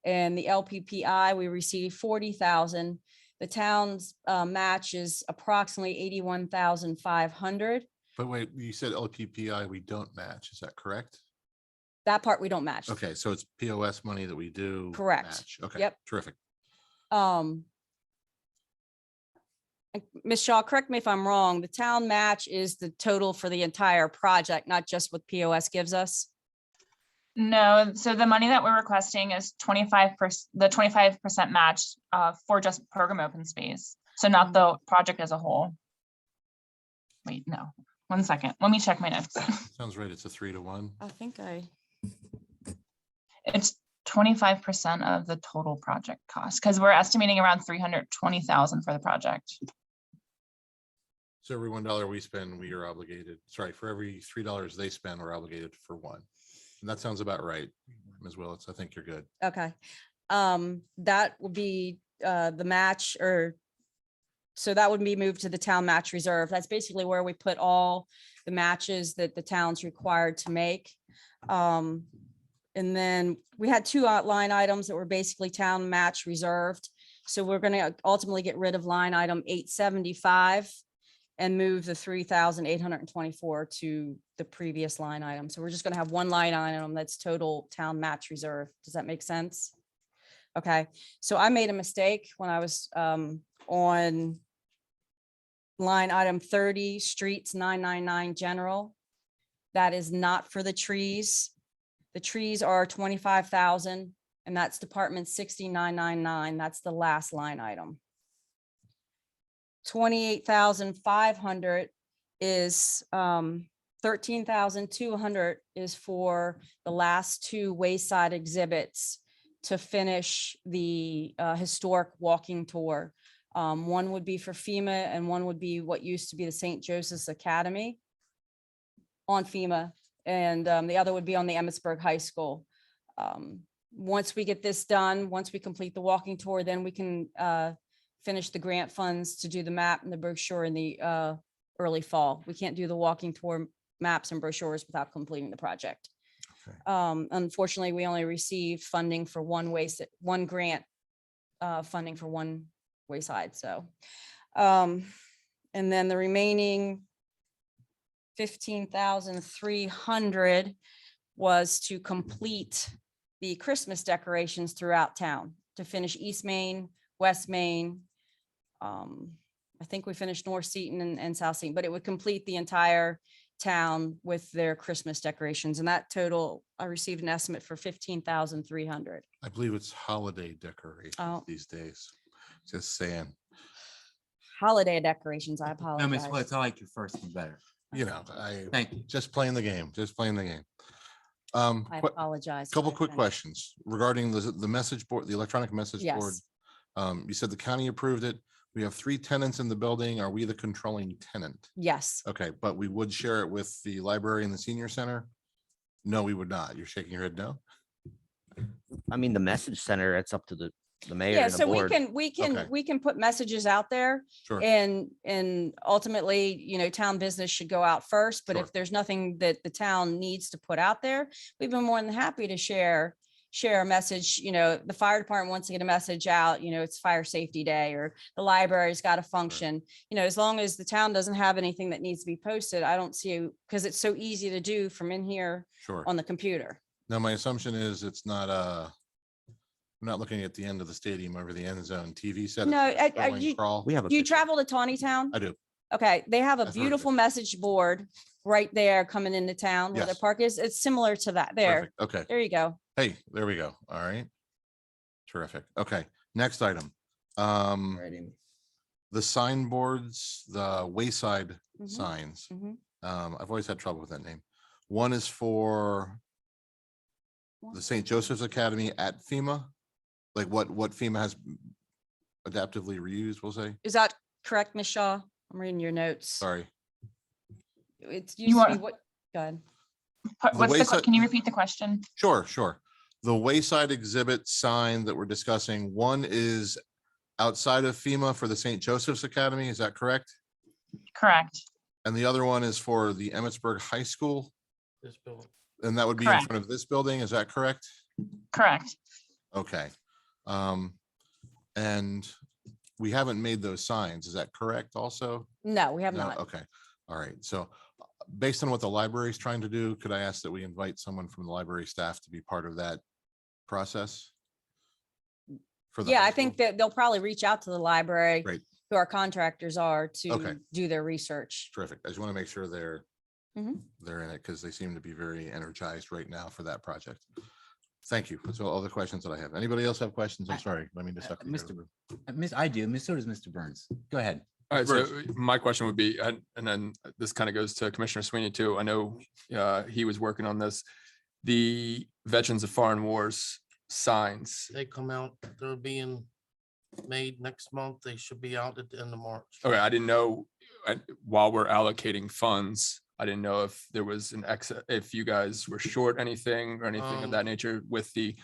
And the LPPI, we received $40,000. The town's match is approximately $81,500. But wait, you said LPPI, we don't match. Is that correct? That part we don't match. Okay, so it's POS money that we do. Correct. match. Okay, Yep. terrific. Ms. Shaw, correct me if I'm wrong, the town match is the total for the entire project, not just what POS gives us? No, so the money that we're requesting is 25%, the 25% match for just program open space. So not the project as a whole. Wait, no, 1 second. Let me check my notes. Sounds right. It's a 3-to-1. I think It's 25% of the total project cost because we're estimating around 320,000 for the project. So every $1 we spend, we are obligated, sorry, for every $3 they spend, we're obligated for 1. And that sounds about right, Ms. Willetts. I think you're good. Okay. That would be the match so that would be moved to the town match reserve. That's basically where we put all the matches that the town's required to make. And then we had 2 line items that were basically town match reserved. So we're going to ultimately get rid of line item 875 and move the 3,824 to the previous line item. So we're just going to have 1 line item that's total town match reserve. Does that make sense? Okay, so I made a mistake when I was on line item 30, streets 999 general. That is not for the trees. The trees are 25,000 and that's department 6999. That's the last line item. 28,500 is 13,200 is for the last 2 wayside exhibits to finish the historic walking tour. One would be for FEMA and one would be what used to be the St. Joseph's Academy. on FEMA, and the other would be on the Emmitsburg High School. Once we get this done, once we complete the walking tour, then we can finish the grant funds to do the map and the brochure in the early fall. We can't do the walking tour maps and brochures without completing the project. Unfortunately, we only received funding for one grant funding for one wayside. So, and then the remaining 15,300 was to complete the Christmas decorations throughout town, to finish East Main, West Main. I think we finished North Seaton and South Seaton, but it would complete the entire town with their Christmas decorations. And that total, I received an estimate for 15,300. I believe it's holiday decorations Oh. these days. Just saying, Holiday decorations, I No, Ms. apologize. Woods, I like your first one better. Thank you. just playing the game, just playing the game. I que- apologize. Couple I quick finished. questions regarding the message board, the electronic message board. Yes, You said the county approved it. We have 3 tenants in the building. Are we the controlling tenant? yes. Okay, but we would share it with the library and the senior center? No, we would not. You're shaking your head no? I mean, the message center, it's up to the mayor Yeah, and the so board. Okay. we can put messages out there, Sure. and ultimately, town business should go out first. But Sure. if there's nothing that the town needs to put out there, we've been more than happy to share a message. The fire department wants to get a message out, it's fire safety day, or the library's got a function. As long as the town doesn't have anything that needs to be posted, I don't see, because it's so easy to do from in here Sure. on the computer. Now, my assumption is it's not, I'm not looking at the end of the stadium over the end zone TV set. No, It's a scrolling crawl. We have a Do you picture. travel to Tawny Town? I do. Okay, they have a I've heard of beautiful it. message board right there coming into town where the Yes. park is. It's similar to that there. Perfect. Okay. There you go. Hey, there we go. All right. Terrific. Okay, next item. The signboards, the wayside Mhm. signs. Mhm. I've always had trouble with that name. One is for the St. Joseph's Academy at FEMA, like what FEMA has adaptively reused, we'll say. Is that correct, Ms. Shaw? I'm reading your notes. Sorry. It's You used to be want- what, go ahead. Can you repeat the question? Sure. The wayside exhibit sign that we're discussing, one is outside of FEMA for the St. Joseph's Academy, is that correct? Correct. And the other one is for the Emmitsburg High School, This building. and that would be in Correct. front of this building, is that correct? Correct. Okay. And we haven't made those signs, is that correct also? No, we have No, not. okay, all right, so based on what the library is trying to do, could I ask that we invite someone from the library staff to be part of that process? For the Yeah, high I think school? that they'll probably reach out to the library, Great. who our contractors are, Okay. to do their research. Terrific, I just want to make sure they're Mhm. in it, because they seem to be very energized right now for that project. Thank you, that's all the questions that I have. Anybody else have questions? I'm sorry, let me just. I do. So does Mr. Burns. Go ahead. All right, so my question would be, and then this kind of goes to Commissioner Sweeney too. I know he was working on this. The Veterans of Foreign Wars signs. They come out, they're being made next month. They should be out at the end of March. Okay, I didn't know, while we're allocating funds, I didn't know if there was if you guys were short anything or anything of that nature with the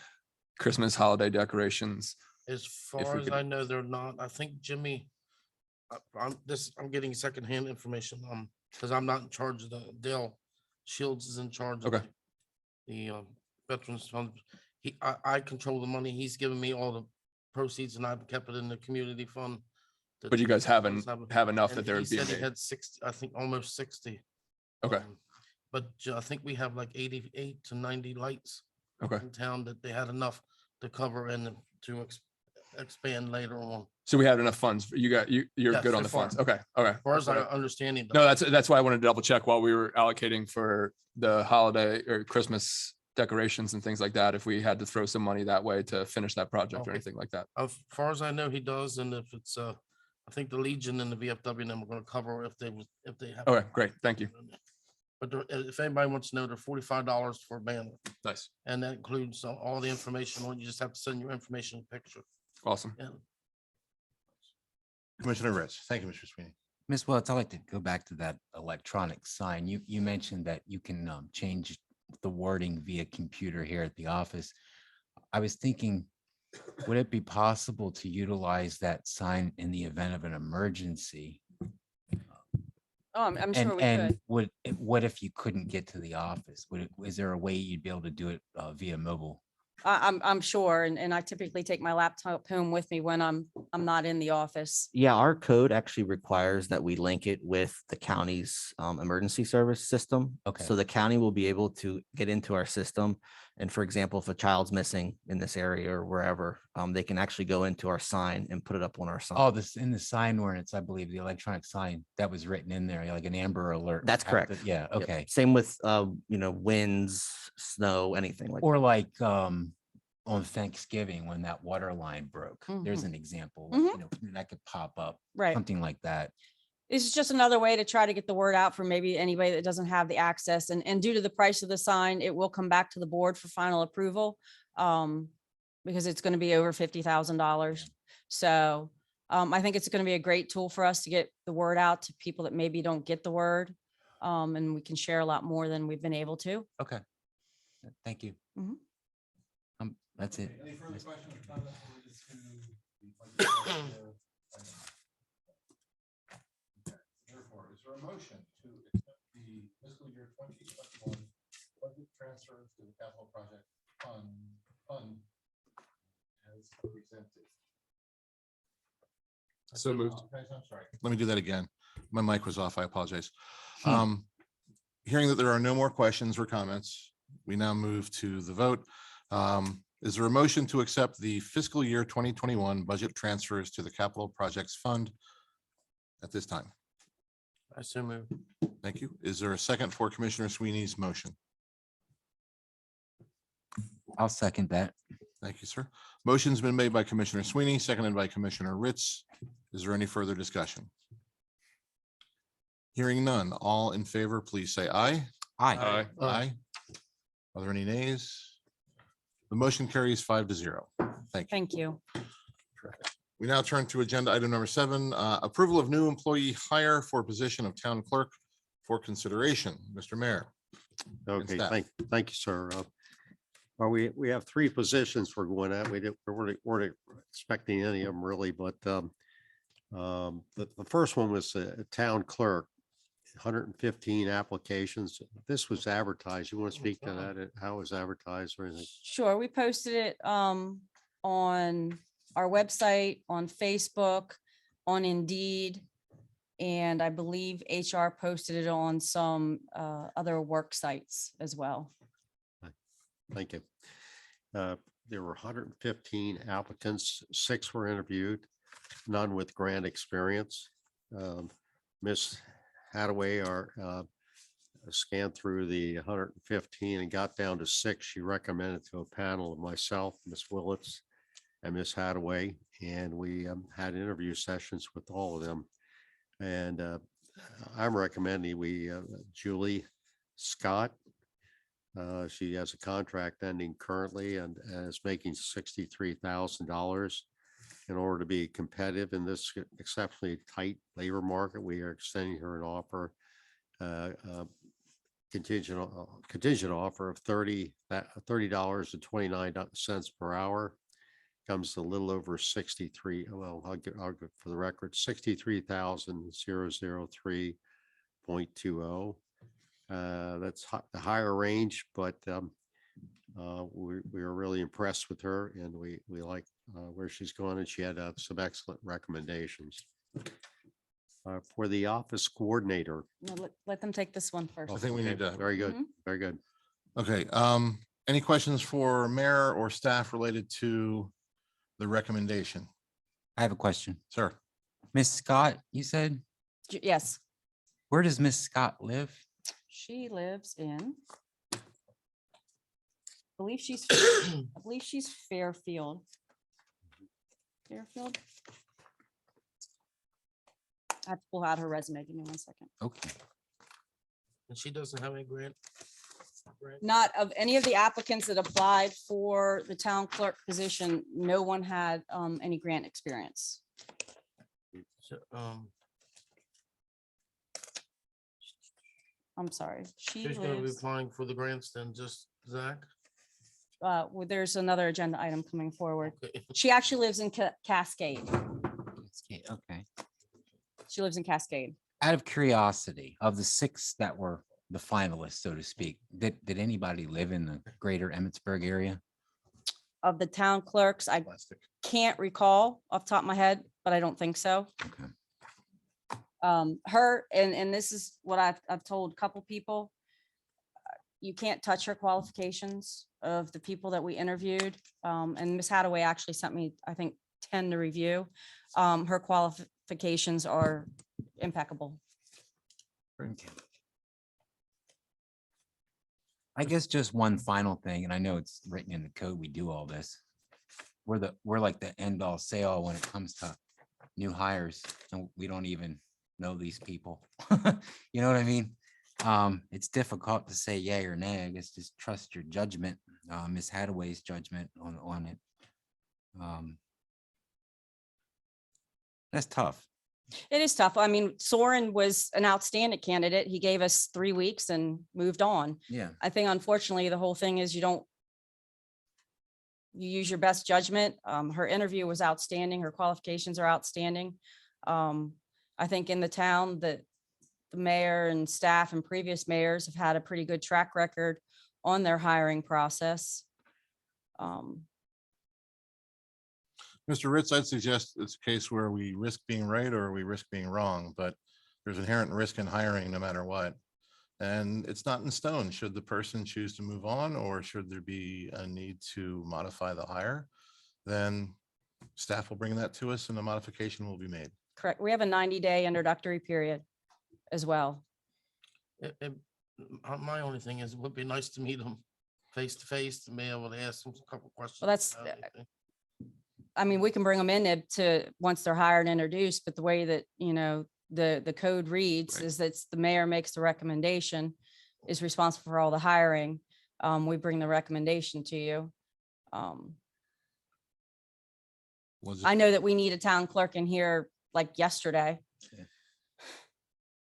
Christmas holiday decorations. As we far as could- I know, they're not. I think Jimmy, I'm getting secondhand information, because I'm not in charge of Dale Shields is in charge of Okay. the Veterans Fund. I control the money. He's given me all the proceeds and I've kept it in the community fund. But you guys have enough that And there he would be. said he had 60, I think almost 60. Okay. But I think we have like 88 to 90 lights Okay. in town that they had enough to cover and to expand later on. So we had enough funds. You're Yeah, good on so the far. funds. Okay. Okay. As far as I That's what understand it. No, that's why I wanted to double check while we were allocating for the holiday or Christmas decorations and things like that, if we had to throw some money that way to finish that project or Okay. anything like that. As far as I know, he does, and if it's, I think the Legion and the VFW and them are gonna cover if they have. Okay, great. Thank you. But if anybody wants to know, they're $45 for a banner, Nice. and that includes all the information on, you just have to send your information picture. Awesome. Yeah. Commissioner Ritz, thank you, Mr. Sweeney. Ms. Willetts, I'd like to go back to that electronic sign. You mentioned that you can change the wording via computer here at the office. I was thinking, would it be possible to utilize that sign in the event of an emergency? Oh, I'm sure we And could. what if you couldn't get to the office? Is there a way you'd be able to do it via mobile? I'm sure, and I typically take my laptop home with me when I'm not in the office. Yeah, our code actually requires that we link it with the county's emergency service system. Okay. So the county will be able to get into our system. And for example, if a child's missing in this area or wherever, they can actually go into our sign and put it up on our sign. Oh, this in the sign ordinance, I believe the electronic sign that was written in there, like an Amber Alert. That's have to- correct. Yeah, Yep. okay. Same with, winds, snow, anything like. Or like on Thanksgiving when that water line broke. There's Mhm. an example, Mhm. that could pop up, Right. something like that. It's just another way to try to get the word out for maybe anybody that doesn't have the access. And due to the price of the sign, it will come back to the board for final approval. Because it's going to be over $50,000. So I think it's going to be a great tool for us to get the word out to people that maybe don't get the word. And we can share a lot more than we've been able to. Okay. Thank you. Mhm. That's it. Any further questions or comments related to the budget? Therefore, is there a motion to accept the fiscal year 2021 budget transfers to the capital project fund as presented? So moved. Okay, I'm sorry. Let me do that again. My mic was off. I apologize. Hearing that there are no more questions or comments, we now move to the vote. Is there a motion to accept the fiscal year 2021 budget transfers to the capital projects fund at this time? I so move. Thank you. Is there a second for Commissioner Sweeney's motion? I'll second that. Thank you, sir. Motion's been made by Commissioner Sweeney, seconded by Commissioner Ritz. Is there any further discussion? Hearing none, all in favor, please say aye. Aye. Aye. Are there any nays? The motion carries 5-0. Thank you. Thank you. We now turn to agenda item number 7, approval of new employee hire for position of town clerk for consideration. Mr. Mayor. Okay, staff. thank you, sir. Well, we have 3 positions we're going at. We weren't expecting any of them really, but the first one was a town clerk, 115 applications. This was advertised. You want to speak to that? How it was advertised or anything? Sure, we posted it on our website, on Facebook, on Indeed, and I believe HR posted it on some other work sites as well. Thank you. There were 115 applicants, 6 were interviewed, none with grant experience. Miss Hadaway scanned through the 115 and got down to 6. She recommended to a panel of myself, Miss Willets, and Miss Hadaway, and we had interview sessions with all of them. And I'm recommending Julie Scott. She has a contract ending currently and is making $63,000. In order to be competitive in this exceptionally tight labor market, we are extending her an offer, contingent offer of $30.29 per hour. Comes to a little over 63. Well, I'll give for the record, 63,003.20. That's the higher range, but we are really impressed with her, and we like where she's going, and she had some excellent recommendations. For the office coordinator. No, let them take this one first. I think we need to. Very good, Mhm. very good. Okay, any questions for mayor or staff related to the recommendation? I have a question. Sir, Miss Scott, you said, Yes, where does Miss Scott live? she lives in, I believe she's Fairfield. Fairfield. I have to pull out her resume. Give me 1 second. Okay. And she doesn't have any grant. Not of any of the applicants that applied for the town clerk position, no one had any grant experience. So, I'm sorry. She She's gonna be lives, applying for the grants then, just Zach. well, there's another agenda item coming forward. Okay. She actually lives in Cascade. Okay. She lives in Cascade. Out of curiosity, of the 6 that were the finalists, so to speak, did anybody live in the greater Emmitsburg area? Of the town clerks, I can't recall off the top of my head, but I don't think so. Okay. Her, and this is what I've told a couple people. You can't touch her qualifications of the people that we interviewed. And Ms. Hadaway actually sent me, I think, 10 to review. Her qualifications are impeccable. I guess just one final thing, and I know it's written in the code, we do all this. We're like the end all say all when it comes to new hires, and we don't even know these people. You know what I mean? It's difficult to say yay or nay. I guess just trust your judgment, Ms. Hadaway's judgment on it. That's tough. It is tough. I mean, Soren was an outstanding candidate. He gave us 3 weeks and moved on. Yeah. I think unfortunately, the whole thing is you use your best judgment. Her interview was outstanding. Her qualifications are outstanding. I think in the town that the mayor and staff and previous mayors have had a pretty good track record on their hiring process. Mr. Ritz, I'd suggest it's a case where we risk being right or we risk being wrong, but there's inherent risk in hiring no matter what. And it's not in stone. Should the person choose to move on, or should there be a need to modify the hire, then staff will bring that to us and a modification will be made. Correct. We have a 90-day introductory period as well. My only thing is, it would be nice to meet them face to face, to be able to ask them a couple questions. Well, that's, about anything. I mean, we can bring them in to once they're hired and introduced, but the way that, the code reads is that the mayor makes the recommendation, is responsible for all the hiring. We bring the recommendation to you. I know that we need a town clerk in here like yesterday.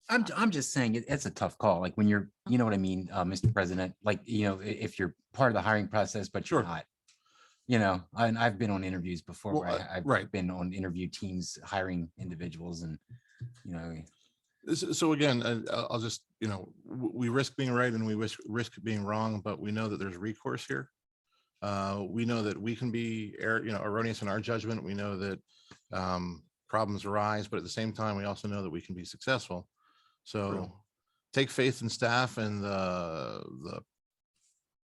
I'm just saying it's a tough call. Like when you're, you know what I mean, Mr. President, like, if you're part of the hiring process, but you're not, and I've been on interviews before Well, where I've right. been on interview teams hiring individuals and, So again, I'll just, we risk being right and we risk being wrong, but we know that there's recourse here. We know that we can be, erroneous in our judgment. We know that problems arise, but at the same time, we also know that we can be successful. So take faith in staff and the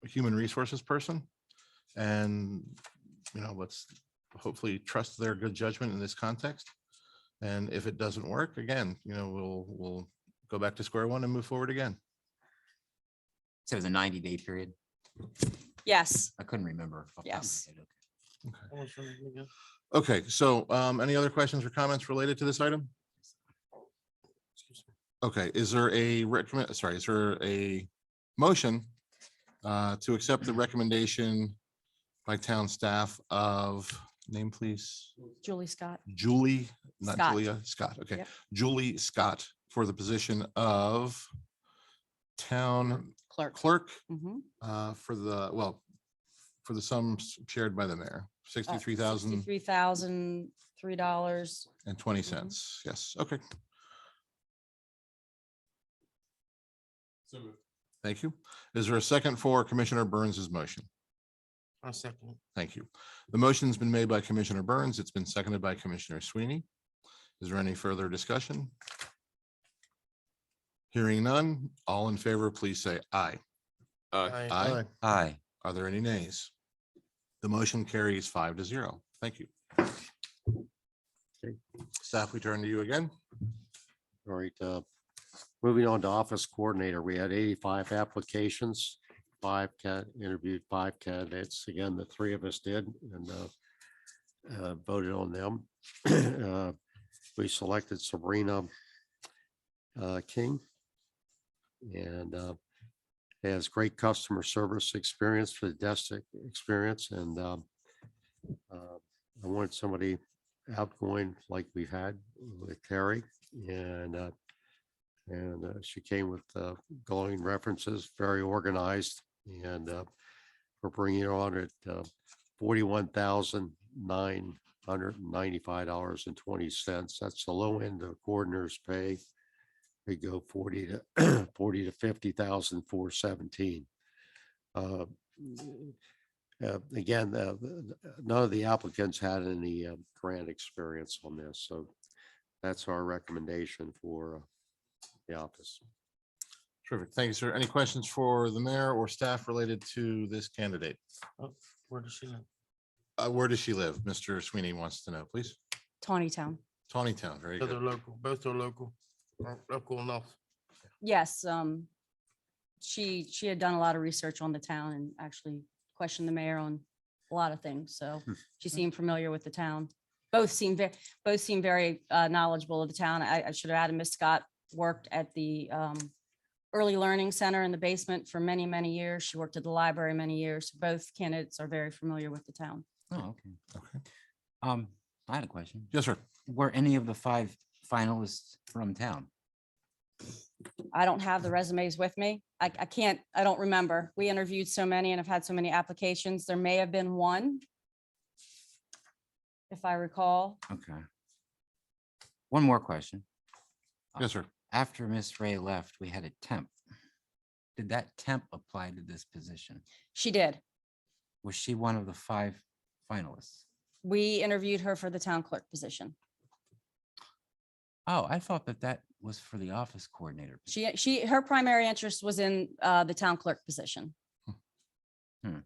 human resources person, and let's hopefully trust their good judgment in this context. And if it doesn't work, again, we'll go back to square one and move forward again. So it was a 90-day period. Yes. I couldn't remember. off the top of my Yes. head. Okay, so any other questions or comments related to this item? Okay, is there a motion to accept the recommendation by town staff of, name please? Julie Scott. Julie, not Scott. Julia, Scott, okay. Yep. Julie Scott for the position of town Clerk. Mhm. for the sums shared by the mayor, $63,020. $63,003. Yes, okay. Thank you. Is there a second for Commissioner Burns's motion? I'll second. Thank you. The motion's been made by Commissioner Burns. It's been seconded by Commissioner Sweeney. Is there any further discussion? Hearing none, all in favor, please say aye. Aye. Aye. Aye. Are there any nays? The motion carries 5-0. Thank you. Okay. Staff, we turn to you again. All right, moving on to office coordinator, we had 85 applications, interviewed 5 candidates. Again, the 3 of us did and voted on them. We selected Sabrina King, and has great customer service experience for the desk experience, and I wanted somebody outgoing like we've had with Terry, and And she came with glowing references, very organized, and we're bringing it on at $41,995.20. That's the low end of coordinator's pay. We go 40 to 50,417. Again, none of the applicants had any grant experience on this, so that's our recommendation for the office. Terrific. Thank you, sir. Any questions for the mayor or staff related to this candidate? Where does she live? Where does she live? Mr. Sweeney wants to know, please. Tawnytown. Tawnytown, very So they're good. local, both are local, local enough. Yes, she had done a lot of research on the town and actually questioned the mayor on a lot of things. So she seemed familiar with the town. Both seem very knowledgeable of the town. I should have added Miss Scott worked at the Early Learning Center in the basement for many, many years. She worked at the library many years. Both candidates are very familiar with the town. Oh, okay. Okay. I had a question. Yes, sir. Were any of the 5 finalists from town? I don't have the resumes with me. I don't remember. We interviewed so many and have had so many applications. There may have been one, if I recall. Okay. One more question. Yes, sir. After Miss Ray left, we had a temp. Did that temp apply to this position? She did. Was she one of the 5 finalists? We interviewed her for the town clerk position. Oh, I thought that was for the office coordinator. Her primary interest was in the town clerk position. Hmm.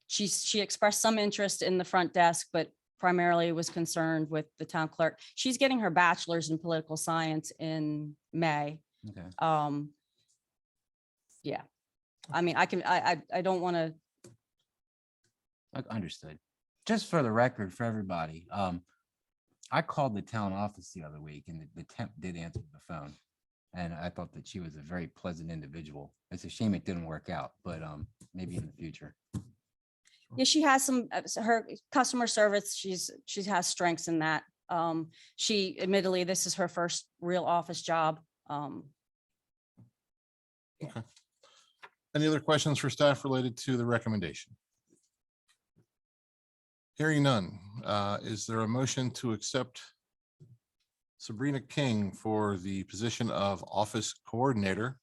She expressed some interest in the front desk, but primarily was concerned with the town clerk. She's getting her bachelor's in political science in May. Okay. Yeah. I mean, I don't want to. Understood. Just for the record, for everybody, I called the town office the other week and the temp did answer the phone. And I thought that she was a very pleasant individual. It's a shame it didn't work out, but maybe in the future. Yeah, she has some, her customer service, she has strengths in that. She admittedly, this is her first real office job. Okay. Any other questions for staff related to the recommendation? Hearing none, is there a motion to accept Sabrina King for the position of office coordinator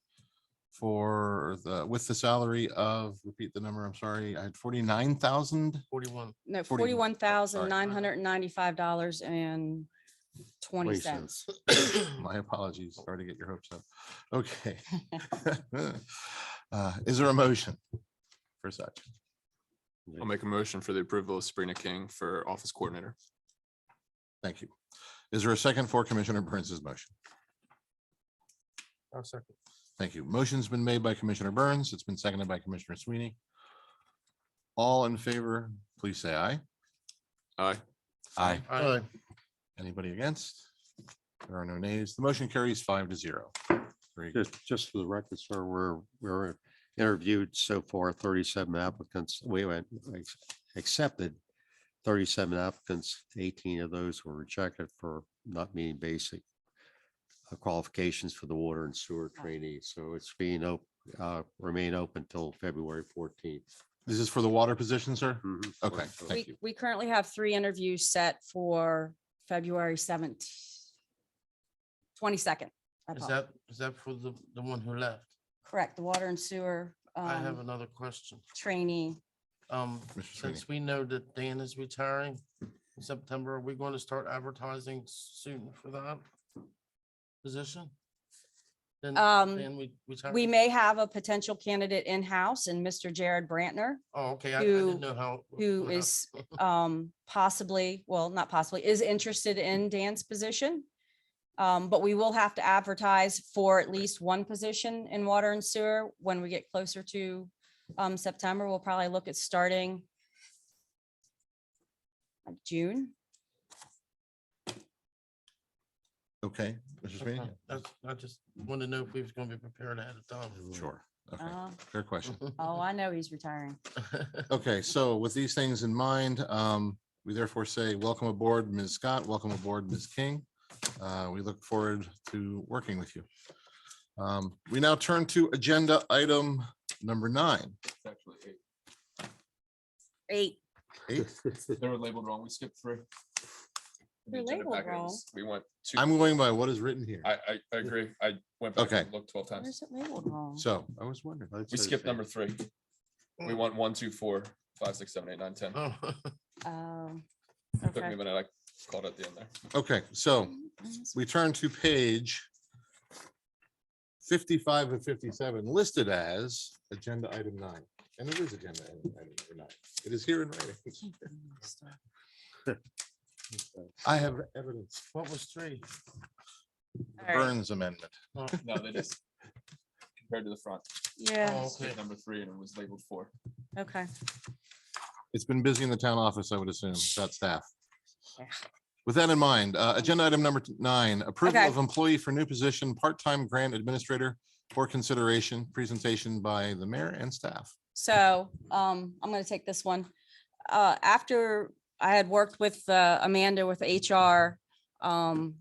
with the salary of, repeat the number, I'm sorry, I had 49,000? 41. No, 41. $41,995.20. My apologies. Sorry to get your hopes up. Okay. Is there a motion for such? I'll make a motion for the approval of Sabrina King for office coordinator. Thank you. Is there a second for Commissioner Burns's motion? I'll second. Thank you. Motion's been made by Commissioner Burns. It's been seconded by Commissioner Sweeney. All in favor, please say aye. Aye. Aye. Aye. Anybody against? There are no nays. The motion carries 5-0. Very good. Just for the record, sir, we're interviewed so far 37 applicants. We went accepted 37 applicants. 18 of those were rejected for not meeting basic qualifications for the water and sewer trainee. So it's being remain open till February 14th. This is for the water position, sir? Mhm. Okay, thank you. We currently have 3 interviews set for February 22nd. Is that for the one who left? Correct, the water and sewer I have another question. trainee. Since we know that Dan is retiring in September, are we going to start advertising soon for that position? Then we retire? We may have a potential candidate in-house and Mr. Jared Brantner, Oh, okay. I who- didn't know how. who is possibly, well, not possibly, is interested in Dan's position. But we will have to advertise for at least one position in water and sewer when we get closer to September. We'll probably look at starting like June. Okay, Mr. Sweeney? I just want to know if we was going to be prepared ahead of time. Sure. Okay, Uh, fair question. Oh, I know he's retiring. Okay, so with these things in mind, we therefore say welcome aboard, Ms. Scott, welcome aboard, Ms. King. We look forward to working with you. We now turn to agenda item number 9. It's actually 8. 8. They were labeled wrong. We skipped 3. In the They're agenda labeled packet, it wrong. was- We went 2. I'm going by what is written here. I agree. I went back Okay. and looked 12 Why times. is it labeled wrong? So I was wondering. We skipped number 3. We want 1, 2, 4, 5, 6, 7, 8, 9, 10. Oh, Took me okay. a minute. I called at the end there. Okay, so we turn to page 55 and 57 listed as agenda item 9. And it is agenda item number 9. It is here in writing. I have evidence. What was 3? The All right. Burns amendment. No, they just compared to the front. Yeah, Oh, Skipped okay. number 3 and it was labeled 4. okay. It's been busy in the town office, I would assume, that staff. Yeah. With that in mind, agenda item number 9, approval Okay. of employee for new position, part-time grant administrator for consideration, presentation by the mayor and staff. So I'm going to take this one. After I had worked with Amanda with HR, and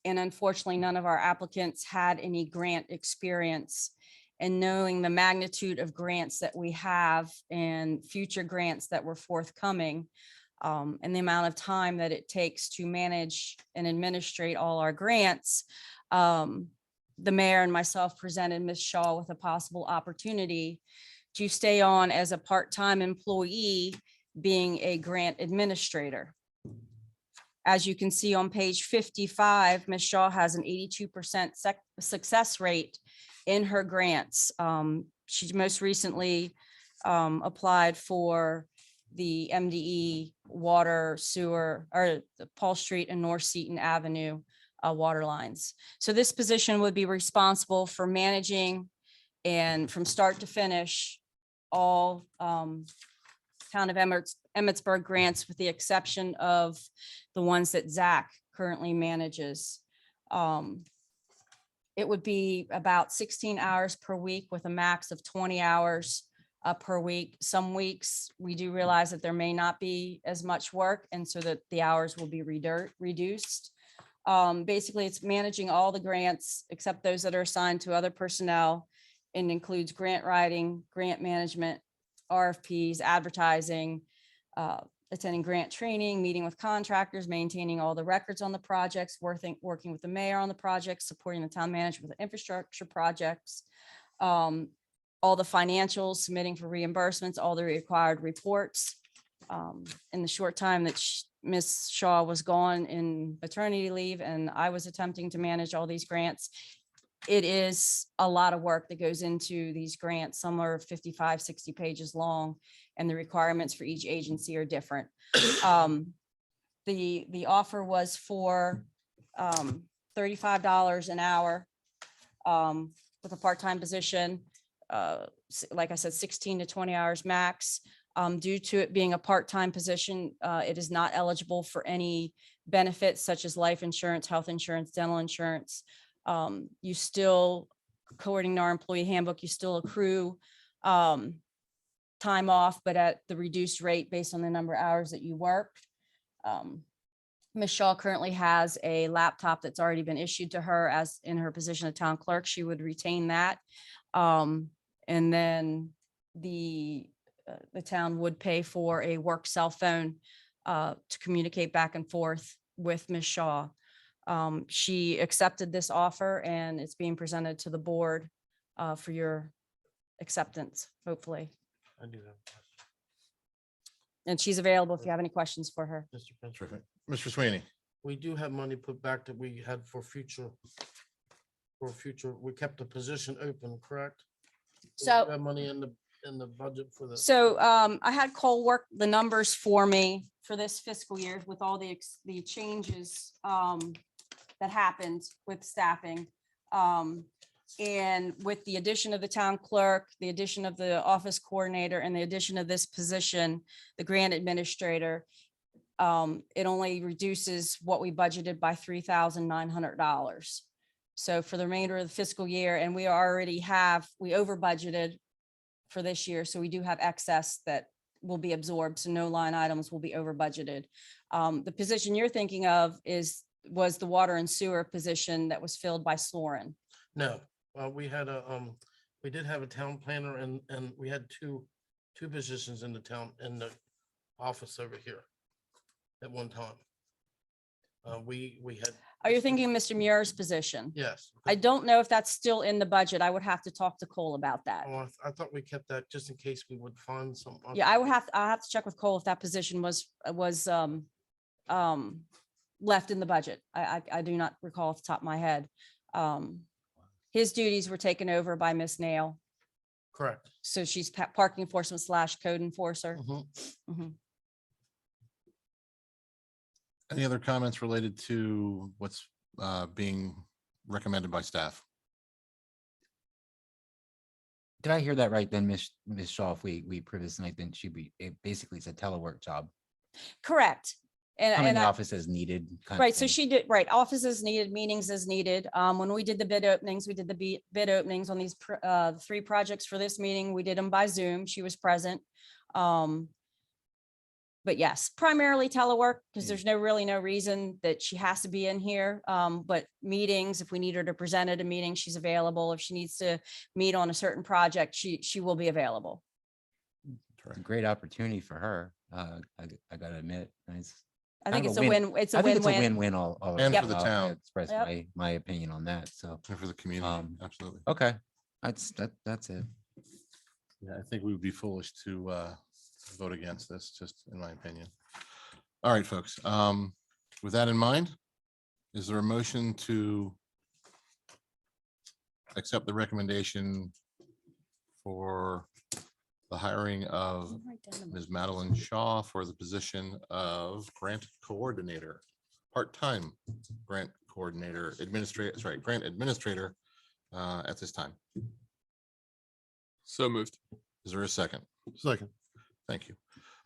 unfortunately, none of our applicants had any grant experience. And knowing the magnitude of grants that we have and future grants that were forthcoming, and the amount of time that it takes to manage and administrate all our grants, the mayor and myself presented Ms. Shaw with a possible opportunity to stay on as a part-time employee, being a grant administrator. As you can see on page 55, Ms. Shaw has an 82% success rate in her grants. She most recently applied for the MDE water sewer, or the Paul Street and North Seaton Avenue water lines. So this position would be responsible for managing and from start to finish all town of Emmitsburg grants, with the exception of the ones that Zach currently manages. It would be about 16 hours per week with a max of 20 hours per week. Some weeks we do realize that there may not be as much work, and so that the hours will be reduced. Basically, it's managing all the grants except those that are assigned to other personnel, and includes grant writing, grant management, RFPs, advertising, attending grant training, meeting with contractors, maintaining all the records on the projects, working with the mayor on the projects, supporting the town manager with the infrastructure projects, all the financials, submitting for reimbursements, all the required reports. In the short time that Ms. Shaw was gone in maternity leave and I was attempting to manage all these grants, it is a lot of work that goes into these grants. Some are 55, 60 pages long, and the requirements for each agency are different. The offer was for $35 an hour with a part-time position. Like I said, 16 to 20 hours max. Due to it being a part-time position, it is not eligible for any benefits such as life insurance, health insurance, dental insurance. You still, according to our employee handbook, you still accrue time off, but at the reduced rate based on the number of hours that you worked. Ms. Shaw currently has a laptop that's already been issued to her as in her position of town clerk. She would retain that. And then the town would pay for a work cell phone to communicate back and forth with Ms. Shaw. She accepted this offer and it's being presented to the board for your acceptance, hopefully. I do have. And she's available if you have any questions for her. Mr. Prince. Terrific. Mr. Sweeney. We do have money put back that we had for future. We kept the position open, correct? We So- do have money in the budget for the. So I had Cole work the numbers for me for this fiscal year with all the changes that happened with staffing. And with the addition of the town clerk, the addition of the office coordinator, and the addition of this position, the grant administrator, it only reduces what we budgeted by $3,900. So for the remainder of the fiscal year, and we over budgeted for this year. So we do have excess that will be absorbed. So no line items will be over budgeted. The position you're thinking of was the water and sewer position that was filled by Slorin. No, We had we did have a town planner and we had two positions in the town, in the office over here at one time. We had. Are you thinking Mr. Muir's position? Yes. I don't know if that's still in the budget. I would have to talk to Cole about that. Oh, I thought we kept that just in case we would find some. Yeah, I'll have to check with Cole if that position was left in the budget. I do not recall off the top of my head. His duties were taken over by Miss Nail. Correct. So she's parking enforcement / code enforcer. Mhm. Any other comments related to what's being recommended by staff? Did I hear that right then, Ms. Shaw? If we approve this tonight, then basically it's a telework job. Correct. Come in And the I- office as needed. kind of Right, so thing. she did, right, office is needed, meetings is needed. When we did the bid openings, we did the bid openings on these 3 projects for this meeting. We did them by Zoom. She was present. But yes, primarily telework, because there's really no reason that she has to be in here. But meetings, if we need her to present at a meeting, she's available. If she needs to meet on a certain project, she will be available. It's a great opportunity for her. I gotta admit, I think kind it's of a win. It's a I think it's a win-win. win-win all. And for the I'll town. Express Yep. my opinion on that, so. And for the community, absolutely. Okay, that's it. Yeah, I think we would be foolish to vote against this, just in my opinion. All right, folks. With that in mind, is there a motion to accept the recommendation for the hiring of Ms. Madeline Shaw for the position of grant coordinator, part-time grant coordinator, grant administrator at this time? So moved. Is there a second? Second. Thank you.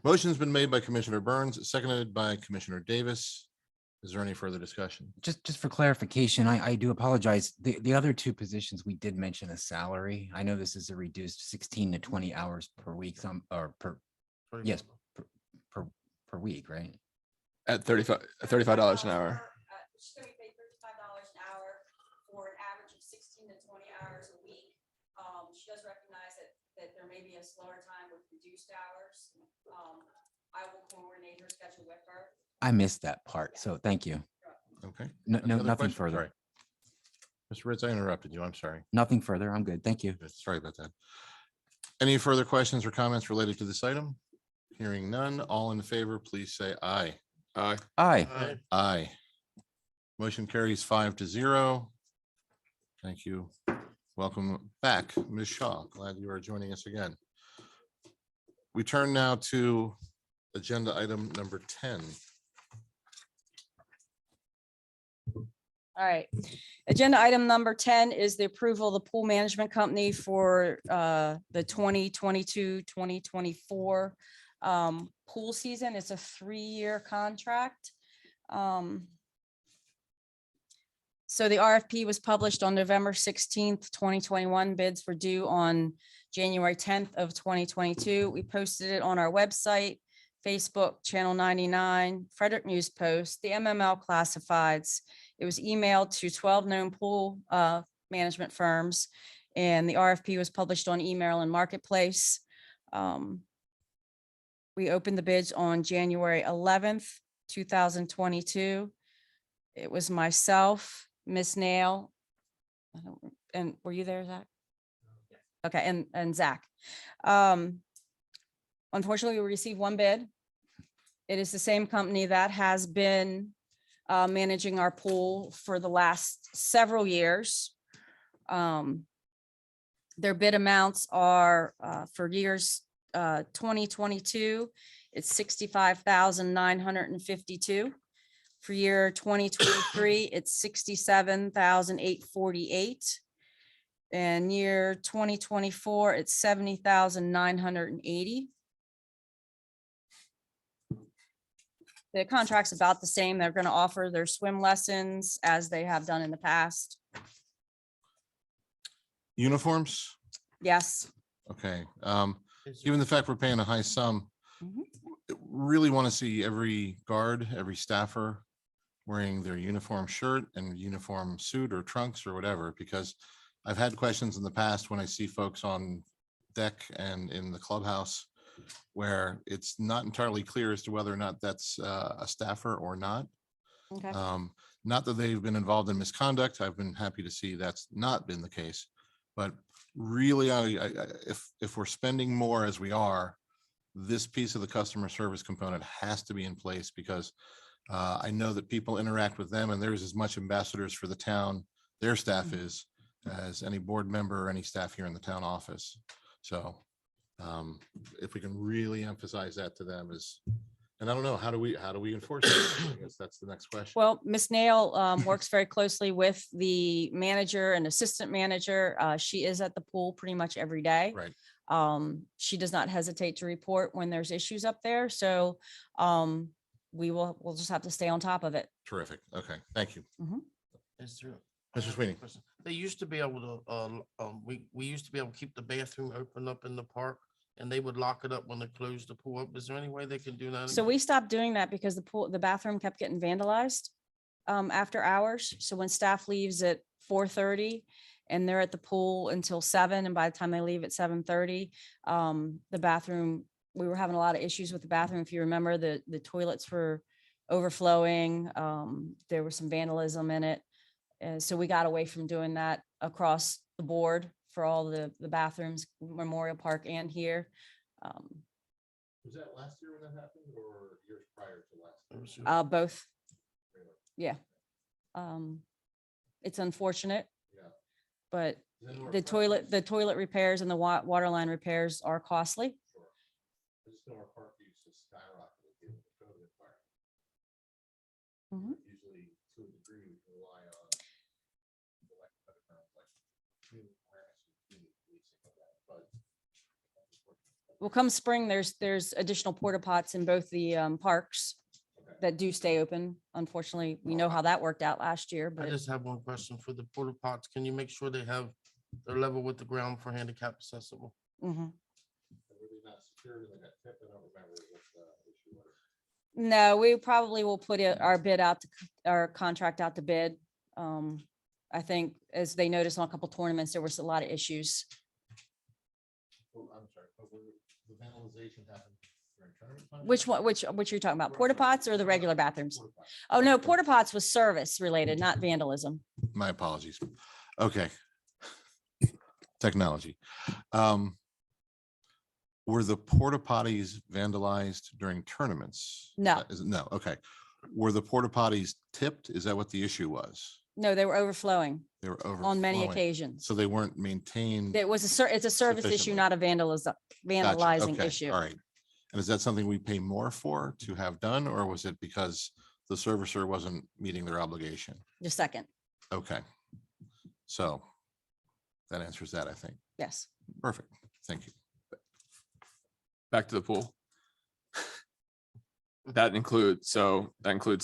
Motion's been made by Commissioner Burns, seconded by Commissioner Davis. Is there any further discussion? Just for clarification, I do apologize. The other 2 positions, we did mention a salary. I know this is a reduced 16 to 20 hours per week, or yes, per week, right? At $35 an hour. She's gonna be paid $35 an hour for an average of 16 to 20 hours a week. She does recognize that there may be a slower time with reduced hours. I will coordinate her schedule with her. I missed that part, so thank you. Okay. No, Any other nothing questions? further. Sorry. Mr. Ritz, I interrupted you. I'm sorry. Nothing further. I'm good. Thank you. Sorry about that. Any further questions or comments related to this item? Hearing none, all in favor, please say aye. Aye. Aye. Aye. Motion carries 5-0. Thank you. Welcome back, Ms. Shaw. Glad you are joining us again. We turn now to agenda item number 10. All right. Agenda item number 10 is the approval of the pool management company for the 2022-2024 pool season. It's a 3-year contract. So the RFP was published on November 16th, 2021. Bids were due on January 10th of 2022. We posted it on our website, Facebook, Channel 99, Frederick News Post, the MML Classifieds. It was emailed to 12 known pool management firms, and the RFP was published on email and Marketplace. We opened the bids on January 11th, 2022. It was myself, Miss Nail, and were you there, Zach? Okay, and Zach. Unfortunately, we received 1 bid. It is the same company that has been managing our pool for the last several years. Their bid amounts are for years 2022, it's $65,952. For year 2023, it's $67,848. And year 2024, it's $70,980. The contract's about the same. They're going to offer their swim lessons as they have done in the past. Uniforms? Yes. Okay. Given the fact we're paying a high sum, really want to see every guard, every staffer wearing their uniform shirt and uniform suit or trunks or whatever, because I've had questions in the past when I see folks on deck and in the clubhouse where it's not entirely clear as to whether or not that's a staffer or not. Okay. Not that they've been involved in misconduct. I've been happy to see that's not been the case. But really, if we're spending more as we are, this piece of the customer service component has to be in place because I know that people interact with them and there's as much ambassadors for the town, their staff is, as any board member or any staff here in the town office. So if we can really emphasize that to them is, and I don't know, how do we enforce it? I guess that's the next question. Well, Ms. Nail works very closely with the manager and assistant manager. She is at the pool pretty much every day. Right. She does not hesitate to report when there's issues up there. So we'll just have to stay on top of it. Terrific. Okay. Thank you. Is there? Mr. Sweeney. They used to be able to, we used to be able to keep the bathroom open up in the park and they would lock it up when they closed the pool up. Is there any way they can do that? So we stopped doing that because the bathroom kept getting vandalized after hours. So when staff leaves at 4:30 and they're at the pool until 7, and by the time they leave at 7:30, the bathroom, we were having a lot of issues with the bathroom. If you remember, the toilets were overflowing. There was some vandalism in it. So we got away from doing that across the board for all the bathrooms, Memorial Park and here. Was that last year when that happened or years prior to last year? Both. Yeah. It's unfortunate. Yeah. But the toilet repairs and the water line repairs are costly. Sure. I just know our park use has skyrocketed given the COVID environment. Usually to a degree we can rely on Well, come spring, there's additional porta pots in both the parks that do stay open. Unfortunately, we know how that worked out last year, I but just have one question for the porta pots. Can you make sure they're level with the ground for handicap accessible? no, we probably will put our bid out, our contract out to bid. I think as they noticed on a couple tournaments, there was a lot of issues. I'm sorry, but the vandalization happened during tournament time? Which one, which you're talking about, porta pots or the regular bathrooms? Oh, no, porta pots was service related, not vandalism. My apologies. Okay. Technology. Were the porta potties vandalized during tournaments? No. No, okay. Were the porta potties tipped? Is that what the issue was? No, they were overflowing They were over on many occasions. So they weren't maintained. It was it's a service issue, sufficiently. not a Gotcha. vandalizing Okay, issue. all right. And is that something we pay more for to have done, or was it because the servicer wasn't meeting their obligation? Just second. Okay. So that answers that, I think. Yes. Perfect. Thank you. Back to the pool. That includes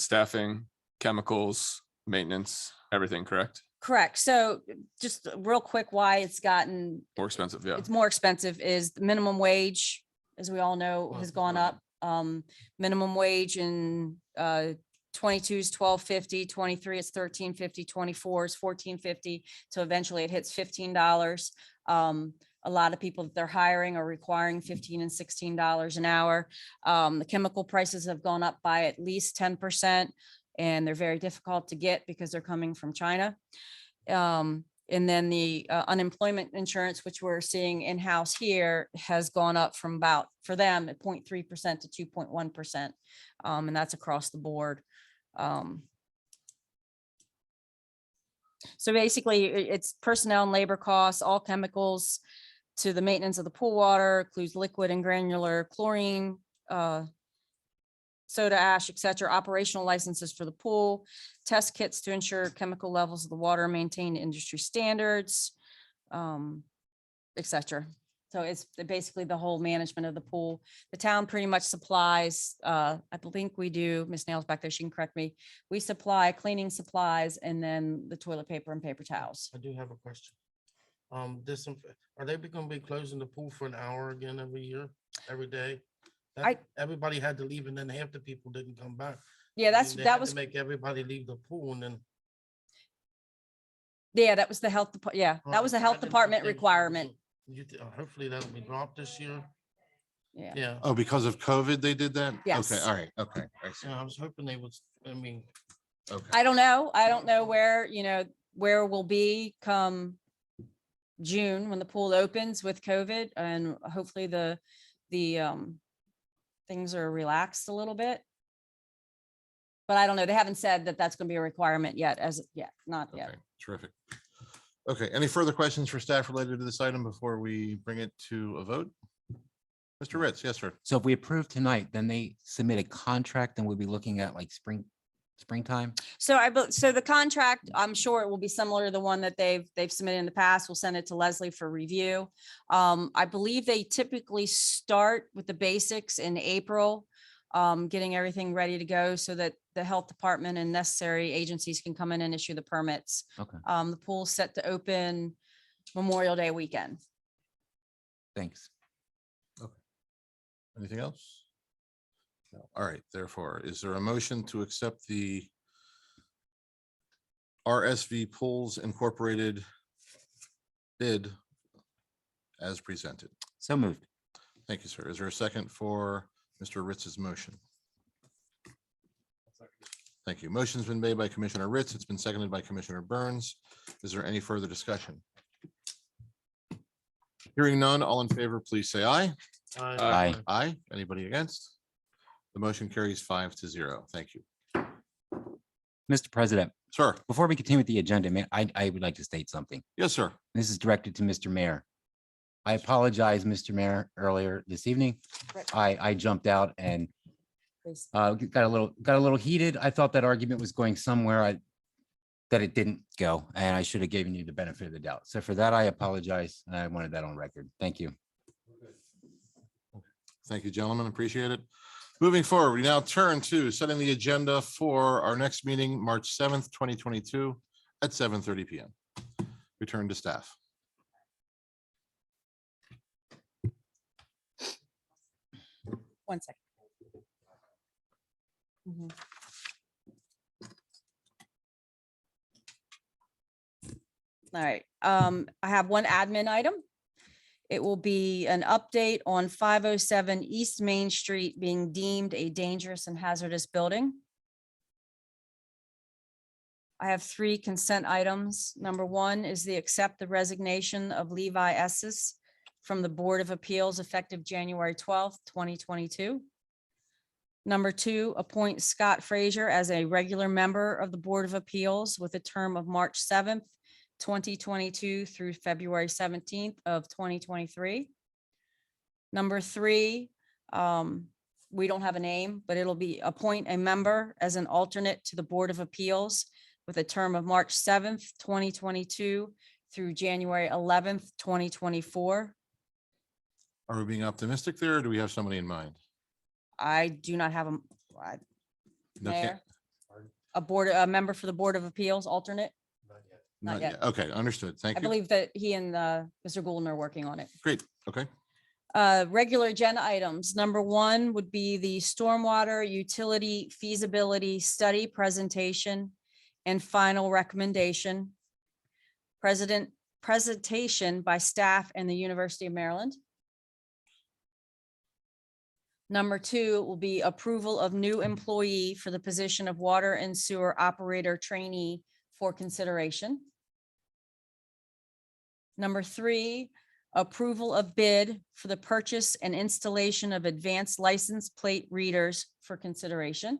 staffing, chemicals, maintenance, everything, correct? Correct. So just real quick, why it's gotten More expensive, yeah. it's more expensive is the minimum wage, as we all know, has gone up. Minimum wage in 22 is $12.50, 23 it's $13.50, 24 is $14.50. So eventually it hits $15. A lot of people that they're hiring are requiring $15 and $16 an hour. The chemical prices have gone up by at least 10%, and they're very difficult to get because they're coming from China. And then the unemployment insurance, which we're seeing in-house here, has gone up from about, for them, at 0.3% to 2.1%. And that's across the board. So basically, it's personnel and labor costs, all chemicals to the maintenance of the pool water, includes liquid and granular chlorine, soda ash, et cetera, operational licenses for the pool, test kits to ensure chemical levels of the water maintain industry standards, et cetera. So it's basically the whole management of the pool. The town pretty much supplies, I think we do, Ms. Nails back there, she can correct me. We supply cleaning supplies and then the toilet paper and paper towels. I do have a question. Are they going to be closing the pool for an hour again every year, every day? Everybody had to leave and then half the people didn't come back. Yeah, They had to make everybody leave the pool and then. Yeah, that was the health department. Yeah, that was a health department requirement. Hopefully that'll be dropped this year. Yeah. Yeah. Oh, because of COVID, they did that? Yes. Okay, all right, okay. I see. Yeah, I was hoping they would, I mean, Okay. I don't know. I don't know where, where we'll be come June when the pool opens with COVID, and hopefully the things are relaxed a little bit. But I don't know. They haven't said that that's going to be a requirement yet, not yet. Okay, terrific. Okay, any further questions for staff related to this item before we bring it to a vote? Mr. Ritz, yes, sir. So if we approve tonight, then they submit a contract and we'll be looking at like springtime. So so the contract, I'm sure it will be similar to the one that they've submitted in the past. We'll send it to Leslie for review. I believe they typically start with the basics in April, getting everything ready to go so that the health department and necessary agencies can come in and issue the permits. Okay, The pool's set to open Memorial Day weekend. thanks. Anything else? No. All right, therefore, is there a motion to accept the RSV Pools Incorporated bid as presented? So moved. Thank you, sir. Is there a second for Mr. Ritz's motion? Thank you. Motion's been made by Commissioner Ritz. It's been seconded by Commissioner Burns. Is there any further discussion? Hearing none, all in favor, please say aye. Aye. Aye. Anybody against? The motion carries 5-0. Thank you. Mr. President, Sir. before we continue with the agenda, I would like to state something. Yes, sir. This is directed to Mr. Mayor. I apologize, Mr. Mayor, earlier this evening. I jumped out and got a little heated. I thought that argument was going somewhere that it didn't go, and I should have given you the benefit of the doubt. So for that, I apologize. I wanted that on record. Thank you. Thank you, gentlemen. Appreciate it. Moving forward, we now turn to setting the agenda for our next meeting, March 7th, 2022 at 7:30 p.m. Return to staff. One second. Mhm. All right, I have one admin item. It will be an update on 507 East Main Street being deemed a dangerous and hazardous building. I have 3 consent items. Number 1 is the accept the resignation of Levi Esses from the Board of Appeals effective January 12th, 2022. Number 2, appoint Scott Frazier as a regular member of the Board of Appeals with a term of March 7th, 2022 through February 17th of 2023. Number 3, we don't have a name, but it'll be appoint a member as an alternate to the Board of Appeals with a term of March 7th, 2022 through January 11th, 2024. Are we being optimistic there, or do we have somebody in mind? I do not have No, Mayor, a member for the Board of Appeals alternate. Not yet. Okay, understood. Thank I you. believe that he and Mr. Goulden are working on it. Great. Okay. Regular agenda items. Number 1 would be the stormwater utility feasibility study presentation and final recommendation. Presentation by staff and the University of Maryland. Number 2 will be approval of new employee for the position of water and sewer operator trainee for consideration. Number 3, approval of bid for the purchase and installation of advanced license plate readers for consideration.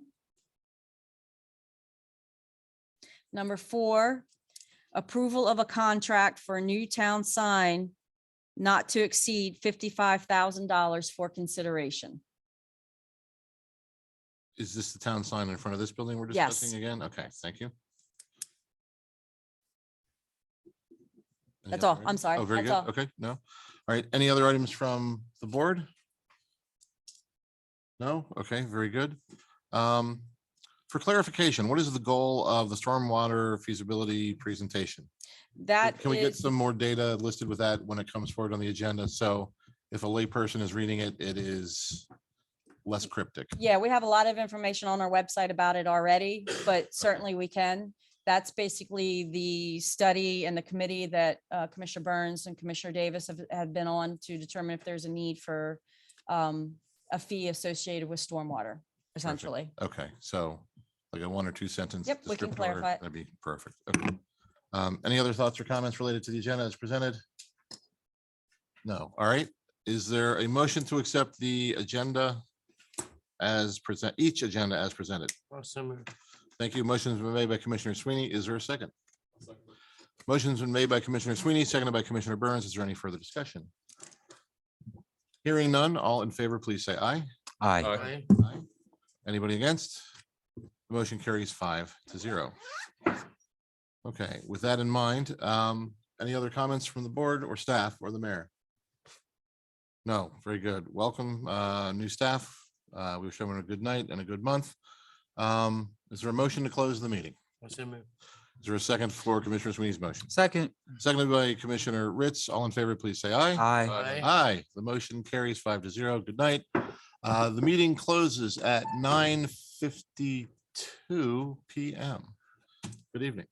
Number 4, approval of a contract for a new town sign not to exceed $55,000 for consideration. Is this the town sign in front of this building we're Yes. discussing again? Okay, thank you. Any That's other all. I'm items? sorry. Oh, very That's good. all. Okay, no. All right. Any other items from the board? No? Okay, very good. For clarification, what is the goal of the stormwater feasibility presentation? Can we get some more data listed with that when it comes forward on the agenda? So if a layperson is reading it, it is less cryptic. Yeah, we have a lot of information on our website about it already, but certainly we can. That's basically the study and the committee that Commissioner Burns and Commissioner Davis have been on to determine if there's a need for a fee associated with stormwater, essentially. Okay, so like a 1 or 2 sentence. Yep, we can descriptive order, clarify it. That'd be perfect. Okay. Any other thoughts or comments related to the agenda as presented? No. All right. Is there a motion to accept the agenda as each agenda as presented? Thank you. Motion's been made by Commissioner Sweeney. Is there a second? Motion's been made by Commissioner Sweeney, seconded by Commissioner Burns. Is there any further discussion? Hearing none, all in favor, please say aye. Aye. Aye. Anybody against? The motion carries 5-0. Okay, with that in mind, any other comments from the board or staff or the mayor? No, very good. Welcome, new staff. We wish everyone a good night and a good month. Is there a motion to close the meeting? Is there a second for Commissioner Sweeney's motion? Second. Seconded by Commissioner Ritz. All in favor, please say aye. Aye. Aye. The motion carries 5-0. Good night. The meeting closes at 9:52 p.m. Good evening.